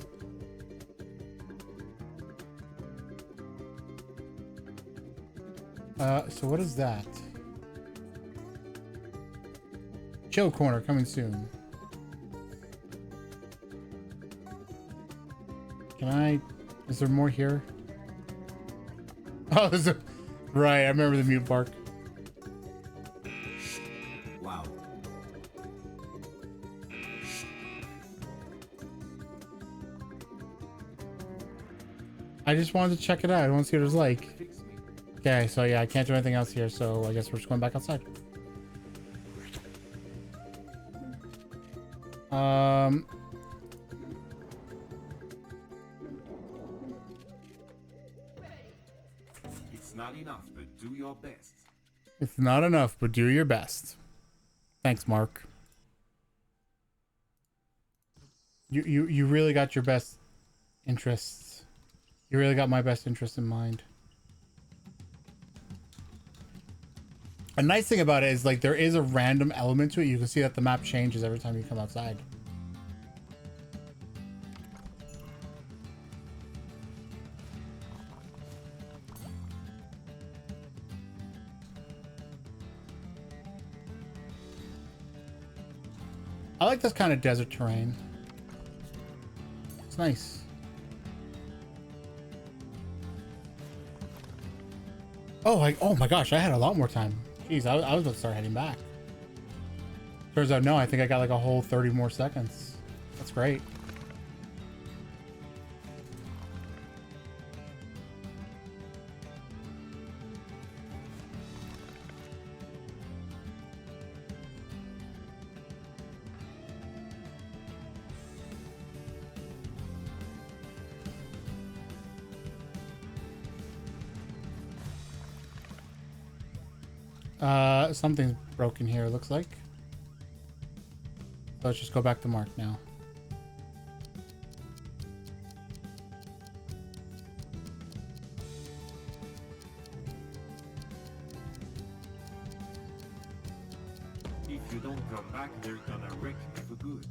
Speaker 2: So what is that? Chill corner coming soon. Can I? Is there more here? Oh, there's a, right. I remember the mute bark.
Speaker 4: Wow.
Speaker 2: I just wanted to check it out. I want to see what it was like.
Speaker 4: Fix me.
Speaker 2: Okay, so yeah, I can't do anything else here, so I guess we're just going back outside.
Speaker 4: It's not enough, but do your best.
Speaker 2: It's not enough, but do your best. Thanks, Mark. You really got your best interests. You really got my best interest in mind. A nice thing about it is like there is a random element to it. You can see that the map changes every time you come outside. I like this kind of desert terrain. It's nice. Oh my gosh, I had a lot more time. Jeez, I was about to start heading back. Turns out, no, I think I got like a whole 30 more seconds. That's great. Something's broken here, it looks like. So let's just go back to Mark now.
Speaker 4: If you don't come back, they're gonna wreck me for good.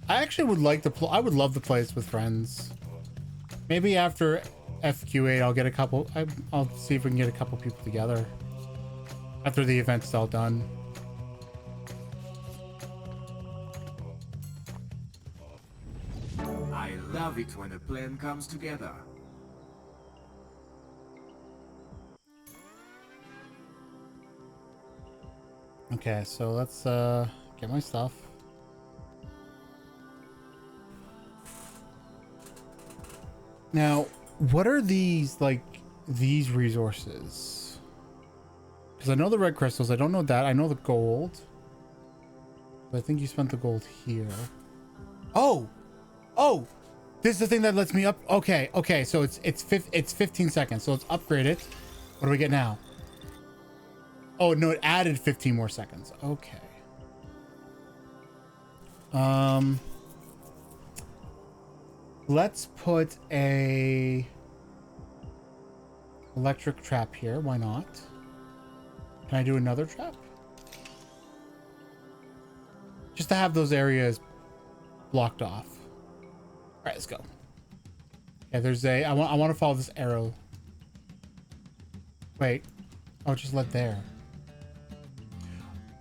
Speaker 2: I actually would like to I would love to play this with friends. Maybe after FQ8, I'll get a couple. I'll see if we can get a couple people together after the event's all done.
Speaker 4: I love it when a plan comes together.
Speaker 2: Okay, so let's get my stuff. Now, what are these, like, these resources? Because I know the red crystals. I don't know that. I know the gold. But I think you spent the gold here. Oh! Oh! This is the thing that lets me up. Okay, okay. So it's 15 seconds. So let's upgrade it. What do we get now? Oh, no, it added 15 more seconds. Okay. Let's put a electric trap here. Why not? Can I do another trap? Just to have those areas blocked off. All right, let's go. Yeah, there's a. I want to follow this arrow. Wait. Oh, just let there.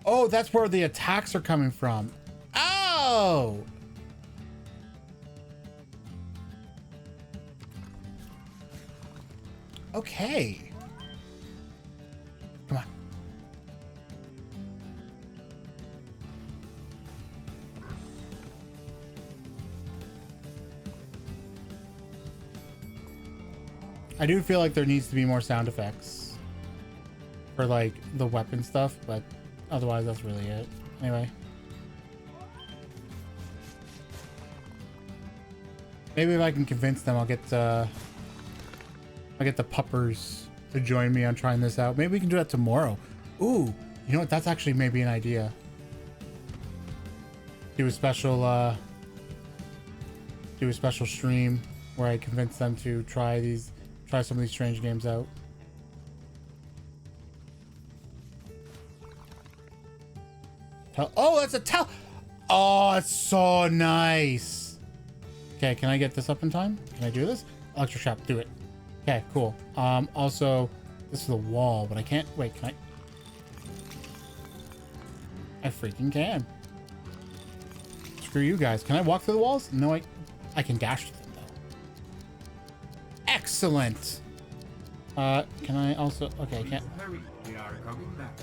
Speaker 2: Oh, that's where the attacks are coming from. Oh! Okay. Come on. I do feel like there needs to be more sound effects for like the weapon stuff, but otherwise that's really it. Anyway. Maybe if I can convince them, I'll get the puppers to join me on trying this out. Maybe we can do that tomorrow. Ooh, you know what? That's actually maybe an idea. Do a special stream where I convince them to try some of these strange games out. Oh, that's a tell. Oh, it's so nice. Okay, can I get this up in time? Can I do this? Electric trap, do it. Okay, cool. Also, this is a wall, but I can't. Wait, can I freaking can. Screw you guys. Can I walk through the walls? No, I can dash through them though. Excellent. Can I also? Okay, I can't.
Speaker 4: Hurry, they are coming back.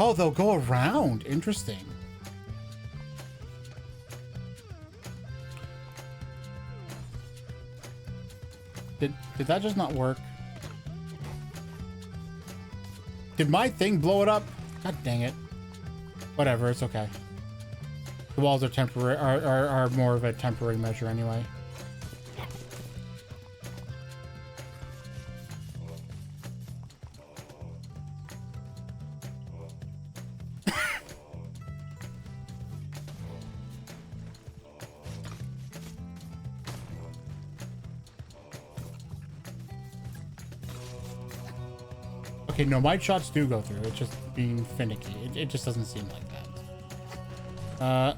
Speaker 2: Oh, they'll go around. Interesting. Did that just not work? Did my thing blow it up? God dang it. Whatever, it's okay. The walls are temporary, are more of a temporary measure anyway. Okay, no, my shots do go through. It's just being finicky. It just doesn't seem like that.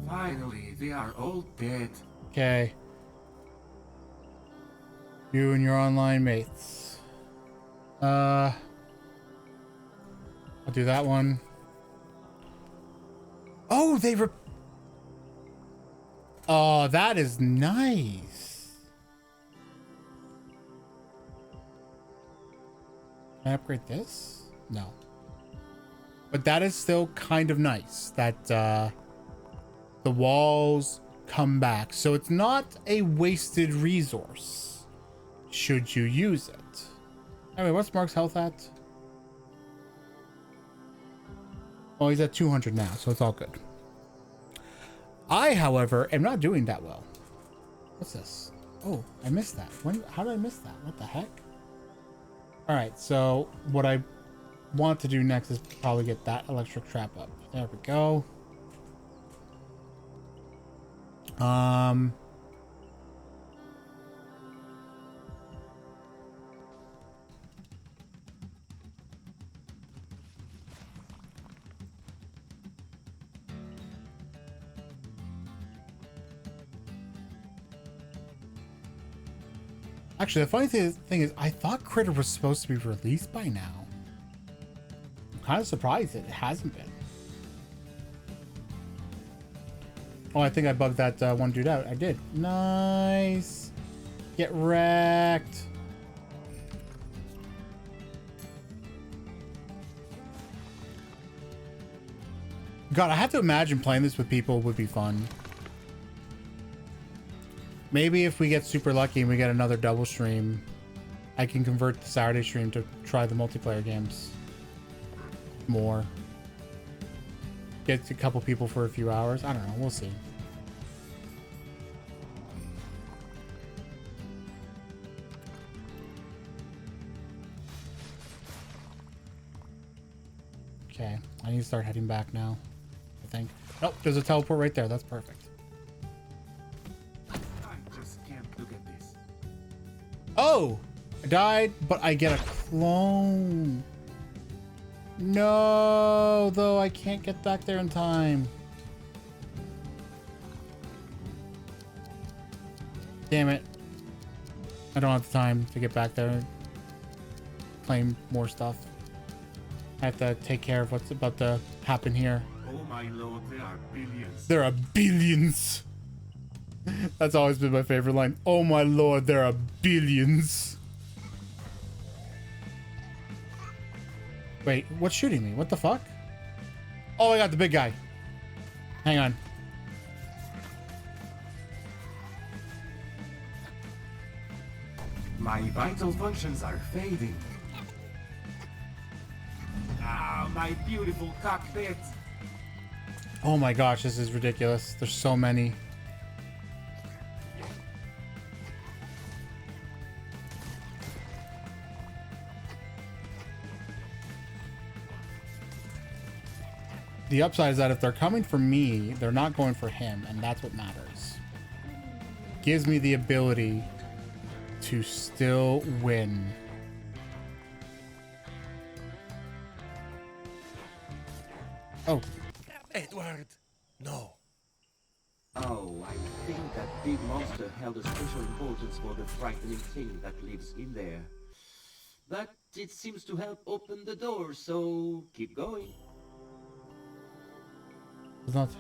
Speaker 4: Finally, they are all dead.
Speaker 2: Okay. You and your online mates. I'll do that one. Oh, oh, that is nice. Can I upgrade this? No. But that is still kind of nice. That the walls come back. So it's not a wasted resource should you use it. Anyway, what's Mark's health at? Oh, he's at 200 now, so it's all good. I, however, am not doing that well. What's this? Oh, I missed that. How did I miss that? What the heck? All right, so what I want to do next is probably get that electric trap up. There we go. Actually, the funny thing is, I thought Critter was supposed to be released by now. I'm kind of surprised that it hasn't been. Oh, I think I bugged that one dude out. I did. Nice. Get wrecked. God, I have to imagine playing this with people would be fun. Maybe if we get super lucky and we get another double stream, I can convert the Saturday stream to try the multiplayer games more. Get a couple people for a few hours. I don't know. We'll see. Okay. I need to start heading back now, I think. Nope, there's a teleport right there. That's perfect. Oh, I died, but I get a clone. No, though I can't get back there in time. Damn it. I don't have the time to get back there and claim more stuff. I have to take care of what's about to happen here.
Speaker 4: Oh my lord, there are billions.
Speaker 2: There are billions. That's always been my favorite line. Oh my lord, there are billions. Wait, what's shooting me? What the fuck? Oh, I got the big guy. Hang on.
Speaker 4: My vital functions are fading. Ah, my beautiful cockpit.
Speaker 2: Oh my gosh, this is ridiculous. There's so many. The upside is that if they're coming for me, they're not going for him, and that's what matters. Gives me the ability to still win. Oh.
Speaker 5: Edward, no.
Speaker 4: Oh, I think that big monster held a special importance for the frightening thing that lives in there. But it seems to help open the door, so keep going.
Speaker 2: It's not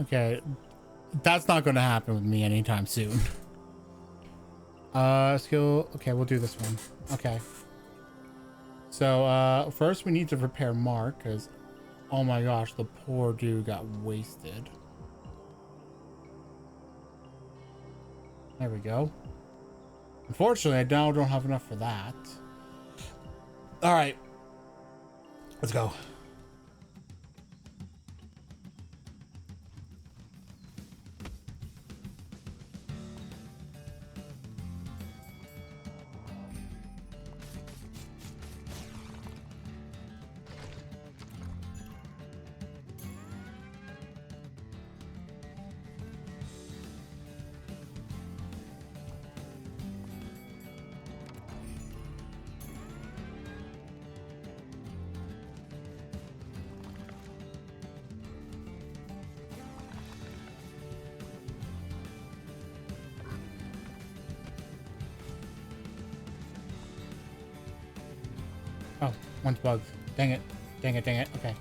Speaker 2: okay. That's not going to happen with me anytime soon. Skill. Okay, we'll do this one. Okay. So, first we need to repair Mark, because, oh my gosh, the poor dude got wasted. There we go. Unfortunately, I now don't have enough for that. All right. Let's go. Oh, one's bugged. Dang it. Dang it, dang it. Okay.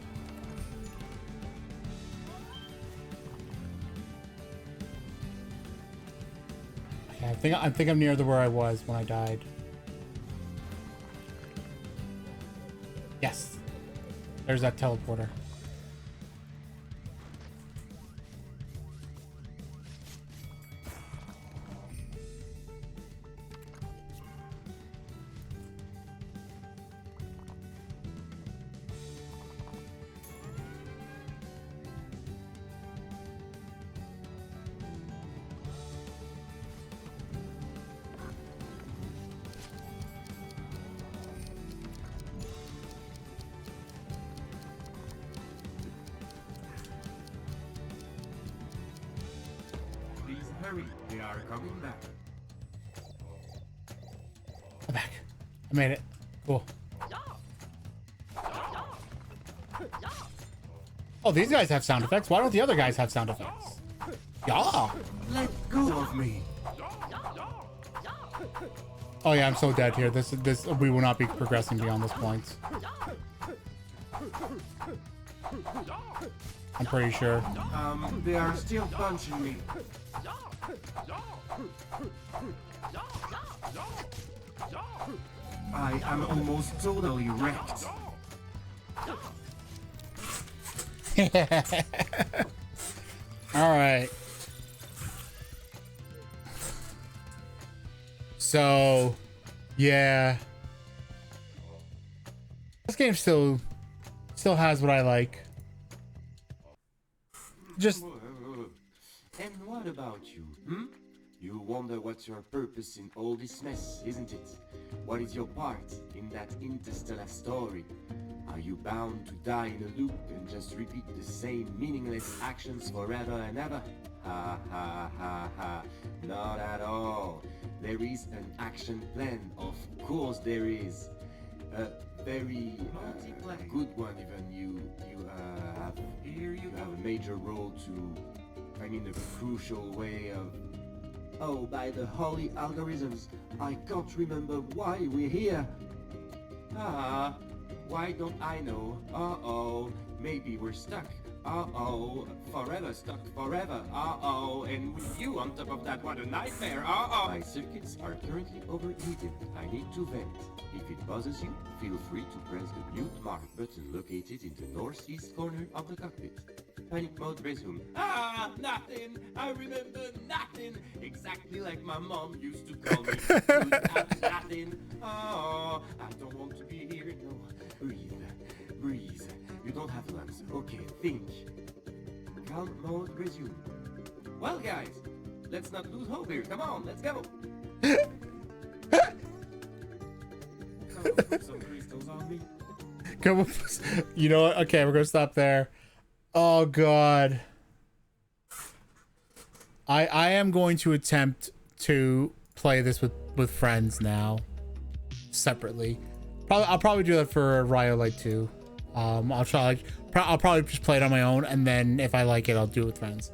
Speaker 2: Okay, I think I'm near where I was when I died. Yes. There's that teleporter.
Speaker 4: hurry. They are coming back.
Speaker 2: I'm back. I made it. Cool. Oh, these guys have sound effects. Why don't the other guys have sound effects? Yeah.
Speaker 4: Let go of me.
Speaker 2: Oh yeah, I'm so dead here. This we will not be progressing beyond this point. I'm pretty sure.
Speaker 4: They are still punching me. I am almost totally wrecked.
Speaker 2: All right. So, yeah. This game still has what I like. Just
Speaker 4: And what about you, hmm? You wonder what's your purpose in all this mess, isn't it? What is your part in that interstellar story? Are you bound to die in a loop and just repeat the same meaningless actions forever and ever? Ha ha ha ha. Not at all. There is an action plan, of course there is. A very good one even. You have a major role to, I mean a crucial way of. Oh, by the holy algorithms, I can't remember why we're here. Ah, why don't I know? Uh-oh, maybe we're stuck. Uh-oh, forever stuck forever. Uh-oh, and with you on top of that, what a nightmare. Uh-oh. My circuits are currently overheated. I need to vent. If it bothers you, feel free to press the mute mark button located in the northeast corner of the cockpit. Panic mode resume. Ah, nothing. I remember nothing. Exactly like my mom used to call me. Nothing. Oh, I don't want to be here. No, breathe. Breathe. You don't have lungs. Okay, think. Calm mode resume. Well, guys, let's not lose hope here. Come on, let's go. Put some crystals on me.
Speaker 2: come on. You know what? Okay, we're gonna stop there. Oh god. I am going to attempt to play this with friends now. Separately. I'll probably do that for Rhyolite too. I'll probably just play it on my own, and then if I like it, I'll do it with friends.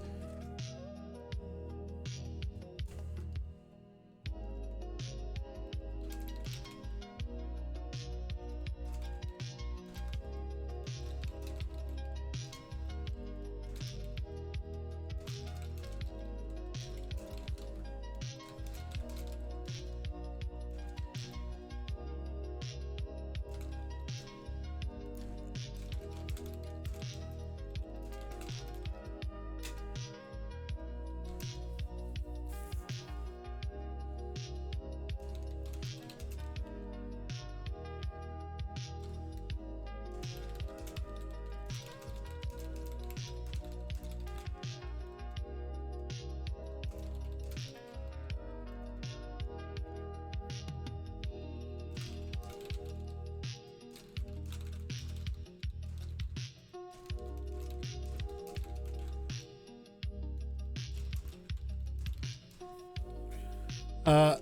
Speaker 2: Uh,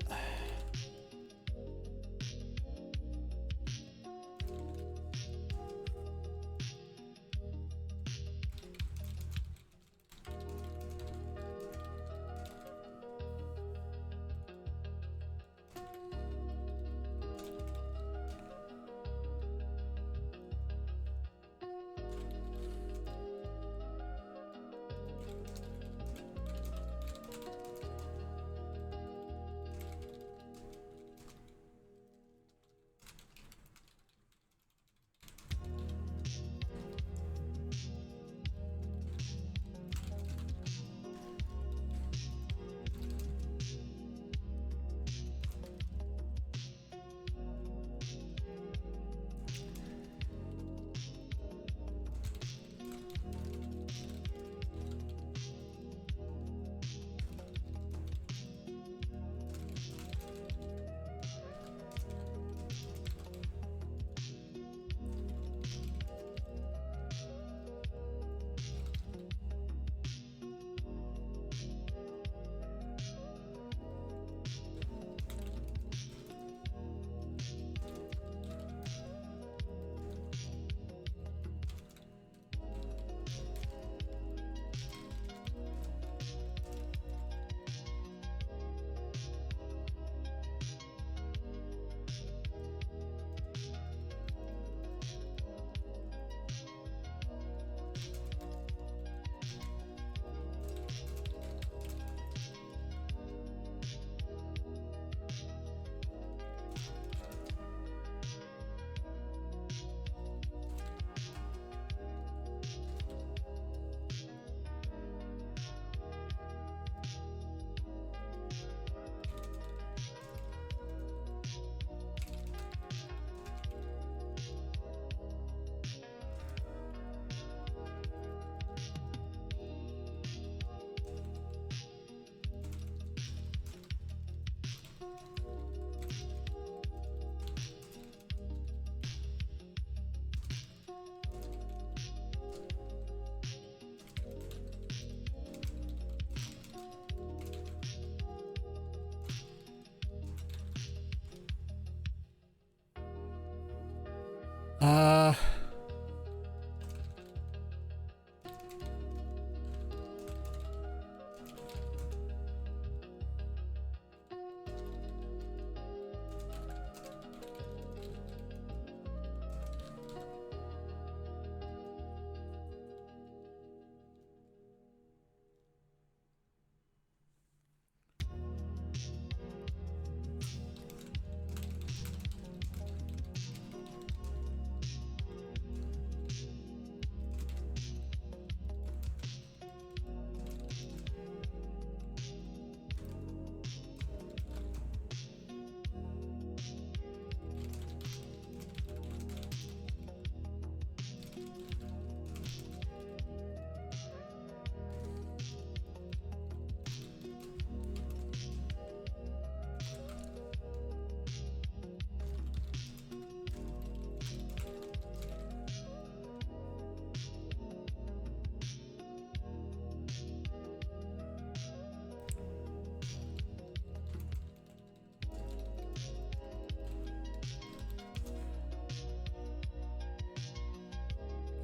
Speaker 2: Uh,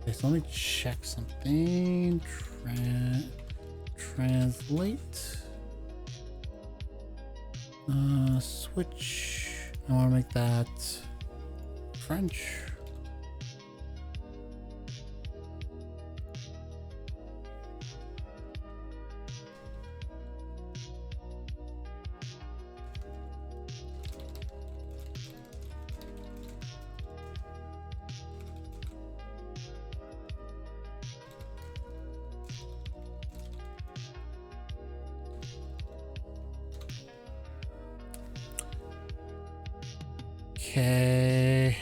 Speaker 2: okay, so let me check something. Translate. Switch. I want to make that French. Okay.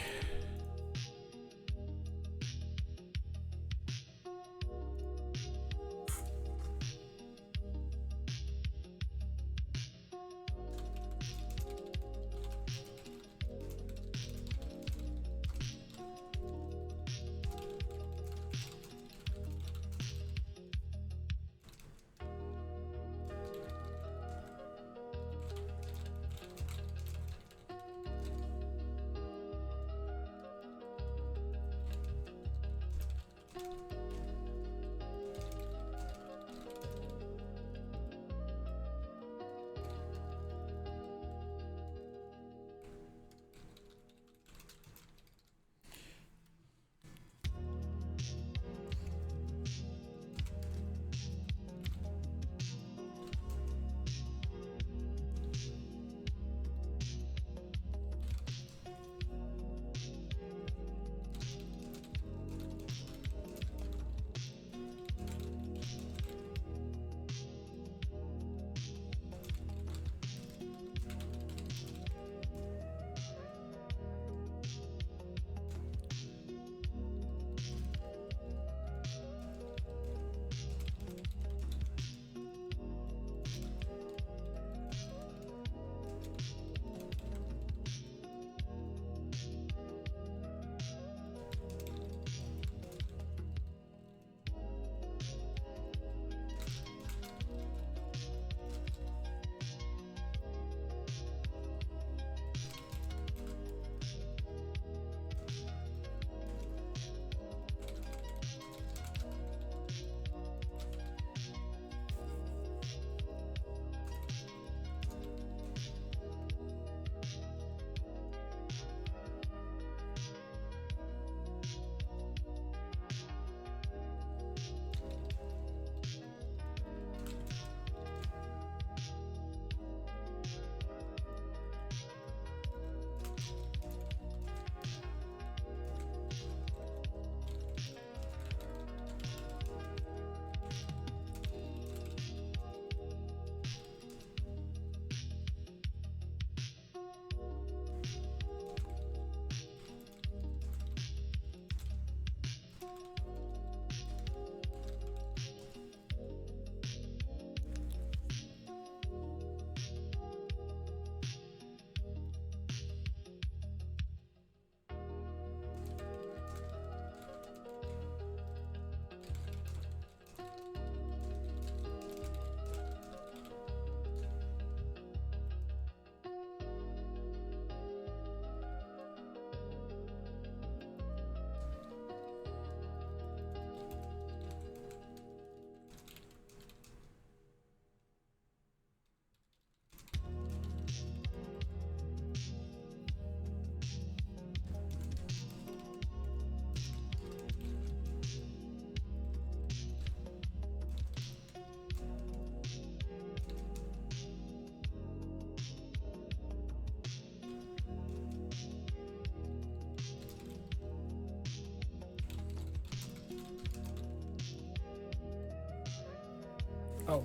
Speaker 1: Oh.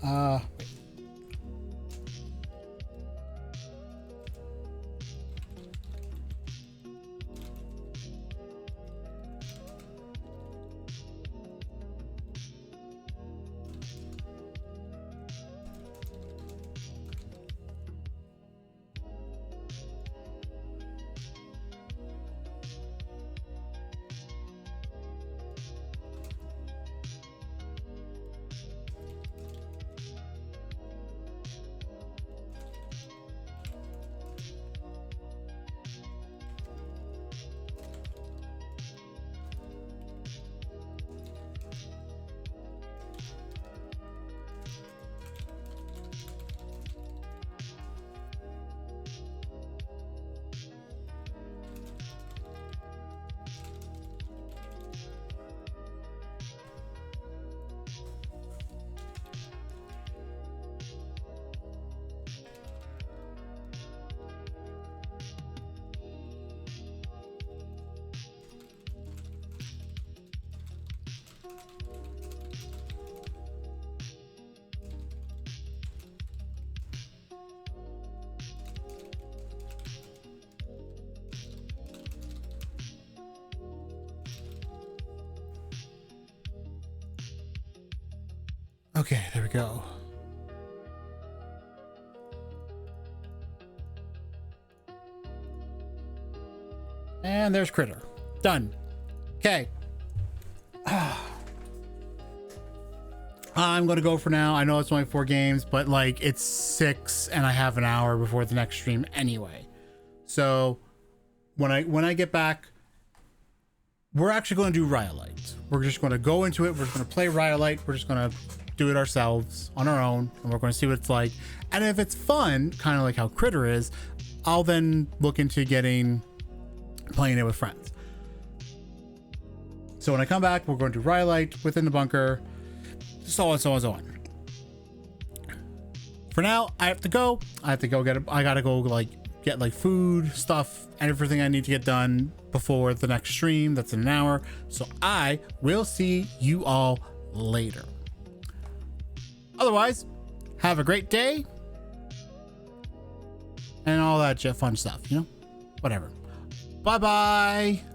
Speaker 2: Wait. Okay, there we go. And there's Critter. Done. Okay. I'm gonna go for now. I know it's only 4 games, but like it's 6 and I have an hour before the next stream anyway. So when I get back, we're actually going to do Rhyolite. We're just going to go into it. We're just going to play Rhyolite. We're just going to do it ourselves on our own, and we're going to see what it's like. And if it's fun, kind of like how Critter is, I'll then look into playing it with friends. So when I come back, we're going to do Rhyolite within the bunker, so on, so on, so on. For now, I have to go. I gotta go get like food, stuff, and everything I need to get done before the next stream. That's in an hour. So I will see you all later. Otherwise, have a great day and all that fun stuff, whatever. Bye bye.